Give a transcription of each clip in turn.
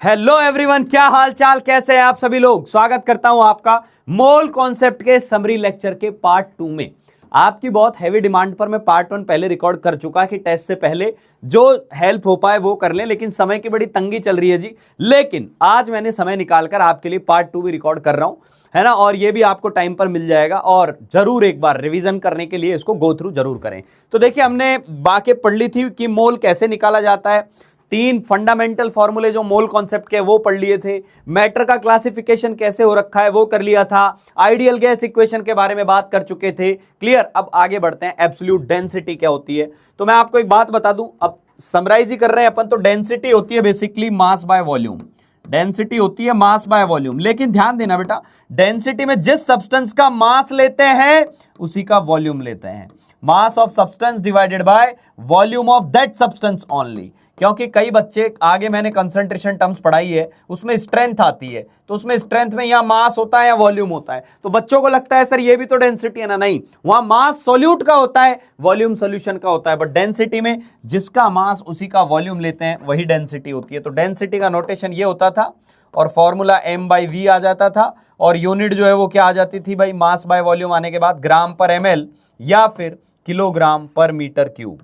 Hello everyone, क्या हाल चाल, कैसे हैं आप सभी लोग। स्वागत करता हूं आपका मोल कॉन्सेप्ट के समरी लेक्चर के पार्ट 2 में। आपकी बहुत हैवी डिमांड पर मैं पार्ट 1 पहले रिकॉर्ड कर चुका कि टेस्ट से पहले जो हेल्प हो पाए वो कर लें, लेकिन समय की बड़ी तंगी चल रही है जी। लेकिन आज मैंने समय निकालकर आपके लिए पार्ट 2 भी रिकॉर्ड कर रहा हूं, है ना, और ये भी आपको टाइम पर मिल जाएगा। और जरूर एक बार रिवीजन करने के लिए इसको गो थ्रू जरूर करें। तो देखिए, हमने बातें पढ़ ली थी कि मोल कैसे निकाला जाता है, 3 फंडामेंटल फॉर्मूले जो मोल कॉन्सेप्ट के वो पढ़ लिए थे, मैटर का क्लासिफिकेशन कैसे हो रखा है वो कर लिया था, आइडियल गैस इक्वेशन के बारे में बात कर चुके थे। क्लियर। अब आगे बढ़ते हैं, एब्सोल्यूट डेंसिटी क्या होती है। तो मैं आपको एक बात बता दूं, अब समराइज ही कर रहे हैं अपन। तो डेंसिटी होती है basically mass by volume. Density होती है मास बाय वॉल्यूम। लेकिन ध्यान देना बेटा, डेंसिटी में जिस सब्सटेंस का मास लेते हैं उसी का वॉल्यूम लेते हैं। Mass of substance divided by volume of that substance only. क्योंकि कई बच्चे, आगे मैंने कंसंट्रेशन टर्म्स पढ़ाई है, उसमें स्ट्रेंथ आती है, तो उसमें स्ट्रेंथ में या मास होता है या वॉल्यूम होता है। तो बच्चों को लगता है सर ये भी तो डेंसिटी है ना। नहीं, वहां मास सॉल्यूट का होता है, वॉल्यूम सॉल्यूशन का होता है। बट डेंसिटी में जिसका मास उसी का वॉल्यूम लेते हैं, वही डेंसिटी होती है। तो डेंसिटी का नोटेशन ये होता था और फॉर्मूला m/v आ जाता था, और यूनिट जो है वो क्या आ जाती थी भाई, मास बाय वॉल्यूम आने के बाद ग्राम पर ml या फिर किलोग्राम पर मीटर क्यूब।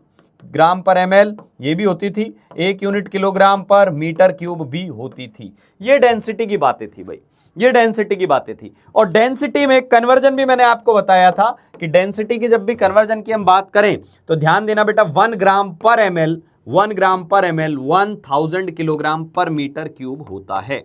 ग्राम पर ml ये भी होती थी, एक यूनिट किलोग्राम पर मीटर क्यूब भी होती थी। ये डेंसिटी की बातें थी भाई, ये डेंसिटी की बातें थी। और डेंसिटी में कन्वर्जन भी मैंने आपको बताया था कि डेंसिटी की जब भी कन्वर्जन की हम बात करें तो ध्यान देना बेटा, 1 ग्राम पर ml 1000 किलोग्राम पर मीटर क्यूब होता है।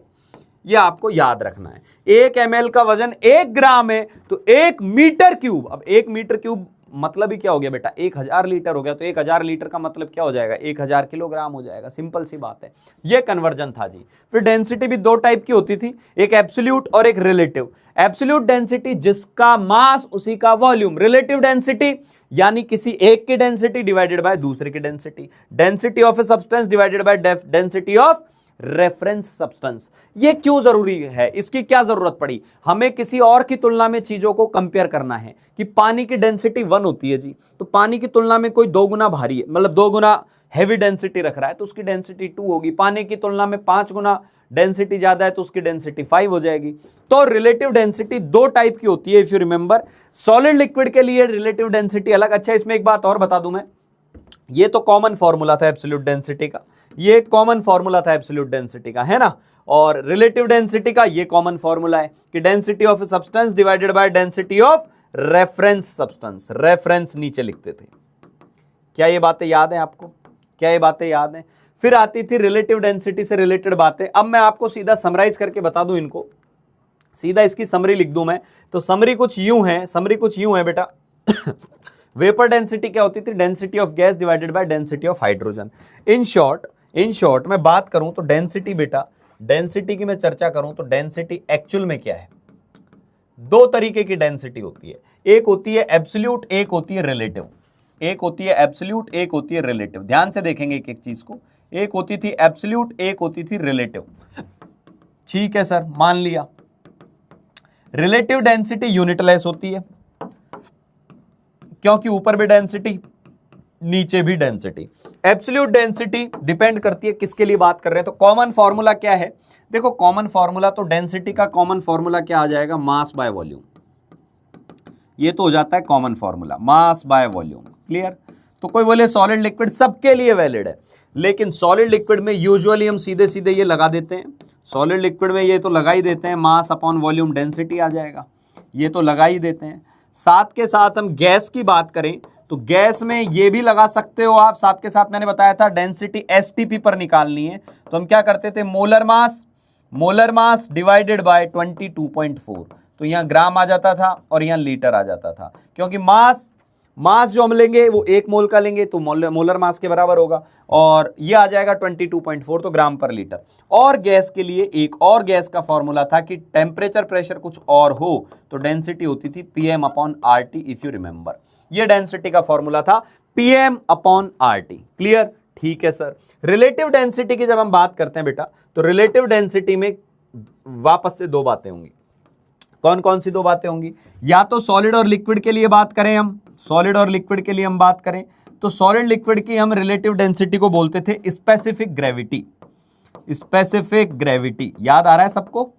ये आपको याद रखना है। 1 ml का वजन 1 ग्राम है तो 1 मीटर क्यूब, अब 1 मीटर क्यूब मतलब ही क्या हो गया बेटा, 1000 लीटर हो गया। तो 1000 लीटर का मतलब क्या हो जाएगा, 1000 किलोग्राम हो जाएगा। सिंपल सी बात है, ये कन्वर्जन था जी। फिर डेंसिटी भी 2 टाइप की होती थी, एक एब्सोल्यूट और एक रिलेटिव। एब्सोल्यूट डेंसिटी जिसका मास उसी का वॉल्यूम। रिलेटिव डेंसिटी यानी किसी एक की डेंसिटी डिवाइडेड बाय दूसरे की density. Density of a substance divided by density of reference substance. ये क्यों जरूरी है, इसकी क्या जरूरत पड़ी, हमें किसी और की तुलना में चीजों को कंपेयर करना है। कि पानी की डेंसिटी 1 होती है जी, तो पानी की तुलना में कोई 2 गुना भारी है, मतलब 2 गुना हैवी डेंसिटी रख रहा है तो उसकी डेंसिटी 2 होगी। पानी की तुलना में 5 गुना डेंसिटी ज्यादा है तो उसकी डेंसिटी 5 हो जाएगी। तो रिलेटिव डेंसिटी 2 टाइप की होती है, if you remember. Solid liquid के लिए रिलेटिव डेंसिटी अलग। अच्छा, इसमें एक बात और बता दूं मैं, ये तो कॉमन फॉर्मूला था एब्सोल्यूट डेंसिटी का, ये कॉमन फॉर्मूला था एब्सोल्यूट डेंसिटी का, है ना। और रिलेटिव डेंसिटी का ये कॉमन फॉर्मूला है कि density of a substance divided by density of reference substance. Reference नीचे लिखते थे। क्या ये बातें याद हैं आपको, क्या ये बातें याद हैं। फिर आती थी रिलेटिव डेंसिटी से रिलेटेड बातें। अब मैं आपको सीधा समराइज करके बता दूं इनको, सीधा इसकी समरी लिख दूं मैं। तो समरी कुछ यूं है, समरी कुछ यूं है बेटा। वेपर डेंसिटी क्या होती थी, density of gas divided by density of hydrogen. In short मैं बात करूं तो डेंसिटी बेटा, डेंसिटी की मैं चर्चा करूं तो डेंसिटी एक्चुअल में क्या है। 2 तरीके की डेंसिटी होती है, एक होती है एब्सोल्यूट, एक होती है रिलेटिव। एक होती है एब्सोल्यूट, एक होती है रिलेटिव। ध्यान से देखेंगे एक एक चीज को, एक होती थी एब्सोल्यूट, एक होती थी रिलेटिव। ठीक है सर, मान लिया। रिलेटिव डेंसिटी यूनिटलेस होती है, क्योंकि ऊपर भी डेंसिटी नीचे भी डेंसिटी। एब्सोल्यूट डेंसिटी डिपेंड करती है किसके लिए बात कर रहे हैं। तो कॉमन फॉर्मूला क्या है, देखो कॉमन फॉर्मूला तो डेंसिटी का कॉमन फॉर्मूला क्या आ जाएगा, मास बाय वॉल्यूम। ये तो हो जाता है common formula, mass by volume. Clear. तो कोई बोले सॉलिड लिक्विड सबके लिए वैलिड है, लेकिन सॉलिड लिक्विड में यूजुअली हम सीधे सीधे ये लगा देते हैं, सॉलिड लिक्विड में ये तो लगा ही देते हैं, मास अपॉन वॉल्यूम डेंसिटी आ जाएगा, ये तो लगा ही देते हैं। साथ के साथ हम गैस की बात करें तो गैस में ये भी लगा सकते हो आप। साथ के साथ मैंने बताया था डेंसिटी एसटीपी पर निकालनी है, तो हम क्या करते थे, मोलर मास डिवाइडेड बाय 22.4। तो यहाँ ग्राम आ जाता था और यहाँ लीटर आ जाता था, क्योंकि मास जो हम लेंगे वो 1 मोल का लेंगे तो मोलर मास के बराबर होगा, और ये आ जाएगा 22.4, तो ग्राम पर लीटर। और गैस के लिए एक और गैस का फॉर्मूला था कि टेम्परेचर प्रेशर कुछ और हो तो डेंसिटी होती थी PM/RT, इफ यू रिमेंबर। ये डेंसिटी का फॉर्मूला था PM/RT। क्लियर। ठीक है सर। रिलेटिव डेंसिटी की जब हम बात करते हैं बेटा, तो रिलेटिव डेंसिटी में वापस से 2 बातें होंगी। कौन कौन सी 2 बातें होंगी, या तो सॉलिड और लिक्विड के लिए बात करें हम, सॉलिड और लिक्विड के लिए हम बात करें तो सॉलिड लिक्विड की हम रिलेटिव डेंसिटी को बोलते थे स्पेसिफिक ग्रेविटी। स्पेसिफिक ग्रेविटी, याद आ रहा है सबको?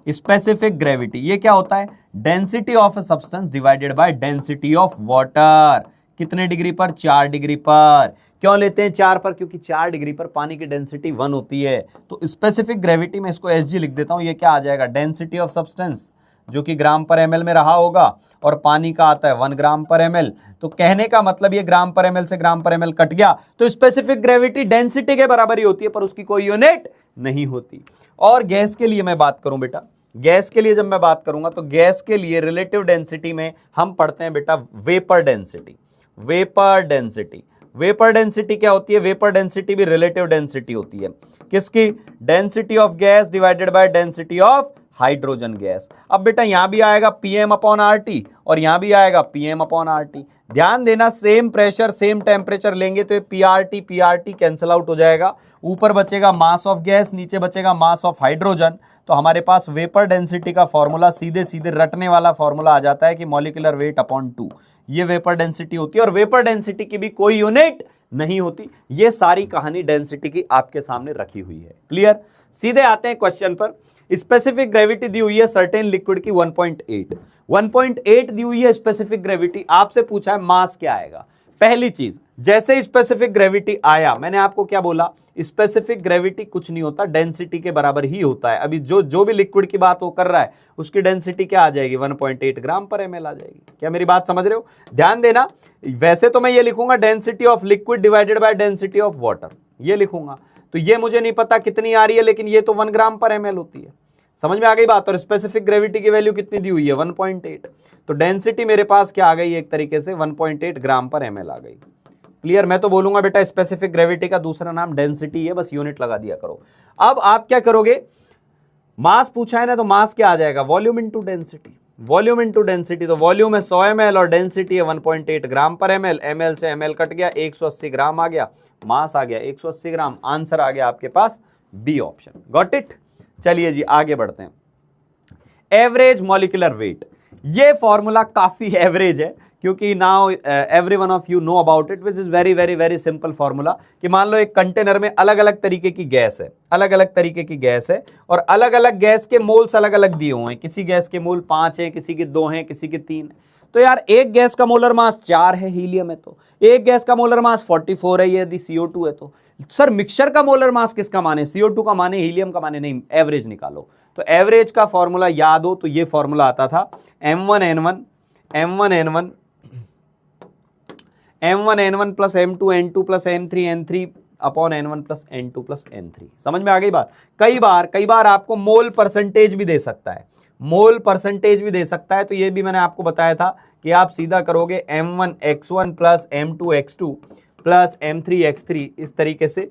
स्पेसिफिक ग्रेविटी ये क्या होता है? Density of a substance divided by density of water. कितने डिग्री पर? 4 डिग्री पर। क्यों लेते हैं 4 पर? क्योंकि 4 डिग्री पर पानी की डेंसिटी 1 होती है। तो स्पेसिफिक ग्रेविटी में इसको एसजी लिख देता हूं, ये क्या आ जाएगा? डेंसिटी ऑफ सब्सटेंस, जो कि ग्राम पर एमएल में रहा होगा, और पानी का आता है 1 ग्राम पर एमएल। तो कहने का मतलब ये ग्राम पर एमएल से ग्राम पर एमएल कट गया, तो स्पेसिफिक ग्रेविटी डेंसिटी के बराबर ही होती है, पर उसकी कोई यूनिट नहीं होती। और गैस के लिए मैं बात करूं बेटा, गैस के लिए जब मैं बात करूंगा तो गैस के लिए रिलेटिव डेंसिटी में हम पढ़ते हैं बेटा vapour density. Vapour density, vapour density क्या होती है? वेपर डेंसिटी भी रिलेटिव डेंसिटी होती है। किसकी? Density of gas divided by density of hydrogen gas. अब बेटा यहां भी आएगा पीएम अपॉन आरटी और यहां भी आएगा पीएम अपॉन आरटी। ध्यान देना, सेम प्रेशर सेम टेम्परेचर लेंगे तो ये पीआरटी पीआरटी कैंसिल आउट हो जाएगा। ऊपर बचेगा मास ऑफ गैस, नीचे बचेगा मास ऑफ हाइड्रोजन। तो हमारे पास वेपर डेंसिटी का फॉर्मूला सीधे सीधे रटने वाला फॉर्मूला आ जाता है कि मॉलिक्यूलर वेट अपॉन 2। ये वेपर डेंसिटी होती है, और वेपर डेंसिटी की भी कोई यूनिट नहीं होती। ये सारी कहानी डेंसिटी की आपके सामने रखी हुई है। क्लियर? सीधे आते हैं क्वेश्चन पर। स्पेसिफिक ग्रेविटी दी हुई है सर्टेन लिक्विड की 1.8 दी हुई है स्पेसिफिक ग्रेविटी। आपसे पूछा है मास क्या आएगा। पहली चीज, जैसे स्पेसिफिक ग्रेविटी आया, मैंने आपको क्या बोला? स्पेसिफिक ग्रेविटी कुछ नहीं होता, डेंसिटी के बराबर ही होता है। अभी जो भी लिक्विड की बात वो कर रहा है उसकी डेंसिटी क्या आ जाएगी? 1.8 ग्राम पर एमएल आ जाएगी। क्या मेरी बात समझ रहे हो? ध्यान देना, वैसे तो मैं ये लिखूंगा density of liquid divided by density of water, ये लिखूंगा। तो ये मुझे नहीं पता कितनी आ रही है, लेकिन ये तो 1 ग्राम पर एमएल होती है। समझ में आ गई बात? और स्पेसिफिक ग्रेविटी की वैल्यू कितनी दी हुई है? 1.8। तो डेंसिटी मेरे पास क्या आ गई? एक तरीके से 1.8 ग्राम पर एमएल आ गई। क्लियर? मैं तो बोलूंगा बेटा स्पेसिफिक ग्रेविटी का दूसरा नाम डेंसिटी है, बस यूनिट लगा दिया करो। अब आप क्या करोगे? मास पूछा है ना, तो मास क्या आ जाएगा? Volume into density. Volume into density, तो वॉल्यूम है 100 ml और डेंसिटी है 1.8 ग्राम पर एमएल। एमएल से एमएल कट गया, 180 ग्राम आ गया, मास आ गया 180 ग्राम। आंसर आ गया आपके पास बी ऑप्शन। Got it? चलिए जी आगे बढ़ते हैं। एवरेज मॉलिक्यूलर वेट, ये फॉर्मूला काफी एवरेज है, क्योंकि now every one of you know about it, which is very very very simple formula. कि मान लो एक कंटेनर में अलग अलग तरीके की गैस है, अलग अलग तरीके की गैस है, और अलग अलग गैस के मोल्स अलग अलग दिए हुए हैं। किसी गैस के मोल 5 हैं, किसी के 2 हैं, किसी के 3 हैं। तो यार एक गैस का मोलर मास 4 है, हीलियम है, तो एक गैस का मोलर मास 44 है यदि CO2 है। तो सर मिक्सचर का मोलर मास किसका माने? CO2 का माने, हीलियम का माने? नहीं, एवरेज निकालो। तो एवरेज का फॉर्मूला याद हो तो ये फॉर्मूला आता था M1N1 plus M2N2 plus M3N3 upon N1 plus N2 plus N3। समझ में आ गई बात? कई बार आपको मोल परसेंटेज भी दे सकता है, मोल परसेंटेज भी दे सकता है। तो ये भी मैंने आपको बताया था कि आप सीधा करोगे M1X1 plus M2X2 plus M3X3 इस तरीके से,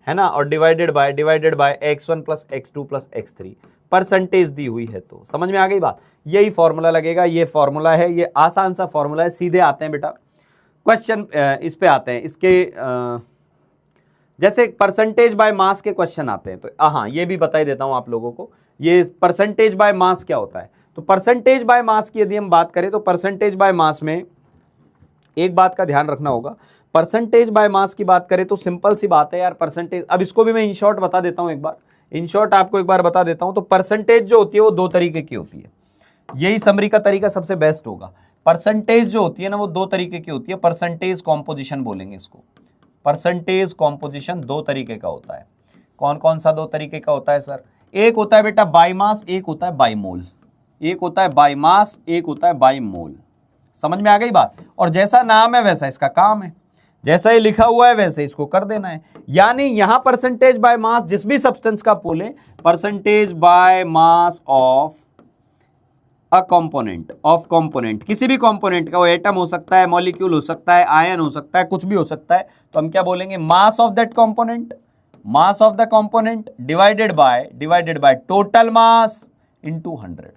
है ना, और divided by X1 plus X2 plus X3। Percentage दी हुई है, तो समझ में आ गई बात? यही फॉर्मूला लगेगा, ये फॉर्मूला है, ये आसान सा फॉर्मूला है। सीधे आते हैं बेटा क्वेश्चन, इस पे आते हैं। इसके जैसे परसेंटेज बाय मास के क्वेश्चन आते हैं, तो हाँ ये भी बता ही देता हूं आप लोगों को, ये परसेंटेज बाय मास क्या होता है। तो परसेंटेज बाय मास की यदि हम बात करें, तो परसेंटेज बाय मास में एक बात का ध्यान रखना होगा। परसेंटेज बाय मास की बात करें तो सिंपल सी बात है यार, परसेंटेज। अब इसको भी मैं इन शॉर्ट बता देता हूं, एक बार इन शॉर्ट आपको एक बार बता देता हूं। तो परसेंटेज जो होती है वो 2 तरीके की होती है, यही समरी का तरीका सबसे बेस्ट होगा। परसेंटेज जो होती है ना वो 2 तरीके की होती है। परसेंटेज कॉम्पोजिशन बोलेंगे इसको। परसेंटेज कॉम्पोजिशन 2 तरीके का होता है। कौन कौन सा 2 तरीके का होता है सर? एक होता है बेटा बाय मास, एक होता है बाय मोल। एक होता है बाय मास, एक होता है बाय मोल। समझ में आ गई बात? और जैसा नाम है वैसा इसका काम है, जैसा ही लिखा हुआ है वैसे इसको कर देना है। यानी यहां परसेंटेज बाय मास जिस भी सब्सटेंस का बोले, percentage by mass of a component, of component, किसी भी कंपोनेंट का, वो एटम हो सकता है, मॉलिक्यूल हो सकता है, आयन हो सकता है, कुछ भी हो सकता है। तो हम क्या बोलेंगे? Mass of that component, mass of the component divided by total mass into 100,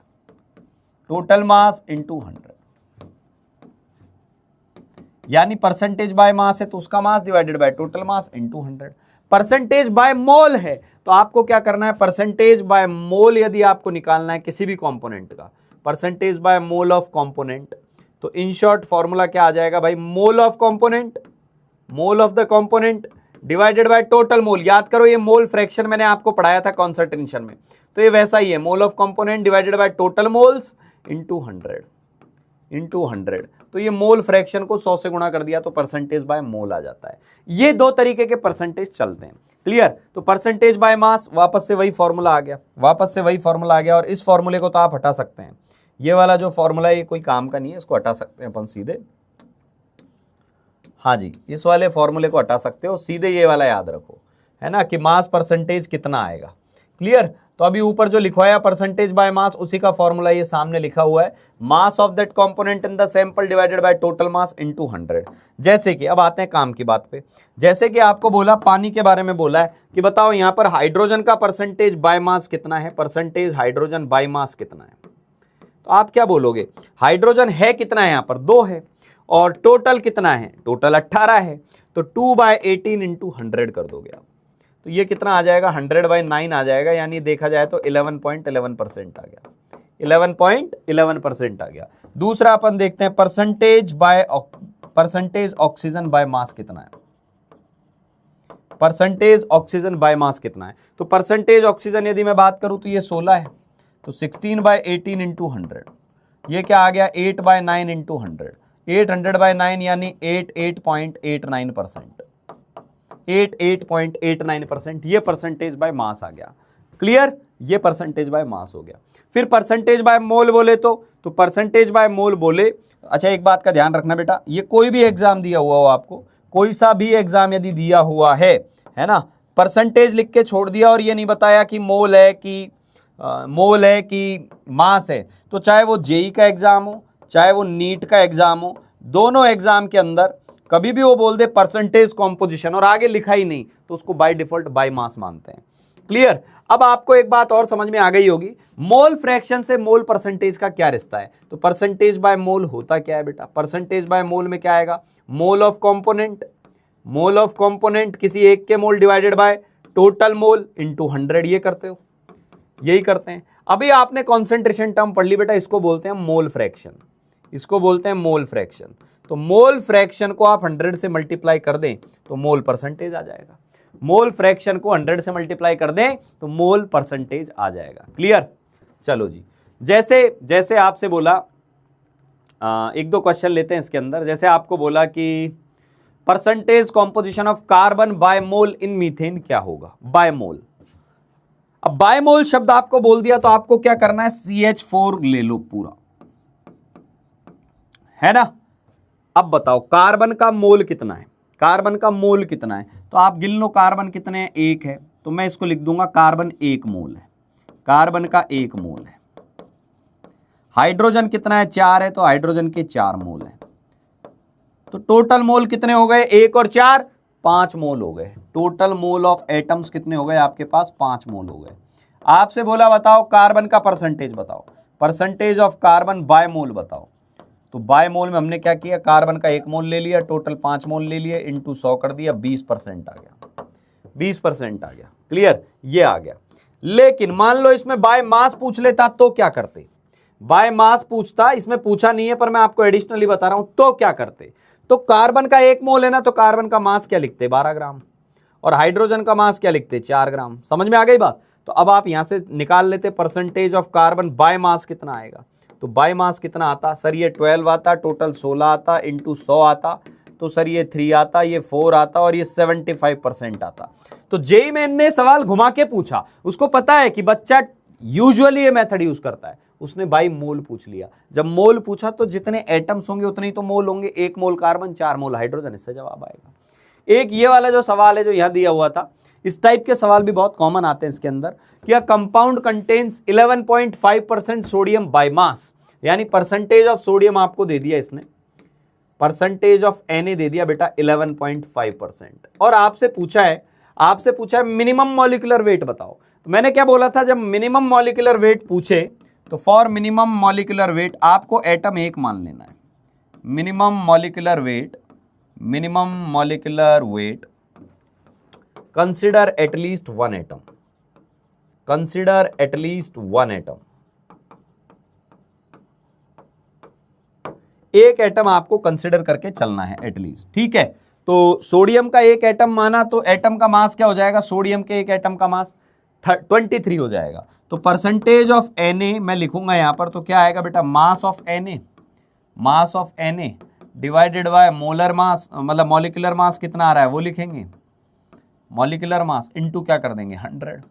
total mass into 100। यानी परसेंटेज बाय मास है तो उसका mass divided by total mass into 100। Percentage by mole है तो आपको क्या करना है? परसेंटेज बाय मोल यदि आपको निकालना है किसी भी कंपोनेंट का, percentage by mole of component, तो इन शॉर्ट फॉर्मूला क्या आ जाएगा भाई? Mole of component, mole of the component divided by total मोल। याद करो ये मोल फ्रैक्शन मैंने आपको पढ़ाया था कॉन्संट्रेशन में, तो ये वैसा ही है, mole of component divided by total moles into 100। तो ये मोल फ्रैक्शन को 100 से गुणा कर दिया तो परसेंटेज बाय मोल आ जाता है। ये दो तरीके के परसेंटेज चलते हैं। क्लियर? तो परसेंटेज बाय मास, वापस से वही फॉर्मूला आ गया, और इस फॉर्मूले को तो आप हटा सकते हैं। ये वाला जो फॉर्मूला है ये कोई काम का नहीं है, इसको हटा सकते हैं अपन सीधे। हाँ जी, इस वाले फॉर्मूले को हटा सकते हो, सीधे ये वाला याद रखो, है ना, कि मास परसेंटेज कितना आएगा। क्लियर? तो अभी ऊपर जो लिखा है परसेंटेज बाय मास, उसी का फॉर्मूला ये सामने लिखा हुआ है, mass of that component in the sample divided by total mass into 100। जैसे कि अब आते हैं काम की बात पे, जैसे कि आपको बोला पानी के बारे में बोला है कि बताओ यहाँ पर हाइड्रोजन का परसेंटेज बाय मास कितना है, परसेंटेज हाइड्रोजन बाय मास कितना है। तो आप क्या बोलोगे, हाइड्रोजन है कितना है, यहाँ पर 2 है, और टोटल कितना है, टोटल 18 है, तो 2/18 इंटू 100 कर दोगे आप, तो ये कितना आ जाएगा, 100/9 आ जाएगा, यानी देखा जाए तो 11.11% आ गया, 11.11% आ गया। दूसरा अपन देखते हैं परसेंटेज ऑक्सीजन बाय मास कितना है, परसेंटेज ऑक्सीजन बाय मास कितना है। तो परसेंटेज ऑक्सीजन यदि मैं बात करूं तो ये 16 है, तो 16/18 इंटू 100, ये क्या आ गया, 8/9 इंटू 100, 800/9 यानी 88.89%, 88.89%, ये परसेंटेज बाय मास आ गया। क्लियर? ये परसेंटेज बाय मास हो गया। फिर परसेंटेज बाय मोल बोले तो परसेंटेज बाय मोल बोले, अच्छा एक बात का ध्यान रखना बेटा, ये कोई भी एग्जाम दिया हुआ हो आपको, कोई सा भी एग्जाम यदि दिया हुआ है ना, परसेंटेज लिख के छोड़ दिया और ये नहीं बताया कि मोल है कि मास है, तो चाहे वो जेई का एग्जाम हो, चाहे वो नीट का एग्जाम हो, दोनों एग्जाम के अंदर कभी भी वो बोल दे परसेंटेज कॉम्पोजिशन और आगे लिखा ही नहीं, तो उसको बाय डिफॉल्ट बाय मास मानते हैं। क्लियर? अब आपको एक बात और समझ में आ गई होगी, मोल फ्रैक्शन से मोल परसेंटेज का क्या रिश्ता है। तो परसेंटेज बाय मोल होता क्या है बेटा, परसेंटेज बाय मोल में क्या आएगा, मोल ऑफ कंपोनेंट किसी एक के mole divided by total mole into 100, ये करते हो, यही करते हैं। अभी आपने कॉन्सेंट्रेशन टर्म पढ़ ली बेटा, इसको बोलते हैं मोल फ्रैक्शन, इसको बोलते हैं मोल फ्रैक्शन। तो मोल फ्रैक्शन को आप 100 से मल्टीप्लाई कर दें तो मोल परसेंटेज आ जाएगा, मोल फ्रैक्शन को 100 से मल्टीप्लाई कर दें तो मोल परसेंटेज आ जाएगा। क्लियर? चलो जी, जैसे आपसे बोला, एक दो क्वेश्चन लेते हैं इसके अंदर। जैसे आपको बोला कि percentage composition of carbon by mole in methane क्या होगा, बाय मोल। अब बाय मोल शब्द आपको बोल दिया तो आपको क्या करना है, CH4 ले लो पूरा, है ना। अब बताओ कार्बन का मोल कितना है, कार्बन का मोल कितना है, तो आप गिन लो कार्बन कितने हैं, 1 है, तो मैं इसको लिख दूंगा कार्बन 1 मोल है, कार्बन का 1 मोल है। हाइड्रोजन कितना है, 4 है, तो हाइड्रोजन के 4 मोल है। तो टोटल मोल कितने हो गए, 1 और 4 5 मोल हो गए। टोटल मोल ऑफ एटम्स कितने हो गए आपके पास, 5 मोल हो गए। आपसे बोला बताओ कार्बन का परसेंटेज बताओ, percentage of carbon by mole बताओ। तो बाय मोल में हमने क्या किया, कार्बन का 1 मोल ले लिया, टोटल 5 मोल ले लिए, इनटू 100 कर दिया, 20% आ गया, 20% आ गया। क्लियर? ये आ गया। लेकिन मान लो इसमें बाय मास पूछ लेता तो क्या करते, बाय मास पूछता, इसमें पूछा नहीं है पर मैं आपको एडिशनली बता रहा हूं, तो क्या करते। तो कार्बन का 1 मोल है ना, तो कार्बन का मास क्या लिखते, 12 ग्राम, और हाइड्रोजन का मास क्या लिखते, 4 ग्राम। समझ में आ गई बात? तो अब आप यहां से निकाल लेते percentage of carbon by mass कितना आएगा। तो बाय मास कितना आता सर, ये 12 आता, टोटल 16 आता, इंटू 100 आता, तो सर ये 3 आता, ये 4 आता, और ये 75% आता। तो जेई मेन ने सवाल घुमा के पूछा, उसको पता है कि बच्चा यूजुअली ये मेथड यूज करता है, उसने बाई मोल पूछ लिया। जब मोल पूछा तो जितने एटम्स होंगे उतने ही तो मोल होंगे, 1 मोल कार्बन 4 मोल हाइड्रोजन, इससे जवाब आएगा। एक ये वाला जो सवाल है जो यहां दिया हुआ था, इस टाइप के सवाल भी बहुत कॉमन आते हैं इसके अंदर, कि compound contains 11.5% sodium by mass, यानी परसेंटेज ऑफ सोडियम आपको दे दिया इसने, परसेंटेज ऑफ Na दे दिया बेटा 11.5%, और आपसे पूछा है मिनिमम मॉलिक्यूलर वेट बताओ। तो मैंने क्या बोला था, जब मिनिमम मॉलिक्यूलर वेट पूछे तो फॉर मिनिमम मॉलिक्यूलर वेट आपको एटम 1 मान लेना है। Minimum molecular weight consider at least 1 atom, consider at least 1 atom, एक एटम आपको कंसिडर करके चलना है एटलीस्ट, ठीक है। तो सोडियम का एक एटम माना तो एटम का मास क्या हो जाएगा, सोडियम के एक एटम का मास 23 हो जाएगा। तो परसेंटेज ऑफ Na मैं लिखूंगा यहां पर, तो क्या आएगा बेटा, mass of Na divided by molar mass, मतलब मॉलिक्यूलर मास कितना आ रहा है वो लिखेंगे, मॉलिक्यूलर मास इनटू क्या कर देंगे 100।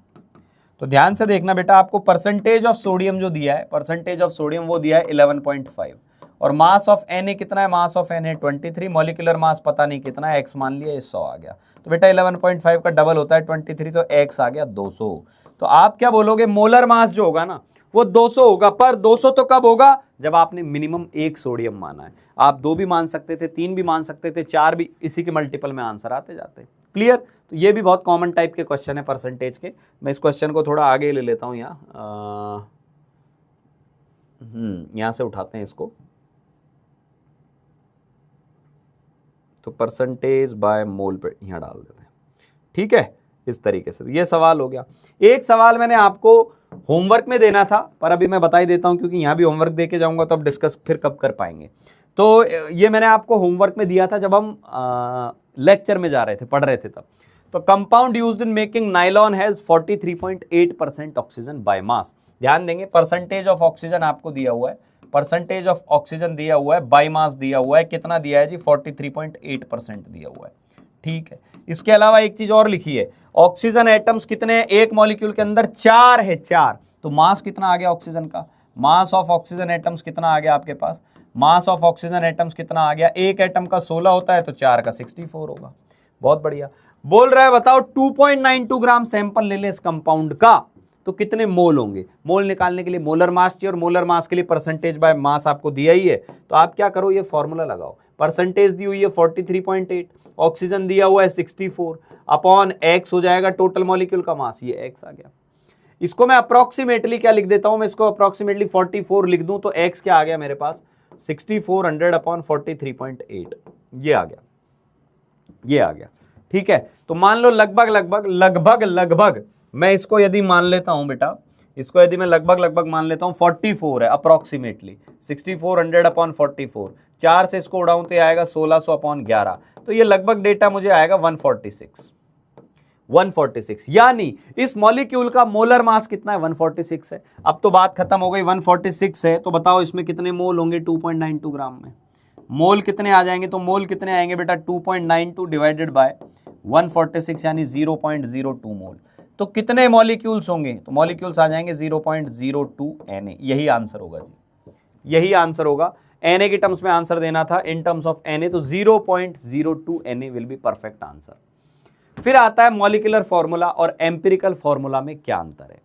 तो ध्यान से देखना बेटा, आपको परसेंटेज ऑफ सोडियम जो दिया है, परसेंटेज ऑफ सोडियम वो दिया है 11.5, और मास ऑफ Na कितना है, mass of Na 23, molecular mass पता नहीं कितना है, x मान लिया, 100 आ गया। तो बेटा 11.5 का डबल होता है 23, तो x आ गया 200। तो आप क्या बोलोगे, मोलर मास जो होगा ना वो 200 होगा, पर 200 तो कब होगा, जब आपने मिनिमम एक सोडियम माना है। आप 2 भी मान सकते थे, 3 भी मान सकते थे, 4 भी, इसी के मल्टीपल में आंसर आते जाते। क्लियर। तो ये भी बहुत कॉमन टाइप के क्वेश्चन है परसेंटेज के। मैं इस क्वेश्चन को थोड़ा आगे ले लेता हूं, यहां से उठाते हैं इसको। तो परसेंटेज बाय मोल पे यहां डाल देते हैं, ठीक है, इस तरीके से। ये सवाल हो गया। एक सवाल मैंने आपको होमवर्क में देना था, पर अभी मैं बता ही देता हूं, क्योंकि यहां भी होमवर्क दे के जाऊंगा तो अब डिस्कस फिर कब कर पाएंगे। तो ये मैंने आपको होमवर्क में दिया था जब हम लेक्चर में जा रहे थे, पढ़ रहे थे तब। तो compound used in making nylon has 43.8% oxygen by mass. ध्यान देंगे, परसेंटेज ऑफ ऑक्सीजन आपको दिया हुआ है, परसेंटेज ऑफ ऑक्सीजन दिया हुआ है, बाय मास दिया हुआ है, कितना दिया है जी, 43.8% दिया हुआ है, ठीक है। इसके अलावा एक चीज और लिखी है, ऑक्सीजन एटम्स कितने हैं एक मॉलिक्यूल के अंदर, 4 है, 4। तो मास कितना आ गया ऑक्सीजन का, मास ऑफ ऑक्सीजन एटम्स कितना आ गया आपके पास, मास ऑफ ऑक्सीजन एटम्स कितना आ गया, एक एटम का 16 होता है तो 4 का 64 होगा। बहुत बढ़िया। बोल रहा है बताओ 2.92 ग्राम सैंपल ले ले इस कंपाउंड का, तो कितने मोल होंगे। मोल निकालने के लिए मोलर मास चाहिए, और मोलर मास के लिए परसेंटेज बाय मास आपको दिया ही है। तो आप क्या करो, ये फॉर्मूला लगाओ, परसेंटेज दी हुई है 43.8, ऑक्सीजन दिया हुआ है 64, अपॉन x हो जाएगा टोटल मॉलिक्यूल का मास, ये x आ गया। इसको मैं अप्रोक्सीमेटली क्या लिख देता हूं, मैं इसको अप्रोक्सीमेटली 44 लिख दूं, तो x क्या आ गया मेरे पास, 6400 अपॉन 43.8, ये आ गया, ये आ गया, ठीक है। तो मान लो लगभग मैं इसको यदि मान लेता हूं बेटा, इसको यदि मैं लगभग मान लेता हूं 44 है अप्रोक्सीमेटली, 6400 अपॉन 44, 4 से इसको उड़ाऊं तो आएगा 1600 अपॉन 11, तो ये लगभग डेटा मुझे आएगा 146, यानी इस मॉलिक्यूल का मोलर मास कितना है, 146 है। अब तो बात खत्म हो गई, 146 है, तो बताओ इसमें कितने मोल होंगे 2.92 ग्राम में, मोल कितने आ जाएंगे, तो मोल कितने आएंगे बेटा 2.92 डिवाइडेड बाय 146 यानी 0.02 मोल। तो कितने मॉलिक्यूल्स होंगे, तो मॉलिक्यूल्स आ जाएंगे 0.02 Na, यही आंसर होगा जी, यही आंसर होगा। Na के टर्म्स में आंसर देना था, इन टर्म्स ऑफ Na, तो 0.02 Na will be perfect answer. फिर आता है मॉलिक्यूलर फॉर्मूला और एम्पिरिकल फॉर्मूला में क्या अंतर है।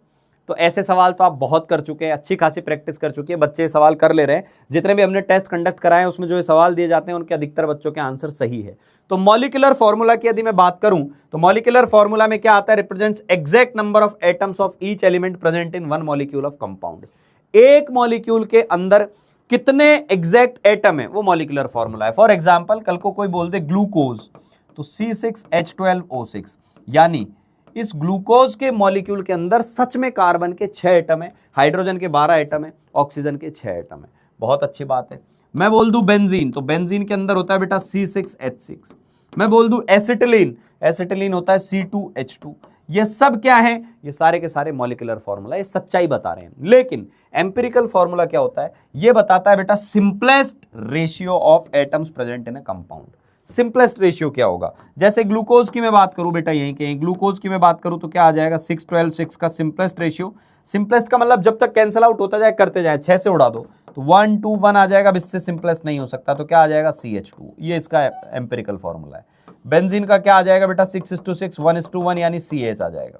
तो ऐसे सवाल तो आप बहुत कर चुके हैं, अच्छी खासी प्रैक्टिस कर चुके हैं, बच्चे सवाल कर ले रहे हैं। जितने भी हमने टेस्ट कंडक्ट कराए हैं उसमें जो सवाल दिए जाते हैं उनके अधिकतर बच्चों के आंसर सही है। तो मॉलिक्यूलर फॉर्मूला की यदि मैं बात करूं तो मॉलिक्यूलर फॉर्मूला में क्या आता है, represents exact number of atoms of each element present in one molecule of compound. एक मॉलिक्यूल के अंदर कितने एग्जैक्ट एटम है वो मॉलिक्यूलर फॉर्मूला है। फॉर एग्जाम्पल कल को कोई बोल दे ग्लूकोज, तो C6H12O6, यानी इस ग्लूकोज के मॉलिक्यूल के अंदर सच में कार्बन के 6 एटम है, हाइड्रोजन के 12 एटम है, ऑक्सीजन के 6 एटम है। बहुत अच्छी बात है। मैं बोल दूं बेंजीन, तो बेंजीन के अंदर होता है बेटा C6H6। मैं बोल दूं एसिटिलीन, एसिटिलीन होता है C2H2। ये सब क्या है, ये सारे के सारे मॉलिक्यूलर फॉर्मूला, ये सच्चाई बता रहे हैं। लेकिन एम्पिरिकल फॉर्मूला क्या होता है, ये बताता है बेटा simplest ratio of atoms present in a compound. Simplest ratio क्या होगा, जैसे ग्लूकोज की मैं बात करूं बेटा, यहीं के ग्लूकोज की मैं बात करूं तो क्या आ जाएगा 6, 12, 6 का सिंपलेस्ट रेशियो। सिंपलेस्ट का मतलब जब तक कैंसिल आउट होता जाए करते जाए, 6 से उड़ा दो तो 1, 2, 1 आ जाएगा, अब इससे सिंपलेस्ट नहीं हो सकता, तो क्या आ जाएगा CH2। ये इसका एम्पिरिकल फॉर्मूला है। बेंजीन का क्या आ जाएगा बेटा 6:6, 1:1 यानी CH आ जाएगा,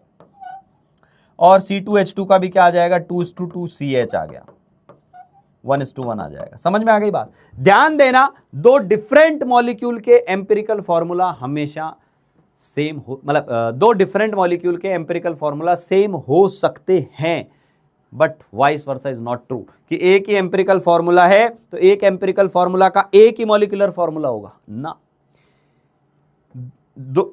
और C2H2 का भी क्या आ जाएगा 2:2 CH आ गया, 1:1 आ जाएगा। समझ में आ गई बात। ध्यान देना, दो डिफरेंट मॉलिक्यूल के एम्पिरिकल फॉर्मूला हमेशा सेम हो, मतलब दो डिफरेंट मॉलिक्यूल के एम्पिरिकल फॉर्मूला सेम हो सकते हैं, but vice versa is not true कि एक ही एम्पिरिकल फॉर्मूला है तो एक एम्पिरिकल फॉर्मूला का एक ही मॉलिक्यूलर फॉर्मूला होगा ना।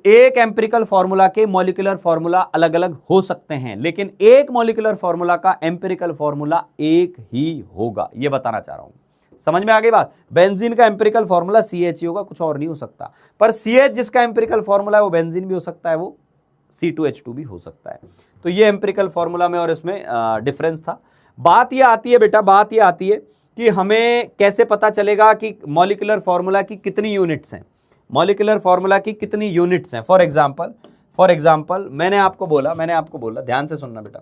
एक एम्पिरिकल फॉर्मूला के मॉलिक्यूलर फॉर्मूला अलग अलग हो सकते हैं, लेकिन एक मॉलिक्यूलर फॉर्मूला का एम्पिरिकल फॉर्मूला एक ही होगा, यह बताना चाह रहा हूं। समझ में आ गई बात। बेंजीन का एम्पिरिकल फॉर्मूला CH होगा, कुछ और नहीं हो सकता। पर CH जिसका एम्पिरिकल फॉर्मूला है वो बेंजीन भी हो सकता है, वो C2H2 भी हो सकता है। तो ये एम्पिरिकल फॉर्मूला में और इसमें डिफरेंस था। बात ये आती है बेटा, बात ये आती है कि हमें कैसे पता चलेगा कि मॉलिक्यूलर फॉर्मूला की कितनी यूनिट्स हैं, मॉलिक्यूलर फॉर्मूला की कितनी यूनिट्स हैं। फॉर एग्जांपल मैंने आपको बोला, ध्यान से सुनना बेटा,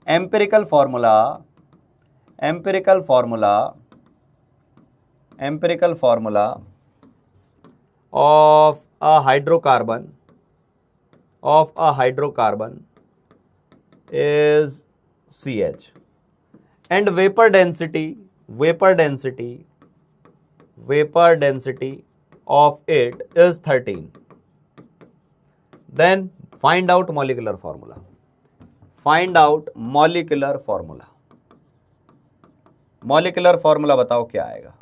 empirical formula of a hydrocarbon is CH and vapor density of it is 13. Then find out molecular formula. Molecular formula बताओ क्या आएगा।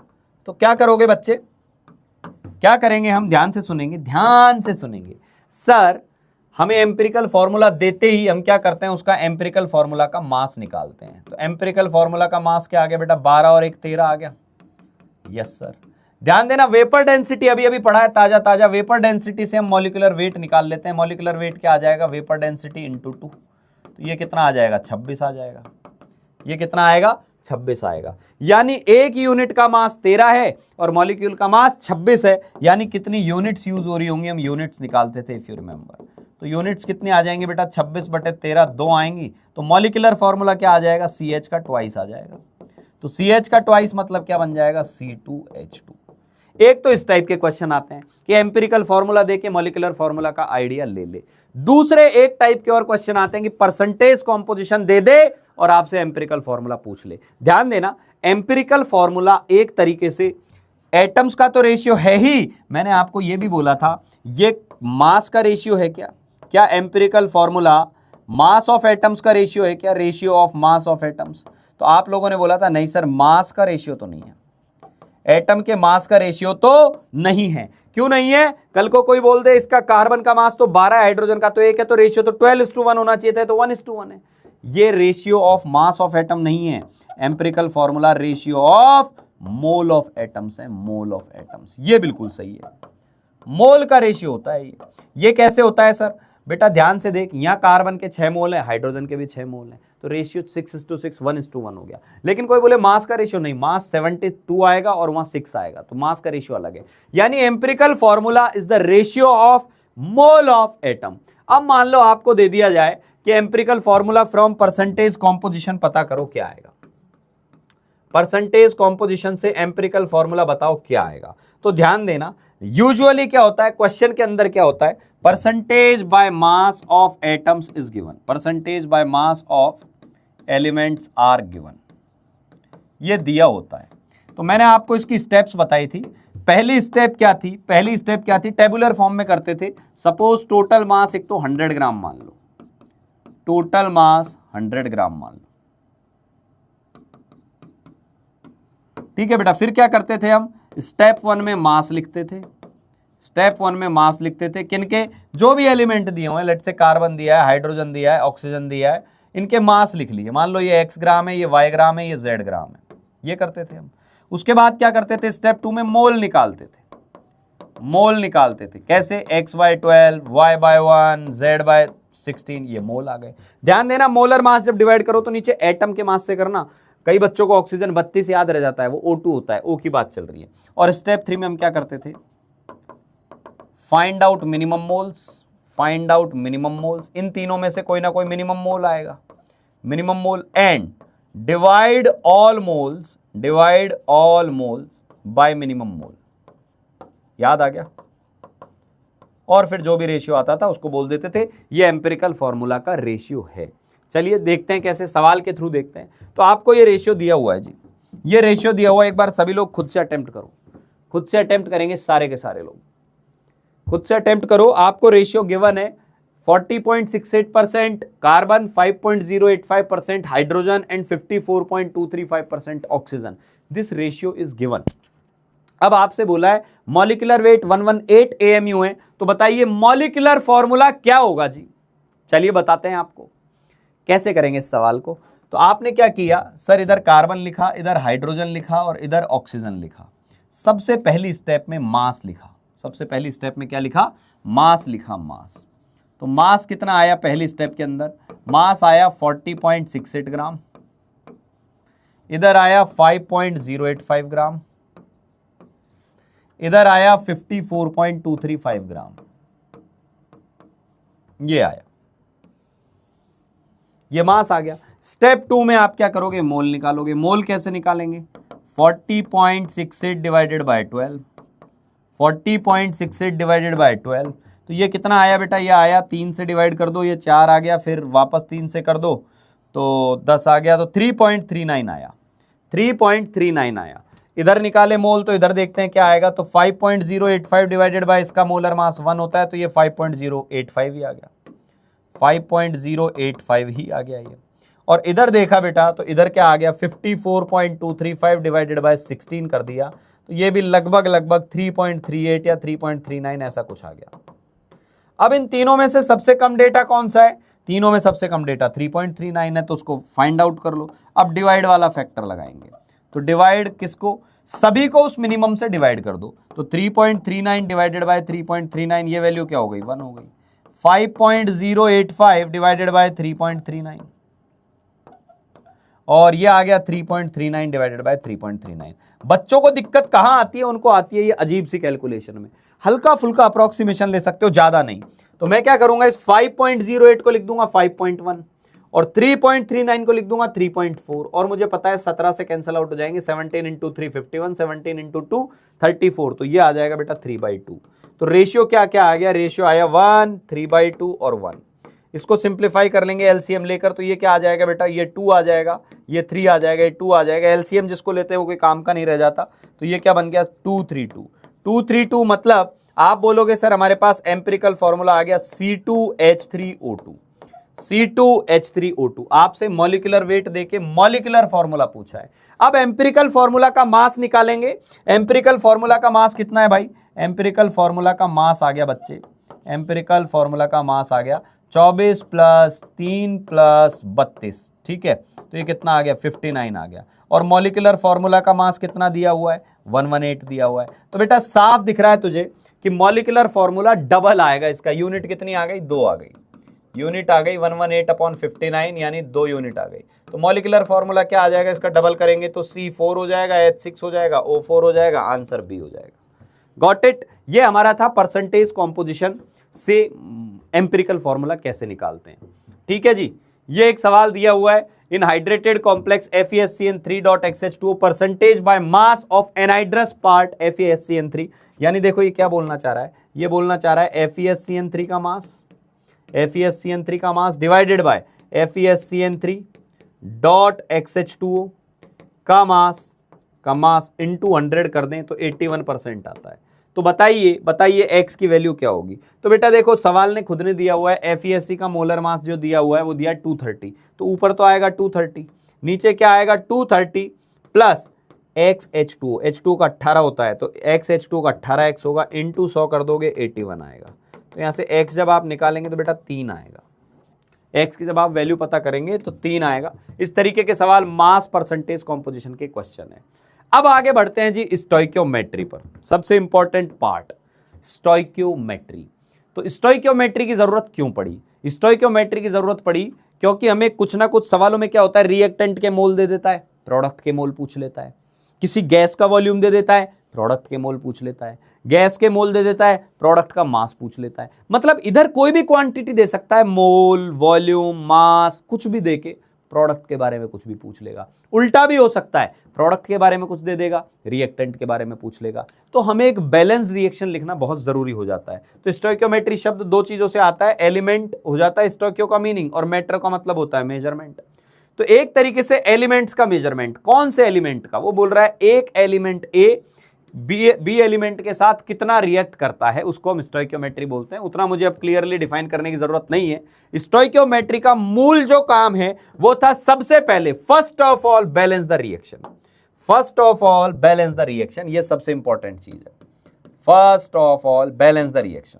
तो क्या करोगे बच्चे, क्या करेंगे हम, ध्यान से सुनेंगे। सर हमें एम्पिरिकल फॉर्मूला देते ही हम क्या करते हैं, उसका एम्पिरिकल फॉर्मूला का मास निकालते हैं। तो एम्पिरिकल फॉर्मूला का मास क्या आ गया बेटा, 12 और 1 13 आ गया। यस सर, ध्यान देना, वेपर डेंसिटी अभी पढ़ा है ताजा, वेपर डेंसिटी से हम मॉलिक्यूलर वेट निकाल लेते हैं। मॉलिक्यूलर वेट क्या आ जाएगा, वेपर डेंसिटी इंटू 2, तो ये कितना आ जाएगा, 26 आ जाएगा। ये कितना आएगा, 26 आएगा। यानी एक यूनिट का मास 13 है और मॉलिक्यूल का मास 26 है। यानी कितनी यूनिट्स यूज हो रही होंगी, हम यूनिट्स निकालते थे इफ यू रिमेंबर। तो यूनिट्स कितनी आ जाएंगी बेटा, 26/13 2 आएंगी। तो मॉलिक्यूलर फॉर्मूला क्या आ जाएगा, CH का ट्वाइस आ जाएगा। तो CH का ट्वाइस मतलब क्या बन जाएगा, C2H2। एक तो इस टाइप के क्वेश्चन आते हैं कि एम्पिरिकल फॉर्मूला देके मॉलिक्यूलर फॉर्मूला का आइडिया ले ले। दूसरे एक टाइप के और क्वेश्चन आते हैं कि परसेंटेज कॉम्पोजिशन दे दे और आपसे एम्पिरिकल फॉर्मूला पूछ ले। ध्यान देना, एम्पिरिकल फॉर्मूला एक तरीके से एटम्स का तो रेशियो है ही, मैंने आपको यह भी बोला था ये मास का रेशियो है क्या empirical formula mass of atoms का रेशियो है क्या, ratio of mass of atoms. तो आप लोगों ने बोला था नहीं सर मास का रेशियो तो नहीं है, एटम के मास का रेशियो तो नहीं है। क्यों नहीं है, कल को कोई बोल दे इसका कार्बन का मास तो 12 है, हाइड्रोजन का तो 1 है, तो रेशियो तो 12:1 होना चाहिए था, तो 1:1 है। ये ratio of mass of atom नहीं है, empirical formula ratio of mole of atoms है, मोल ऑफ एटम्स। ये बिल्कुल सही है, मोल का रेशियो होता है ये कैसे होता है सर, बेटा ध्यान से देख, यहां कार्बन के 6 मोल है, हाइड्रोजन के भी 6 मोल है, तो रेशियो 6:6 1:1 हो गया। लेकिन कोई बोले मास का रेशियो नहीं, मास 72 आएगा और वहां 6 आएगा, तो मास का रेशियो अलग है। यानी empirical formula is the ratio of mole of atom. अब मान लो आपको दे दिया जाए कि empirical formula from percentage composition पता करो, क्या आएगा, परसेंटेज कॉम्पोजिशन से एम्पिरिकल फॉर्मूला बताओ क्या आएगा। तो ध्यान देना, यूजुअली क्या होता है, क्वेश्चन के अंदर क्या होता है, percentage by mass of atoms is given, percentage by mass of elements are given, ये दिया होता है। तो मैंने आपको इसकी स्टेप्स बताई थी। पहली स्टेप क्या थी, टेबुलर फॉर्म में करते थे। सपोज टोटल मास एक तो 100 ग्राम मान लो, टोटल मास 100 ग्राम मान लो, ठीक है बेटा। फिर क्या करते थे हम, स्टेप 1 में मास लिखते थे, किनके, जो भी एलिमेंट दिए हुए, लेट से कार्बन दिया है, हाइड्रोजन दिया है, ऑक्सीजन दिया है, इनके मास लिख लिए। मान लो ये x ग्राम है, ये y ग्राम है, ये z ग्राम है, ये करते थे हम। उसके बाद क्या करते थे, स्टेप 2 में मोल निकालते थे, कैसे, x/12 y/1 z/16, ये मोल आ गए। ध्यान देना, मोलर मास जब डिवाइड करो तो नीचे एटम के मास से करना। कई बच्चों को ऑक्सीजन 32 याद रह जाता है, वो O2 होता है, O की बात चल रही है। और स्टेप 3 में हम क्या करते थे, फाइंड आउट मिनिमम मोल्स, इन तीनों में से कोई ना कोई मिनिमम मोल आएगा, minimum mole, and divide all moles by minimum mole. याद आ गया। और फिर जो भी रेशियो आता था उसको बोल देते थे ये एम्पिरिकल फॉर्मूला का रेशियो है। चलिए देखते हैं कैसे, सवाल के थ्रू देखते हैं। तो आपको ये रेशियो दिया हुआ है जी, ये रेशियो दिया हुआ है। एक बार सभी लोग खुद से अटेम्प्ट करो, खुद से अटेम्प्ट करेंगे सारे के सारे लोग, खुद से अटेम्प्ट करो। आपको रेशियो गिवन है 40.68% carbon, 5.085% hydrogen and 54.235% oxygen. This ratio is given. अब आपसे बोला है मॉलिक्यूलर वेट 118 AMU है, तो बताइए मॉलिक्यूलर फॉर्मूला क्या होगा जी। चलिए बताते हैं आपको कैसे करेंगे इस सवाल को। तो तो आपने क्या किया सर, इधर कार्बन लिखा, इधर हाइड्रोजन लिखा और इधर ऑक्सीजन लिखा। सबसे पहली स्टेप में मास लिखा। सबसे पहली स्टेप में क्या लिखा? मास लिखा, मास। तो मास कितना आया पहली स्टेप के अंदर? मास आया 40.68 ग्राम, इधर आया 5.085 ग्राम, इधर आया 54.235 ग्राम, ये आया, ये मास आ गया। स्टेप 2 में आप क्या करोगे? मोल निकालोगे। मोल कैसे निकालेंगे? 40.68 डिवाइडेड बाय 12, 40.68 डिवाइडेड बाय 12, तो ये कितना आया बेटा? ये आया 3 से डिवाइड कर दो, ये 4 आ गया, फिर वापस 3 से कर दो तो 10 आ गया, तो 3.39 आया, 3.39 आया। इधर निकाले मोल तो इधर देखते हैं क्या आएगा। तो 5.085 डिवाइडेड बाय इसका मोलर मास 1 होता है, तो ये 5.085 ही आ गया, 5.085 ही आ गया ये। और इधर देखा बेटा तो इधर क्या आ गया? 54.235 डिवाइडेड बाय 16 कर दिया, तो ये भी लगभग 3.38 या 3.39 ऐसा कुछ आ गया। अब इन तीनों में से सबसे कम डेटा कौन सा है? तीनों में सबसे कम डेटा 3.39 है, तो उसको फाइंड आउट कर लो। अब डिवाइड वाला फैक्टर लगाएंगे, तो डिवाइड किसको? सभी को उस मिनिमम से डिवाइड कर दो। तो 3.39 डिवाइडेड बाय 3.39, ये वैल्यू क्या हो गई? 1 हो गई। 5.085 डिवाइडेड बाय 3.39, और ये आ गया 3.39 डिवाइडेड बाय 3.39। बच्चों को दिक्कत कहां आती है? उनको आती है ये अजीब सी कैलकुलेशन में। हल्का फुल्का अप्रोक्सीमेशन ले सकते हो, ज्यादा नहीं। तो मैं क्या करूंगा? इस 5.08 को लिख दूंगा 5.1 और 3.39 को लिख दूंगा 3.4, और मुझे पता है 17 से कैंसिल आउट हो जाएंगे। 17 इंटू 3 51, 17 इंटू 2 34, तो ये आ जाएगा बेटा 3/2। तो रेशियो क्या क्या आ गया? रेशियो आया 1, 3/2 और 1। इसको सिंप्लीफाई कर लेंगे एलसीएम लेकर, तो ये क्या आ जाएगा बेटा? ये 2 आ जाएगा, ये 3 आ जाएगा, ये 2 आ जाएगा। एलसीएम जिसको लेते हैं वो कोई काम का नहीं रह जाता। तो ये क्या बन गया? 232। 232 मतलब आप बोलोगे सर हमारे पास एम्पिरिकल फॉर्मूला आ गया C2H3O2। C2H3O2 आपसे मॉलिक्यूलर वेट देके मॉलिक्यूलर फॉर्मूला पूछा है। अब एम्पिरिकल फॉर्मूला का मास निकालेंगे। एम्पिरिकल फॉर्मूला का मास कितना है भाई? एम्पिरिकल फॉर्मूला का मास आ गया बच्चे, एम्पिरिकल फॉर्मूला का मास आ गया 24 + 3 + 32, ठीक है। तो ये कितना आ गया? 59 आ गया। और मॉलिक्यूलर फॉर्मूला का मास कितना दिया हुआ है? 118 दिया हुआ है। तो बेटा साफ दिख रहा है तुझे कि मॉलिक्यूलर फॉर्मूला डबल आएगा इसका। यूनिट कितनी आ गई? 2 आ गई। यूनिट आ गई 118/59, यानी 2 यूनिट आ गई। तो मॉलिक्यूलर फॉर्मूला क्या आ जाएगा? इसका डबल करेंगे तो C4 हो जाएगा, H6 हो जाएगा, O4 हो जाएगा, आंसर B हो जाएगा। Got it? ये हमारा था परसेंटेज कॉम्पोजिशन से एम्पिरिकल फॉर्मूला कैसे निकालते हैं। ठीक है जी। ये एक सवाल दिया हुआ है, in hydrated complex FeSCN3.XH2O percentage by mass of anhydrous part FeSCN3। यानी देखो ये क्या बोलना चाह रहा है? ये बोलना चाह रहा है FeSCN3 का मास, FeSCN3 का मास डिवाइडेड बाय FeSCN3.XH2O का मास इनटू 100 कर दें तो 81% आता है। तो बताइए x की वैल्यू क्या होगी? तो बेटा देखो सवाल ने खुद ने दिया हुआ है FeSC का मोलर मास जो दिया हुआ है वो दिया 230, तो ऊपर तो आएगा 230, नीचे क्या आएगा? 230 प्लस XH2O, H2O का 18 होता है तो XH2O का 18x होगा, इंटू 100 कर दोगे 81 आएगा। तो यहाँ से x जब आप निकालेंगे तो बेटा 3 आएगा। x की जब आप वैल्यू पता करेंगे तो 3 आएगा। इस तरीके के सवाल मास परसेंटेज कॉम्पोजिशन के क्वेश्चन है। अब आगे बढ़ते हैं जी स्टोइकियोमेट्री पर। सबसे इंपॉर्टेंट पार्ट स्टोइकियोमेट्री। तो स्टोइकियोमेट्री की जरूरत क्यों पड़ी? स्टोइकियोमेट्री की जरूरत पड़ी क्योंकि हमें कुछ ना कुछ सवालों में क्या होता है, रिएक्टेंट के मोल दे देता है, प्रोडक्ट के मोल पूछ लेता है। किसी गैस का वॉल्यूम दे देता है, प्रोडक्ट के मोल पूछ लेता है। गैस के मोल दे देता है, प्रोडक्ट का मास पूछ लेता है। मतलब इधर कोई भी क्वांटिटी दे सकता है, मोल, वॉल्यूम, मास, कुछ भी देके प्रोडक्ट के बारे में कुछ भी पूछ लेगा। उल्टा भी हो सकता है, प्रोडक्ट के बारे में कुछ दे देगा, रिएक्टेंट के बारे में पूछ लेगा। तो हमें एक बैलेंस रिएक्शन लिखना बहुत जरूरी हो जाता है। तो स्टोइकियोमेट्री शब्द दो चीजों से आता है, एलिमेंट हो जाता है स्टोइकियो का मीनिंग, और मेट्रो का मतलब होता है मेजरमेंट। तो एक तरीके से एलिमेंट्स का मेजरमेंट, कौन से एलिमेंट का? वो बोल रहा है एक एलिमेंट ए बी एलिमेंट के साथ कितना रिएक्ट करता है, उसको हम स्टोइकियोमेट्री बोलते हैं। उतना मुझे अब क्लियरली डिफाइन करने की जरूरत नहीं है। स्टोइकियोमेट्री का मूल जो काम है वो था सबसे पहले first of all balance the reaction. First of all balance the reaction, ये सबसे इंपॉर्टेंट चीज है। First of all balance the reaction,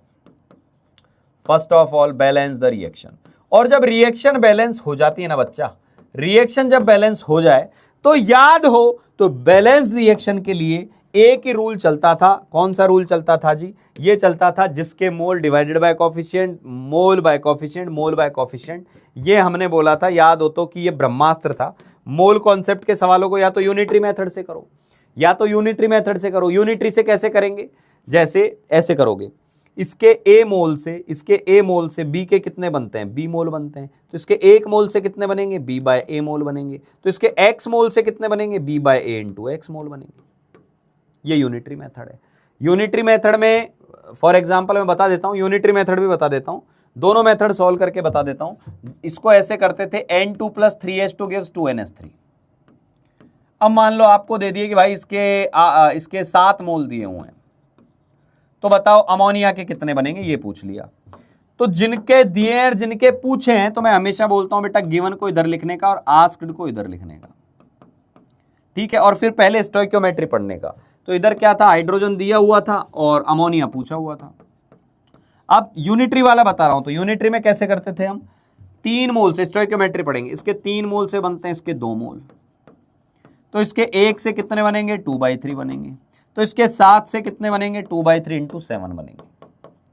first of all balance the reaction. और जब रिएक्शन बैलेंस हो जाती है ना बच्चा, रिएक्शन जब बैलेंस हो जाए तो याद हो तो बैलेंस्ड रिएक्शन के लिए एक ही रूल चलता था। कौन सा रूल चलता था जी? ये चलता था जिसके मोल डिवाइडेड बाय कोफिशिएंट, मोल बाय कोफिशिएंट, मोल बाय कोफिशिएंट। ये हमने बोला था, याद हो तो, कि ये ब्रह्मास्त्र था। मोल कॉन्सेप्ट के सवालों को या तो यूनिटरी मेथड से करो या तो यूनिटरी मेथड से करो। यूनिटरी से कैसे करेंगे? जैसे ऐसे करोगे, इसके ए मोल से बी के कितने बनते हैं? बी मोल बनते हैं। तो इसके एक मोल से कितने बनेंगे? बी बाय ए मोल बनेंगे। तो इसके एक्स मोल से कितने बनेंगे? बी बाय ए इंटू एक्स मोल बनेंगे। ये यूनिटरी मेथड है। यूनिटरी मेथड में फॉर एग्जांपल मैं बता देता हूं, यूनिटरी मेथड भी बता देता हूं, दोनों मेथड सॉल्व करके बता देता हूं। इसको ऐसे करते थे, N2 + 3H2 gives 2NH3। अब मान लो आपको दे दिए कि भाई इसके 7 मोल दिए हुए हैं, तो बताओ अमोनिया के कितने बनेंगे, ये पूछ लिया। तो जिनके दिए और जिनके पूछे हैं, तो मैं हमेशा बोलता हूं बेटा गिवन को इधर लिखने का और आस्क्ड को इधर लिखने का, ठीक है। और फिर पहले स्टोइकियोमेट्री पढ़ने का। तो इधर क्या था? हाइड्रोजन दिया हुआ था और अमोनिया पूछा हुआ था। अब यूनिटरी वाला बता रहा हूं, तो यूनिटरी में कैसे करते थे हम? 3 मोल से स्टोइकियोमेट्री पढ़ेंगे। इसके 3 मोल से बनते हैं इसके 2 मोल, तो इसके 1 से कितने बनेंगे? 2/3 बनेंगे। तो इसके 7 से कितने बनेंगे? 2/3 इंटू 7 बनेंगे।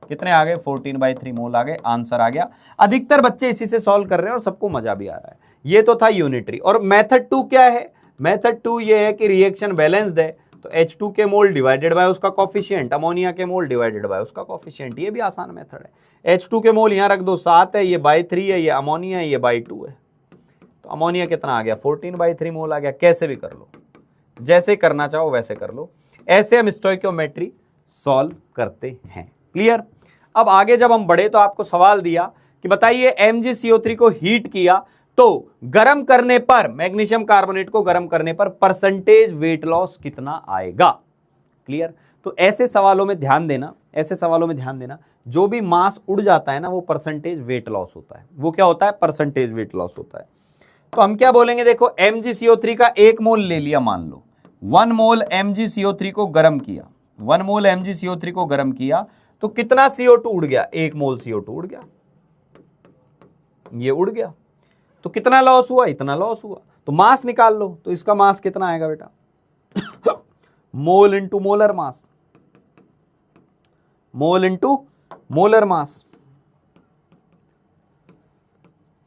कितने आ गए? 14/3 मोल आ गए। आंसर आ गया। अधिकतर बच्चे इसी से सॉल्व कर रहे हैं और सबको मजा भी आ रहा है। ये तो था यूनिटरी। और मेथड 2 क्या है? मेथड 2 ये है कि रिएक्शन बैलेंस्ड है, तो H2 के मोल डिवाइडेड बाय उसका कोफिशिएंट, अमोनिया के मोल डिवाइडेड बाय उसका कोफिशिएंट। ये भी आसान मेथड है। H2 के मोल यहां रख दो, 7 है, ये बाय 3 है, ये अमोनिया है, ये बाय 2 है। तो अमोनिया कितना आ गया? 14/3 मोल आ गया। कैसे भी कर लो, जैसे करना चाहो वैसे कर लो। ऐसे हम स्टोइकियोमेट्री सॉल्व करते हैं। क्लियर? अब आगे जब हम बढ़े तो आपको सवाल दिया कि बताइए MgCO3 को हीट किया तो गर्म करने पर, मैग्नीशियम कार्बोनेट को गर्म करने पर परसेंटेज वेट लॉस कितना आएगा? क्लियर? तो ऐसे सवालों में ध्यान देना, ऐसे सवालों में ध्यान देना, जो भी मास उड़ जाता है ना वो परसेंटेज वेट लॉस होता है। वो क्या होता है? परसेंटेज वेट लॉस होता है। तो हम क्या बोलेंगे? देखो MgCO3 का 1 मोल ले लिया, मान लो 1 मोल MgCO3 को गर्म किया, 1 मोल MgCO3 को गर्म किया, तो कितना CO2 उड़ गया? 1 मोल CO2 उड़ गया, ये उड़ गया। तो कितना लॉस हुआ? इतना लॉस हुआ। तो मास निकाल लो, तो इसका मास कितना आएगा बेटा? Mole into molar mass, mole into molar mass.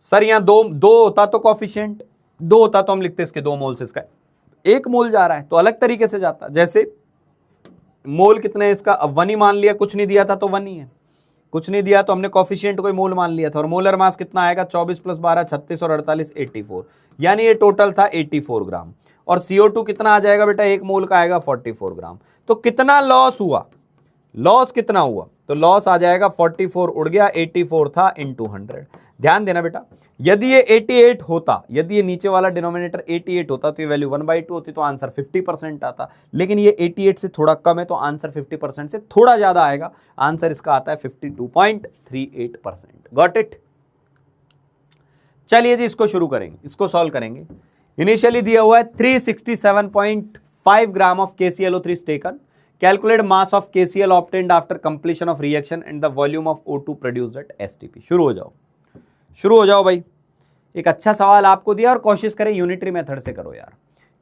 Sir यहां दो होता तो कोफिशिएंट 2 होता तो हम लिखते इसके 2 मोल से इसका 1 मोल जा रहा है, तो अलग तरीके से जाता। जैसे मोल कितने है इसका? अब 1 ही मान लिया, कुछ नहीं दिया था तो 1 ही है, कुछ नहीं दिया तो हमने कोफिशिएंट को ही मोल मान लिया था। और मोलर मास कितना आएगा? 24 + 12 36 और 48 84, यानी ये टोटल था 84 ग्राम। और CO2 कितना आ जाएगा बेटा? 1 मोल का आएगा 44 ग्राम। तो कितना लॉस हुआ? लॉस कितना हुआ? तो लॉस आ जाएगा 44 उड़ गया, 84 था इंटू 100। ध्यान देना बेटा, यदि ये 88 होता, यदि ये नीचे वाला डिनोमिनेटर 88 होता तो ये वैल्यू 1/2 होती, तो आंसर 50% आता। लेकिन ये 88 से थोड़ा कम है, तो आंसर 50% से थोड़ा ज्यादा आएगा। आंसर इसका आता है 52.38%। Got it? चलिए जी, इसको शुरू करेंगे, इसको सॉल्व करेंगे। इनिशियली दिया हुआ है 367.5 gram of KClO3 taken. Calculate mass of KCl obtained after completion of reaction and the volume of O2 produced at STP। शुरू हो जाओ, शुरू हो जाओ भाई। एक अच्छा सवाल आपको दिया और कोशिश करें यूनिटरी मेथड से करो यार,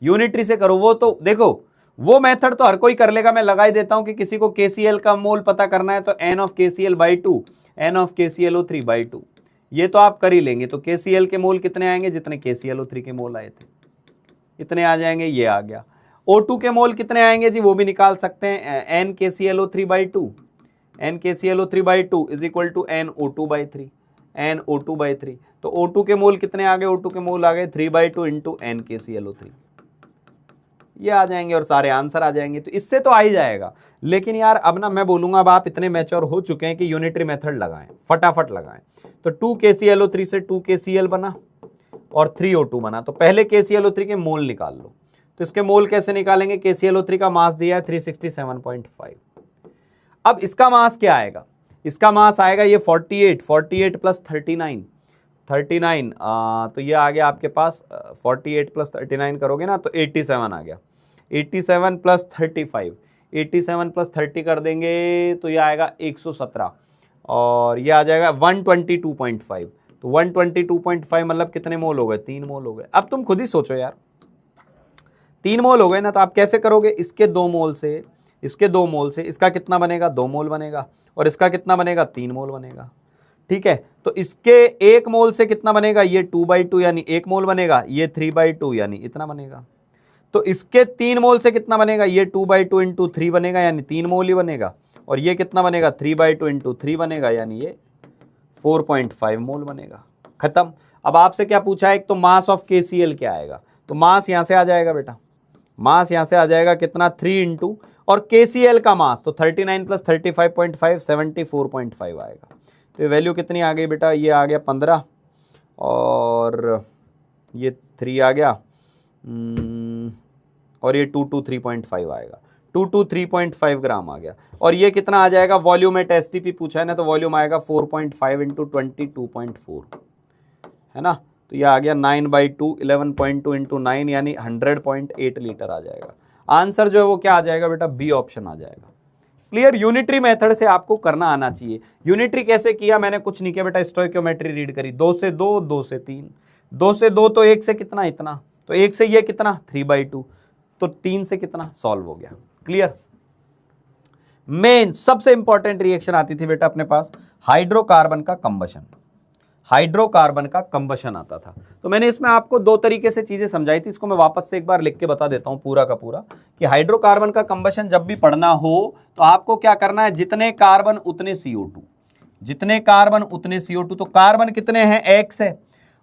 यूनिटरी से करो। वो तो देखो, वो मेथड तो हर कोई कर लेगा। मैं लगा ही देता हूं कि किसी को KCl का मोल पता करना है तो N of KCl/2, N of KClO3/2, ये तो आप कर ही लेंगे। तो KCl के मोल कितने आएंगे? जितने KClO3 के मोल आए थे इतने आ जाएंगे, ये आ गया। O2 के मोल कितने आएंगे जी? वो भी निकाल सकते हैं, N KClO3/2, N KClO3/2 is equal to NO2/3, NO2/3। तो O2 के मोल कितने आ गए? O2 के मोल आ गए 3/2 इंटू N KClO3, ये आ जाएंगे और सारे आंसर आ जाएंगे। तो इससे तो आ ही जाएगा। लेकिन यार अब ना मैं बोलूंगा, अब आप इतने मैच्योर हो चुके हैं कि यूनिटरी मेथड लगाएं, फटाफट लगाएं। तो 2 KClO3 से 2 KCl बना और 3 O2 बना। तो पहले KClO3 के मोल निकाल लो। तो इसके मोल कैसे निकालेंगे? KClO3 का मास दिया है 367.5। अब इसका मास क्या आएगा? इसका मास आएगा ये 48 + 39, तो ये आ गया आपके पास 48 + 39 करोगे ना तो 87 आ गया। 87 + 35, 87 + 30 कर देंगे तो ये आएगा 117 और ये आ जाएगा 122.5। तो 122.5 मतलब कितने मोल हो गए, 3 मोल हो गए। अब तुम खुद ही सोचो यार, 3 मोल हो गए ना, तो आप कैसे करोगे, इसके 2 मोल से, इसके 2 मोल से इसका कितना बनेगा, 2 मोल बनेगा, और इसका कितना बनेगा, 3 मोल बनेगा। ठीक है, तो इसके 1 मोल से कितना बनेगा, ये 2/2 यानी 1 मोल बनेगा, ये 3/2 यानी इतना बनेगा। तो इसके 3 मोल से कितना बनेगा, ये 2/2 इंटू 3 बनेगा यानी 3 मोल ही बनेगा, और ये कितना बनेगा, 3/2 इंटू 3 बनेगा यानी ये 4.5 मोल बनेगा। खत्म। अब आपसे क्या पूछा है, एक तो मास ऑफ KCl क्या आएगा, तो मास यहां से आ जाएगा बेटा, मास यहां से आ जाएगा कितना, 3 इंटू, और KCl का मास तो 39 प्लस 35.5 74.5 आएगा। तो ये वैल्यू कितनी आ गई बेटा, ये आ गया 15, और ये 3 आ गया, और ये 223.5 आएगा, 223.5 ग्राम आ गया। और ये कितना आ जाएगा, वॉल्यूम एट STP पूछा है ना, तो वॉल्यूम आएगा 4.5 इंटू 22.4, है ना। तो ये आ गया 9/2, 11.2 इंटू 9 यानी 100.8 लीटर आ जाएगा। आंसर जो है वो क्या आ जाएगा बेटा, बी ऑप्शन आ जाएगा। क्लियर। यूनिटरी मेथड से आपको करना आना चाहिए। यूनिटरी कैसे किया, मैंने कुछ नहीं किया बेटा, स्टोइकियोमेट्री रीड करी, 2 से 2, 2 से 3, 2 से 2 तो 1 से कितना, इतना, तो 1 से ये कितना 3/2, तो 3 से कितना, सॉल्व हो गया। क्लियर। मेन सबसे इंपॉर्टेंट रिएक्शन आती थी बेटा अपने पास, हाइड्रोकार्बन का कंबशन, हाइड्रोकार्बन का कंबशन आता था। तो मैंने इसमें आपको 2 तरीके से चीजें समझाई थी, इसको मैं वापस से एक बार लिख के बता देता हूं पूरा का पूरा, कि हाइड्रोकार्बन का कंबशन जब भी पढ़ना हो तो आपको क्या करना है, जितने कार्बन उतने CO2, जितने कार्बन उतने CO2, तो कार्बन कितने हैं, X है,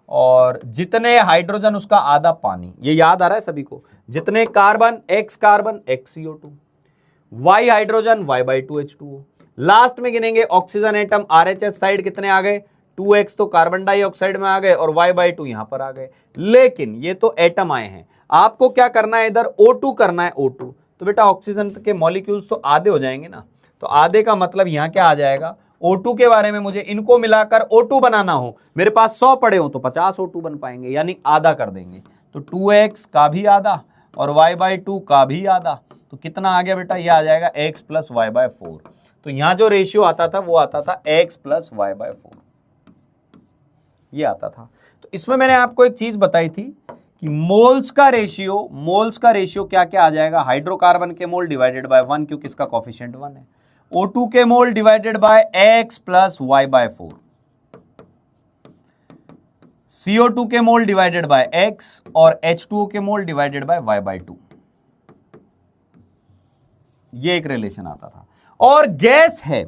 और जितने हाइड्रोजन उसका आधा पानी, ये याद आ रहा है सभी को, जितने carbon X CO2, Y hydrogen Y/2 H2O। Last में गिनेंगे ऑक्सीजन एटम, RHS साइड कितने आ गए, 2x तो कार्बन डाइऑक्साइड में आ गए, और Y/2 यहां पर आ गए। लेकिन ये तो एटम आए हैं, आपको क्या करना है, इधर O2 करना है, O2। तो बेटा ऑक्सीजन के मॉलिक्यूल्स तो आधे हो जाएंगे ना, तो आधे का मतलब यहां क्या आ जाएगा, O2 के बारे में मुझे इनको मिलाकर O2 बनाना हो, मेरे पास 100 पड़े हो तो 50 O2 बन पाएंगे, यानी आधा कर देंगे। तो 2x का भी आधा और Y/2 का भी आधा, तो कितना आ गया बेटा, ये आ जाएगा x प्लस Y/4। तो यहां जो रेशियो आता था वो आता था x प्लस Y/4, ये आता था। तो इसमें मैंने आपको एक चीज बताई थी कि मोल्स का रेशियो क्या क्या आ जाएगा, हाइड्रोकार्बन के मोल डिवाइडेड बाय 1, क्योंकि इसका कोफिशिएंट 1 है, O2 के mole divided bye x plus Y/4, CO2 के मोल डिवाइडेड बाय x, और H2O के मोल डिवाइडेड बाय Y/2, ये एक रिलेशन आता था। और गैस है,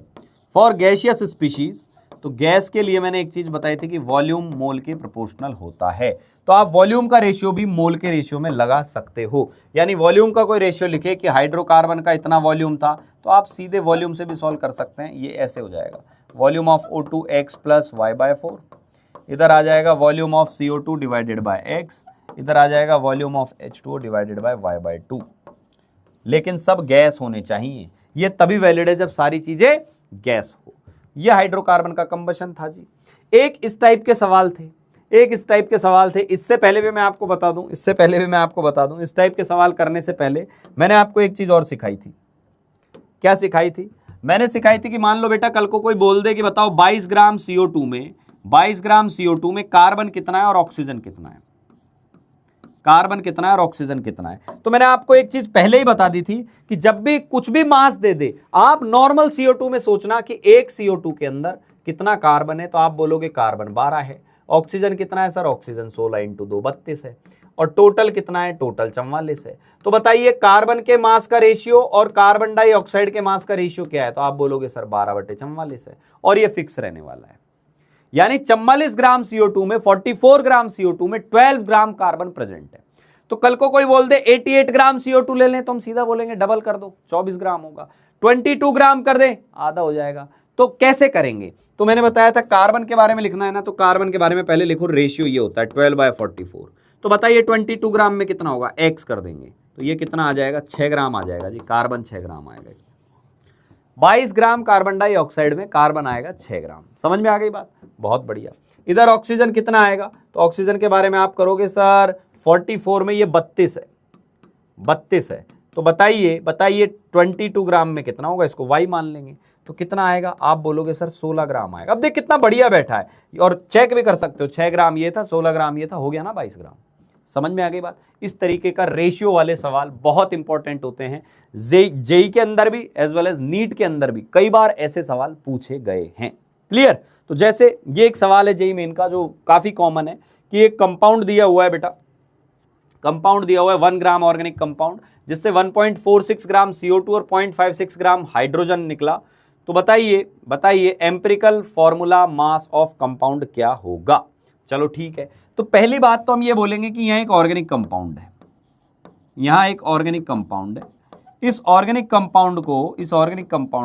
फॉर गैसियस स्पीशीज, तो गैस के लिए मैंने एक चीज बताई थी कि वॉल्यूम मोल के प्रोपोर्शनल होता है। तो आप वॉल्यूम का रेशियो भी मोल के रेशियो में लगा सकते हो, यानी वॉल्यूम का कोई रेशियो लिखे कि हाइड्रोकार्बन का इतना वॉल्यूम था, तो आप सीधे वॉल्यूम से भी सॉल्व कर सकते हैं। ये ऐसे हो जाएगा, volume of O2 x plus Y/4, इधर आ जाएगा volume of CO2 divided by x, इधर आ जाएगा volume of H2O divided by Y/2। लेकिन सब गैस होने चाहिए, ये तभी वैलिड है जब सारी चीजें गैस हो। ये हाइड्रोकार्बन का कंबशन था जी। एक इस टाइप के सवाल थे, इससे पहले भी मैं आपको बता दूं, इस टाइप के सवाल करने से पहले मैंने आपको एक चीज और सिखाई थी। क्या सिखाई थी? मैंने सिखाई थी कि मान लो बेटा कल को कोई बोल दे कि बताओ 22 ग्राम CO2 में कार्बन कितना है और ऑक्सीजन कितना है, ऑक्सीजन कितना है। तो मैंने आपको एक चीज पहले ही बता दी थी कि जब भी कुछ भी मास दे दे, आप नॉर्मल CO2 में सोचना कि एक CO2 के अंदर कितना कार्बन है, तो आप बोलोगे कार्बन 12 है। ऑक्सीजन कितना है सर? ऑक्सीजन 16 इंटू 2 32 है। और टोटल कितना है? टोटल 44 है। तो बताइए कार्बन के मास का रेशियो और कार्बन डाइऑक्साइड के मास का रेशियो क्या है? तो आप बोलोगे सर 12/44 है, और ये फिक्स रहने वाला है। यानी 44 ग्राम CO2 में 44 ग्राम CO2 में 12 ग्राम कार्बन प्रेजेंट है। तो कल को कोई बोल दे 88 ग्राम CO2 ले लें, तो हम सीधा बोलेंगे डबल कर दो, 24 ग्राम होगा। 22 ग्राम कर दें, आधा हो जाएगा। तो कैसे करेंगे? तो मैंने बताया था कार्बन के बारे में लिखना है ना, तो कार्बन के बारे में पहले लिखो, रेशियो ये होता है 12/44। तो बताइए 22 ग्राम में कितना होगा? x कर देंगे, तो ये कितना आ जाएगा? 6 ग्राम आ जाएगा जी, कार्बन 6 ग्राम आएगा इसमें। 22 ग्राम कार्बन डाइऑक्साइड में कार्बन आएगा 6 ग्राम। समझ में आ गई बात? बहुत बढ़िया। इधर ऑक्सीजन कितना आएगा? तो ऑक्सीजन के बारे में आप करोगे सर 44 में ये 32 है, तो बताइए 22 ग्राम में कितना होगा, इसको y मान लेंगे तो कितना आएगा, आप बोलोगे सर 16 ग्राम आएगा। अब देख कितना बढ़िया बैठा है, और चेक भी कर सकते हो, 6 ग्राम ये था, 16 ग्राम ये था, हो गया ना 22 ग्राम। समझ में आ गई बात। इस तरीके का रेशियो वाले सवाल बहुत इंपॉर्टेंट होते हैं, जेई के अंदर भी एज वेल एज नीट के अंदर भी कई बार ऐसे सवाल पूछे गए हैं। क्लियर। तो जैसे ये एक सवाल है जेई मेन का जो काफी कॉमन है कि एक कंपाउंड दिया हुआ है बेटा, कंपाउंड दिया हुआ है 1 ग्राम ऑर्गेनिक कंपाउंड, जिससे 1.46 ग्राम CO2 और 0.56 ग्राम हाइड्रोजन निकला। तो बताइए empirical formula mass of compound क्या होगा। चलो ठीक है, तो पहली बात तो हम ये बोलेंगे कि यहाँ एक ऑर्गेनिक कंपाउंड है, यहाँ एक ऑर्गेनिक कंपाउंड है। इस ऑर्गेनिक कंपाउंड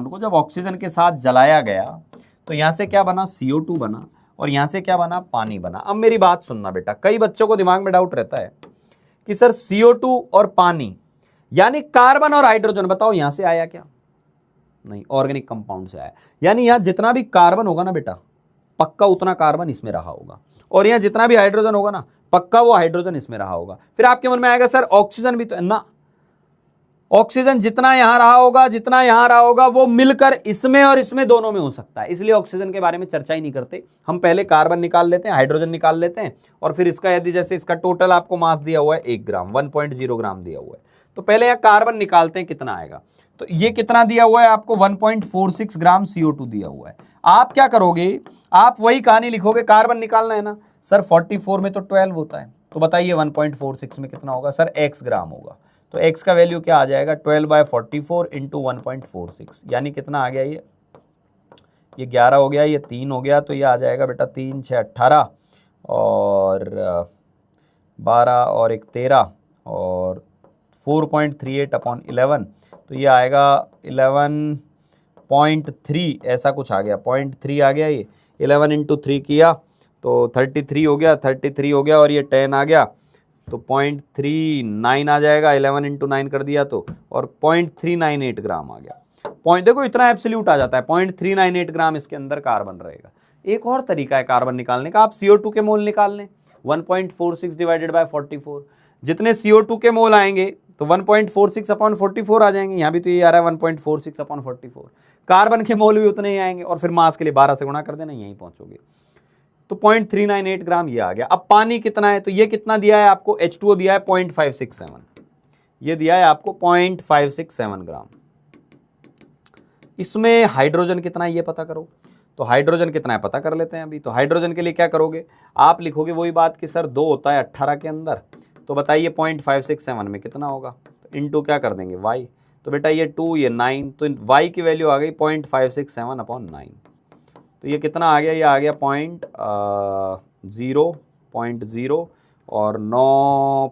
को जब ऑक्सीजन के साथ जलाया गया तो यहाँ से क्या बना, CO2 बना, और यहाँ से क्या बना, पानी बना। अब मेरी बात सुनना बेटा, कई बच्चों को दिमाग में डाउट रहता है कि सर CO2 और पानी यानी कार्बन और हाइड्रोजन, बताओ यहां से आया क्या? नहीं, ऑर्गेनिक कंपाउंड से आया। यानी यहां जितना भी कार्बन होगा ना बेटा, पक्का उतना कार्बन इसमें रहा होगा, और यहां जितना भी हाइड्रोजन होगा ना, पक्का वो हाइड्रोजन इसमें रहा होगा। फिर आपके मन में आएगा सर ऑक्सीजन भी तो ना, ऑक्सीजन जितना यहां रहा होगा वो मिलकर इसमें और इसमें दोनों में हो सकता है, इसलिए ऑक्सीजन के बारे में चर्चा ही नहीं करते। हम पहले कार्बन निकाल लेते हैं, हाइड्रोजन निकाल लेते हैं, और फिर इसका यदि जैसे इसका टोटल आपको मास दिया हुआ है 1 ग्राम, 1.0 ग्राम दिया हुआ है, तो पहले यहाँ कार्बन निकालते हैं कितना आएगा। तो ये कितना दिया हुआ है आपको, 1.46 ग्राम CO2 दिया हुआ है। आप क्या करोगे, आप वही कहानी लिखोगे, कार्बन निकालना है ना सर, 44 में तो 12 होता है, तो बताइए 1.46 में कितना होगा सर, x ग्राम होगा। तो x का वैल्यू क्या आ जाएगा, 12/44 इंटू 1.46, यानी कितना आ गया, ये 11 हो गया, ये 3 हो गया, तो ये आ जाएगा बेटा 3 6 18 और 12 और 1 13 और 4.38/11, तो ये आएगा 11.3 ऐसा कुछ आ गया, 0.3 आ गया। ये 11 इंटू 3 किया तो 33 हो गया, 33 हो गया, और ये 10 आ गया तो 0.39 आ जाएगा, 11 इंटू 9 कर दिया तो, और 0.398 ग्राम आ गया। देखो इतना एब्सोल्यूट आ जाता है, 0.398 ग्राम इसके अंदर कार्बन रहेगा। एक और तरीका है कार्बन निकालने का, आप CO2 के मोल निकाल लें, 1.46 डिवाइडेड बाय 44, जितने CO2 के मोल आएंगे तो 1.46/44 आ जाएंगे। यहाँ भी तो ये आ रहा है 1.46/44, कार्बन के मोल भी उतने ही आएंगे, और फिर मास के लिए 12 से गुणा कर देना, यहीं पहुंचोगे। तो 0.398 ग्राम ये आ गया। अब पानी कितना है, तो ये कितना दिया है आपको, H2O दिया है 0.567, ये दिया है आपको 0.567 ग्राम। इसमें हाइड्रोजन कितना है ये पता करो, तो हाइड्रोजन कितना है पता कर लेते हैं अभी। तो हाइड्रोजन के लिए क्या करोगे, आप लिखोगे वही बात कि सर 2 होता है 18 के अंदर, तो बताइए 0.567 में कितना होगा, तो इंटू क्या कर देंगे y, तो बेटा ये 2 ये 9, तो y की वैल्यू आ गई 0.567/9, तो ये कितना आ गया, ये आ गया 0.0 और 9